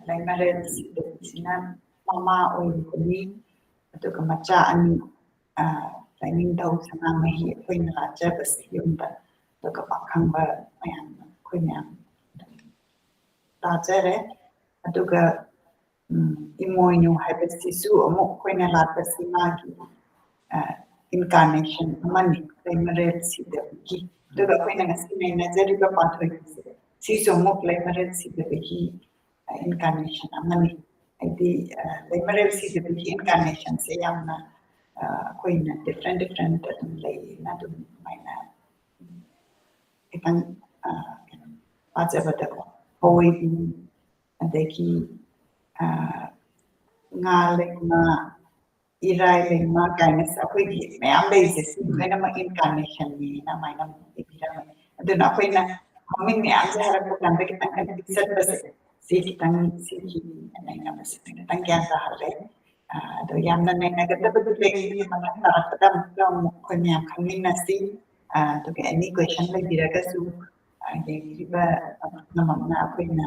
ꯂꯩꯃꯔꯦꯜꯁꯤꯅ ꯃꯃꯥ ꯑꯣꯏꯔꯤꯕꯅꯤ ꯑꯗꯨꯒ ꯃꯆꯥ ꯑꯅꯤ ꯂꯥꯏꯅꯤꯡꯊꯧ ꯁꯅꯥꯃꯍꯤ ꯑꯩꯈꯣꯏꯅ ꯂꯥꯠꯆꯕꯁꯦ ꯌꯨꯝꯗ ꯑꯗꯨꯒ ꯄꯥꯈꯪꯕ ꯃꯌꯥꯝ ꯑꯩꯈꯣꯏ ꯃꯌꯥꯝ ꯂꯥꯠꯆꯔꯦ ꯑꯗꯨꯒ ꯏꯃꯣꯏꯅꯨ ꯍꯥꯏꯕꯁꯤꯁꯨ ꯑꯃꯨꯛ ꯑꯩꯈꯣꯏꯅ ꯂꯥꯠꯄꯁꯤ ꯃꯥꯒꯤ ꯏꯟꯀꯥꯔꯅꯦꯁꯟ ꯑꯃꯅꯤ ꯂꯩꯃꯔꯦꯜꯁꯤꯗꯒꯤ ꯑꯗꯨꯒ ꯑꯩꯈꯣꯏꯅ ꯉꯁꯤ ꯅꯩꯅꯖꯔꯤꯕ ꯄꯥꯟꯊꯣꯏꯕꯤꯁꯦ ꯁꯤꯁꯨ ꯑꯃꯨꯛ ꯂꯩꯃꯔꯦꯜꯁꯤꯗꯒꯤ ꯏꯟꯀꯥꯔꯅꯦꯁꯟ ꯑꯃꯅꯤ ꯍꯥꯏꯗꯤ ꯂꯩꯃꯔꯦꯜꯁꯤꯗꯒꯤ ꯏꯟꯀꯥꯔꯅꯦꯁꯟꯁꯦ ꯌꯥꯝꯅ ꯑꯩꯈꯣꯏꯅ ꯗꯤꯐ꯭ꯔꯦꯟ ꯑꯗꯨꯝ ꯂꯩꯌꯦꯅ ꯑꯗꯨꯝ ꯑꯗꯨꯃꯥꯏꯅ ꯈꯤꯇꯪ ꯄꯥꯖꯕꯗꯀꯣ ꯍꯋꯥꯏꯕꯤ ꯑꯗꯒꯤ ꯉꯥ ꯂꯩꯃ ꯏꯔꯥꯏ ꯂꯩꯃ ꯀꯥꯏꯅꯁꯦ ꯑꯩꯈꯣꯏꯒꯤ ꯃꯌꯥꯝ ꯂꯩꯔꯤꯁꯦ ꯁꯤ ꯂꯣꯏꯅꯃꯛ ꯏꯟꯀꯥꯔꯅꯦꯁꯟꯅꯤꯅ ꯑꯗꯨꯃꯥꯏꯅ ꯏꯕꯤꯔꯝꯃꯦ ꯑꯗꯨꯅ ꯑꯩꯈꯣꯏꯅ ꯃꯃꯤꯡ ꯃꯌꯥꯝꯁꯦ ꯍꯥꯏꯔꯛꯄ ꯀꯥꯟꯗ ꯈꯤꯇꯪ ꯀꯟꯐ꯭ꯌꯨꯁ ꯆꯠꯄꯁꯦ ꯁꯤ ꯈꯤꯇꯪ ꯁꯤꯒꯤ ꯅꯩꯅꯕꯁꯤꯗ ꯈꯤꯇꯪ ꯒ꯭ꯌꯥꯟ ꯇꯥꯍꯜꯂꯦ ꯑꯗꯣ ꯌꯥꯝꯅ ꯅꯩꯅꯒꯗꯕꯗꯤ ꯂꯩꯔꯤ ꯃꯊꯪ ꯇꯥꯔꯛꯄꯗ ꯑꯃꯨꯛꯀ ꯑꯩꯈꯣꯏ ꯃꯌꯥꯝ ꯈꯪꯃꯤꯟꯅꯁꯤ ꯑꯗꯨꯒ ꯑꯦꯅꯤ ꯀꯣꯏꯁꯟ ꯂꯩꯕꯤꯔꯒꯁꯨ ꯌꯦꯡꯕꯤꯔꯤꯕ ꯄꯨꯝꯅꯃꯛꯅ ꯑꯩꯈꯣꯏꯅ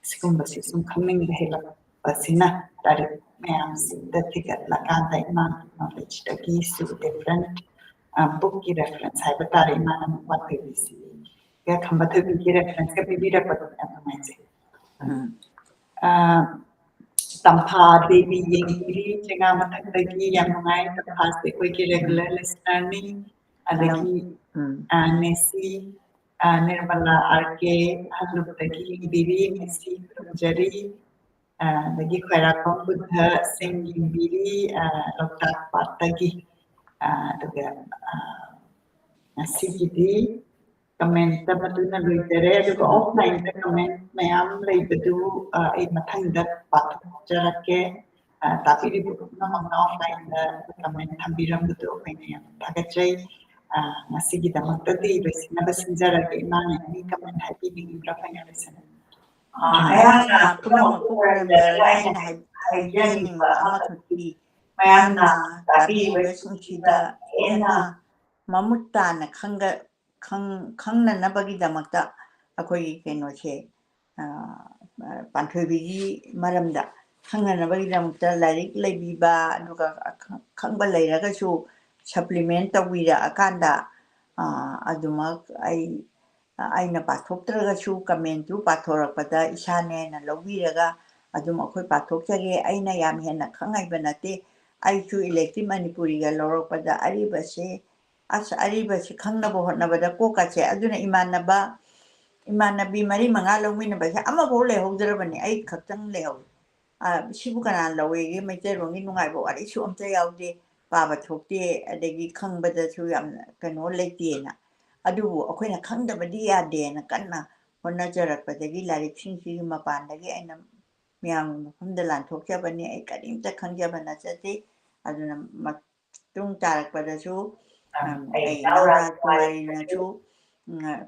ꯁꯤꯒꯨꯝꯕꯁꯤ ꯁꯨꯝ ꯈꯪꯅꯤꯡꯕ ꯍꯦꯜꯂꯛꯄꯁꯤꯅ ꯂꯥꯏꯔꯤꯛ ꯃꯌꯥꯝꯁꯤꯗ ꯊꯤꯒꯠꯂꯀꯥꯟꯗ ꯏꯃꯥꯒꯤ ꯅꯣꯂꯦꯖꯇꯒꯤꯁꯨ ꯗꯤꯐ꯭ꯔꯦꯟ ꯕꯨꯛꯀꯤ ꯔꯦꯐꯔꯦꯟꯁ ꯍꯥꯏꯕ ꯇꯥꯔꯦ ꯏꯃꯥꯅ ꯋꯥꯊꯣꯏꯕꯤꯁꯤ ꯈꯝꯕ ꯊꯣꯏꯕꯤꯒꯤ ꯔꯦꯐꯔꯦꯟꯁꯀ ꯄꯤꯕꯤꯔꯛꯄꯗꯣ ꯌꯥꯝ ꯅꯨꯡꯉꯥꯏꯖꯩ ꯇꯝꯐꯥ ꯗꯦꯕꯤ ꯌꯦꯡꯕꯤꯔꯤ ꯆꯦꯉꯥ ꯃꯊꯛꯇꯒꯤ ꯌꯥꯝ ꯅꯨꯡꯉꯥꯏ ꯇꯝꯐꯥꯁꯦ ꯑꯩꯈꯣꯏꯒꯤ ꯔꯦꯒꯨꯂꯔ ꯂꯤꯁꯅꯔꯅꯤ ꯑꯗꯒꯤ ꯅꯦꯁꯤ Nirmala RK Hanuptaki Biri Misi Kurumjari Lagi Khairakong Buddha Singh Biri Loktak Patagi Juga Sigidi comment maduna loitere aduga offline da comment mayam leibadu ai mathangda patjarake tapiri bukna magna offline da comment thambiram budu aina yam thagachai masigi da maktadi besina basinjarake imane ni comment happy being brafanya lesana ꯑꯩꯍꯥꯛꯅ ꯄꯨꯝꯅꯃꯛꯄꯨ ꯈꯨꯔꯨꯝꯖꯔꯒ ꯑꯩꯅ ꯍꯥꯏꯖꯅꯤꯡꯕ ꯑꯃꯈꯛꯇꯤ ꯃꯌꯥꯝꯅ ꯇꯥꯕꯤꯔꯤꯕꯁꯤꯡꯁꯤꯗ ꯍꯦꯟꯅ ꯃꯃꯨꯠ ꯇꯥꯅ ꯈꯪꯅꯅꯕꯒꯤꯗꯃꯛꯇ ꯑꯩꯈꯣꯏꯒꯤ ꯀꯩꯅꯣꯁꯦ ꯄꯥꯟꯊꯣꯏꯕꯤꯒꯤ ꯃꯔꯝꯗ ꯈꯪꯅꯅꯕꯒꯤꯗꯃꯛꯇ ꯂꯥꯏꯔꯤꯛ ꯂꯩꯕꯤꯕ ꯑꯗꯨꯒ ꯈꯪꯕ ꯂꯩꯔꯒꯁꯨ ꯁꯄ꯭ꯂꯤꯃꯦꯟ ꯇꯧꯕꯤꯔꯛꯑꯀꯥꯟꯗ ꯑꯗꯨꯃꯛ ꯑꯩꯅ ꯄꯥꯊꯣꯛꯇ꯭ꯔꯒꯁꯨ ꯀꯃꯦꯟꯇꯨ ꯄꯥꯊꯣꯔꯛꯄꯗ ꯏꯁꯥꯅꯦꯅ ꯂꯧꯕꯤꯔꯒ ꯑꯗꯨꯝ ꯑꯩꯈꯣꯏ ꯄꯥꯊꯣꯛꯆꯒꯦ ꯑꯩꯅ ꯌꯥꯝ ꯍꯦꯟꯅ ꯈꯪꯍꯩꯕ ꯅꯠꯇꯦ ꯑꯩꯁꯨ ꯏꯂꯦꯛꯇꯤꯚ ꯃꯅꯤꯄꯨꯔꯤꯒ ꯂꯧꯔꯛꯄꯗ ꯑꯔꯤꯕꯁꯤ ꯈꯪꯅꯕ ꯍꯣꯠꯅꯕꯗ ꯀꯣꯛꯀꯁꯦ ꯑꯗꯨꯅ ꯏꯃꯥꯟꯅꯕꯤ ꯃꯔꯤ ꯃꯉꯥ ꯂꯧꯃꯤꯟꯅꯕꯁꯦ ꯑꯃꯐꯥꯎ ꯂꯩꯍꯧꯗ꯭ꯔꯕꯅꯤ ꯑꯩ ꯈꯛꯇꯪ ꯂꯩꯍꯧꯏ ꯁꯤꯕꯨ ꯀꯅꯥꯅ ꯂꯧꯋꯦꯒꯦ ꯃꯩꯇꯩꯂꯣꯟꯒꯤ ꯅꯨꯡꯉꯥꯏꯕ ꯋꯥꯔꯤꯁꯨ ꯑꯝꯇ ꯌꯥꯎꯗꯦ ꯄꯥꯕ ꯊꯣꯛꯇꯦ ꯑꯗꯒꯤ ꯈꯪꯕꯗꯁꯨ ꯌꯥꯝꯅ ꯀꯩꯅꯣ ꯂꯩꯇꯦꯅ ꯑꯗꯨꯕꯨ ꯑꯩꯈꯣꯏꯅ ꯈꯪꯗꯕꯗꯤ ꯌꯥꯗꯦꯅ ꯀꯟꯅ ꯍꯣꯠꯅꯖꯔꯛꯄꯗꯒꯤ ꯂꯥꯏꯔꯤꯛꯁꯤꯡꯁꯤꯒꯤ ꯃꯄꯥꯟꯗꯒꯤ ꯑꯩꯅ ꯃꯌꯥꯝꯒꯤ ꯃꯐꯝꯗ ꯂꯥꯟꯊꯣꯛꯆꯕꯅꯤ ꯑꯩ ꯀꯔꯤꯝꯇ ꯈꯪꯖꯕ ꯅꯠꯆꯗꯦ ꯑꯗꯨꯅ ꯃꯇꯨꯡ ꯇꯥꯔꯛꯄꯗꯁꯨ ꯑꯩ ꯏꯅꯥꯎꯔꯥꯖ ꯀꯨꯃꯥꯔꯤꯅꯁꯨ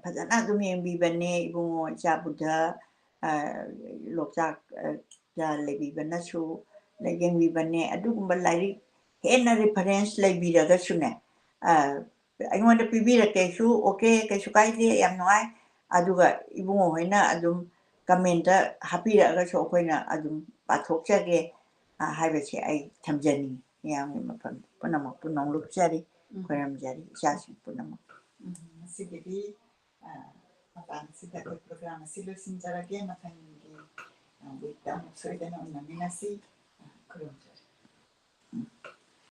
ꯐꯖꯅ ꯑꯗꯨꯝ ꯌꯦꯡꯕꯤꯕꯅꯦ ꯏꯕꯨꯡꯉꯣ ꯏꯆꯥ ꯕꯨꯙ ꯂꯣꯛꯇꯥꯛꯇ ꯂꯩꯕꯤꯕꯅꯁꯨ ꯌꯦꯡꯕꯤꯕꯅꯦ ꯑꯗꯨꯒꯨꯝꯕ ꯂꯥꯏꯔꯤꯛ ꯍꯦꯟꯅ ꯔꯤꯐꯔꯦꯟꯁ ꯂꯩꯕꯤꯔꯒꯁꯨꯅꯦ ꯑꯩꯉꯣꯟꯗ ꯄꯤꯕꯤꯔꯛꯀꯦꯁꯨ ꯑꯣꯀꯦ ꯀꯩꯁꯨ ꯀꯥꯏꯗꯦ ꯌꯥꯝ ꯅꯨꯡꯉꯥꯏ ꯑꯗꯨꯒ ꯏꯕꯨꯡꯉꯣ ꯍꯣꯏꯅ ꯑꯗꯨꯝ ꯀꯃꯦꯟꯇ ꯍꯥꯞꯄꯤꯔꯛꯑꯒꯁꯨ ꯑꯩꯈꯣꯏꯅ ꯑꯗꯨꯝ ꯄꯥꯊꯣꯛꯆꯒꯦ ꯍꯥꯏꯕꯁꯦ ꯑꯩ ꯊꯝꯖꯅꯤꯡꯉꯤ ꯃꯤꯌꯥꯝꯒꯤ ꯃꯐꯝꯗ ꯄꯨꯝꯅꯃꯛꯄꯨ ꯅꯣꯡꯂꯨꯛꯆꯔꯤ ꯈꯣꯏꯔꯝꯖꯔꯤ ꯏꯆꯥꯁꯤꯡ ꯄꯨꯝꯅꯃꯛ ꯉꯁꯤꯒꯤꯗꯤ ꯃꯇꯥꯡꯁꯤꯗ ꯑꯩꯈꯣꯏ ꯄ꯭ꯔꯣꯒ꯭ꯔꯥꯝ ꯑꯁꯤ ꯂꯣꯏꯁꯤꯟꯖꯔꯒꯦ ꯃꯊꯪꯒꯤ ꯋꯤꯛꯇ ꯑꯃꯨꯛ ꯁꯣꯏꯗꯅ ꯎꯅꯃꯤꯟꯅꯁꯤ ꯈꯨꯔꯨꯝꯖꯔꯤ